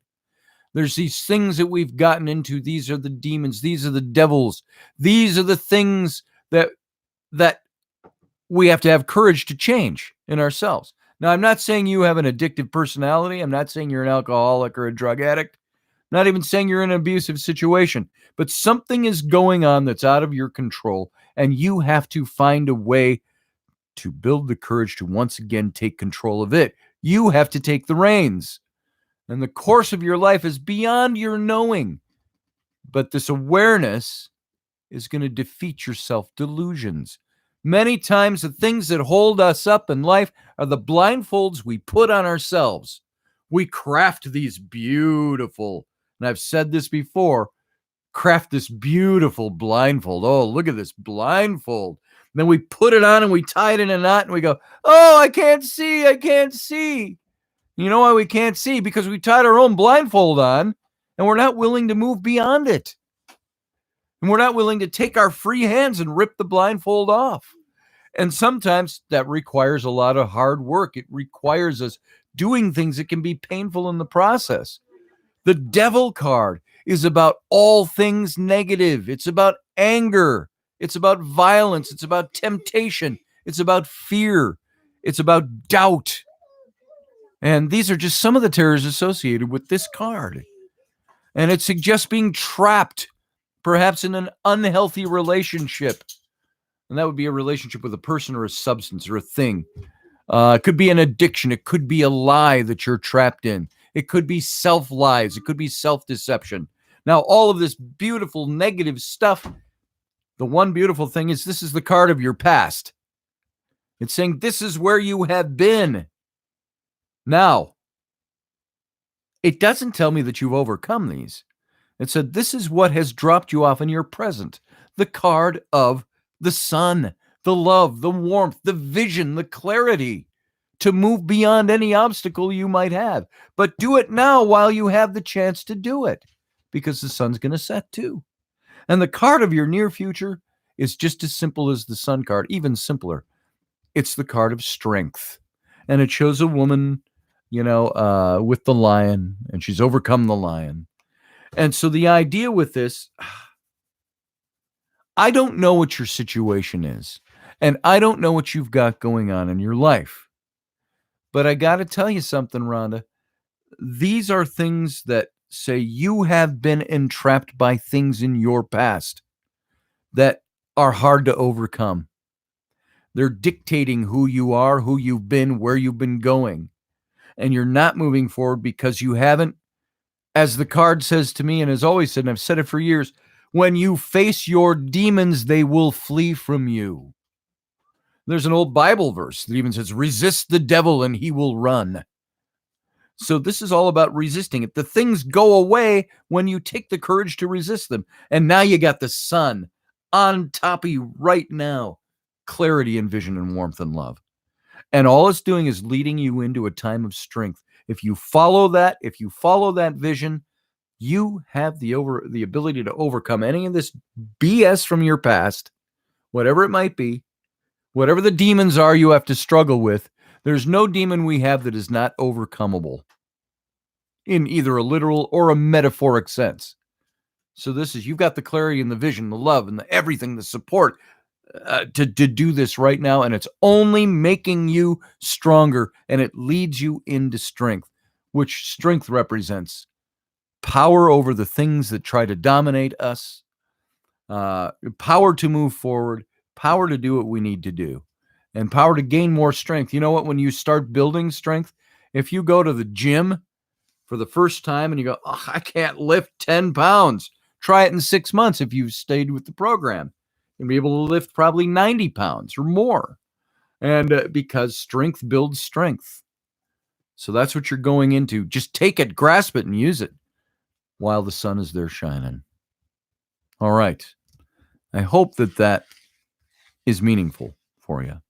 There's these things that we've gotten into. These are the demons. These are the devils. These are the things that we have to have courage to change in ourselves. Now, I'm not saying you have an addictive personality. I'm not saying you're an alcoholic or a drug addict. I'm not even saying you're in an abusive situation. But something is going on that's out of your control, and you have to find a way to build the courage to once again take control of it. You have to take the reins. And the course of your life is beyond your knowing. But this awareness is going to defeat your self-delusions. Many times the things that hold us up in life are the blindfolds we put on ourselves. We craft these beautiful, and I've said this before, craft this beautiful blindfold. Oh, look at this blindfold. And then we put it on and we tie it in a knot and we go, oh, I can't see. I can't see. You know why we can't see? Because we tied our own blindfold on and we're not willing to move beyond it. And we're not willing to take our free hands and rip the blindfold off. And sometimes that requires a lot of hard work. It requires us doing things that can be painful in the process. The devil card is about all things negative. It's about anger. It's about violence. It's about temptation. It's about fear. It's about doubt. And these are just some of the terrors associated with this card. And it suggests being trapped, perhaps in an unhealthy relationship. And that would be a relationship with a person or a substance or a thing. It could be an addiction. It could be a lie that you're trapped in. It could be self-lies. It could be self-deception. Now, all of this beautiful negative stuff, the one beautiful thing is this is the card of your past. It's saying this is where you have been. Now, it doesn't tell me that you've overcome these. It said this is what has dropped you off in your present. The card of the sun, the love, the warmth, the vision, the clarity to move beyond any obstacle you might have. But do it now while you have the chance to do it, because the sun's going to set too. And the card of your near future is just as simple as the sun card, even simpler. It's the card of strength. And it shows a woman, with the lion, and she's overcome the lion. And so the idea with this, I don't know what your situation is, and I don't know what you've got going on in your life. But I got to tell you something, Rhonda. These are things that say you have been entrapped by things in your past that are hard to overcome. They're dictating who you are, who you've been, where you've been going. And you're not moving forward because you haven't, as the card says to me and has always said, and I've said it for years, when you face your demons, they will flee from you. There's an old Bible verse that even says, resist the devil and he will run. So this is all about resisting it. The things go away when you take the courage to resist them. And now you got the sun on top of you right now. Clarity and vision and warmth and love. And all it's doing is leading you into a time of strength. If you follow that vision, you have the ability to overcome any of this BS from your past, whatever it might be, whatever the demons are you have to struggle with. There's no demon we have that is not overcomable in either a literal or a metaphoric sense. So you've got the clarity and the vision, the love and the everything, the support to do this right now. And it's only making you stronger, and it leads you into strength, which strength represents power over the things that try to dominate us, power to move forward, power to do what we need to do, and power to gain more strength. You know what? When you start building strength, if you go to the gym for the first time and you go, oh, I can't lift 10 pounds, try it in 6 months. If you've stayed with the program, you'll be able to lift probably 90 pounds or more. And because strength builds strength. So that's what you're going into. Just take it, grasp it, and use it while the sun is there shining. All right. I hope that is meaningful for you.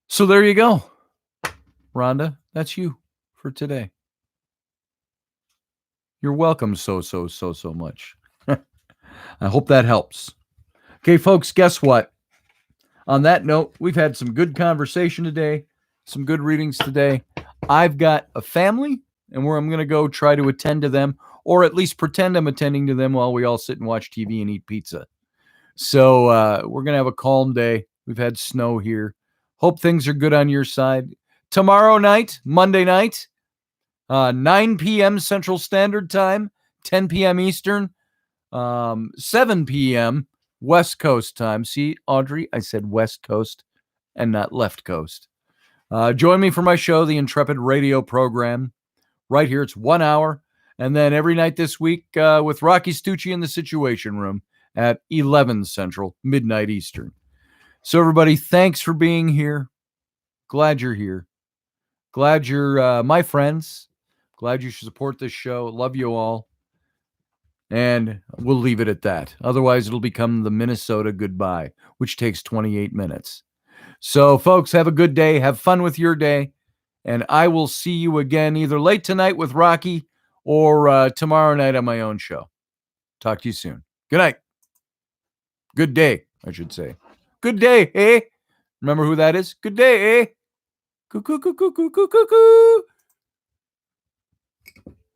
So there you go. Rhonda, that's you for today. You're welcome so much. I hope that helps. Okay, folks, guess what? On that note, we've had some good conversation today, some good readings today. I've got a family, and where I'm going to go try to attend to them, or at least pretend I'm attending to them while we all sit and watch TV and eat pizza. So we're going to have a calm day. We've had snow here. Hope things are good on your side. Tomorrow night, Monday night, 9 p.m. Central Standard Time, 10 p.m. Eastern, 7 p.m. West Coast time. See, Audrey, I said West Coast and not left coast. Join me for my show, the Intrepid Radio Program. Right here, it's 1 hour. And then every night this week with Rocky Stucci in the Situation Room at 11 Central, midnight Eastern. So everybody, thanks for being here. Glad you're here. Glad you're my friends. Glad you should support this show. Love you all. And we'll leave it at that. Otherwise, it'll become the Minnesota goodbye, which takes 28 minutes. So, folks, have a good day. Have fun with your day. And I will see you again either late tonight with Rocky or tomorrow night on my own show. Talk to you soon. Good night. Good day, I should say. Good day, eh? Remember who that is? Good day, eh? Cuckoo, cuckoo, cuckoo, cuckoo, cuckoo.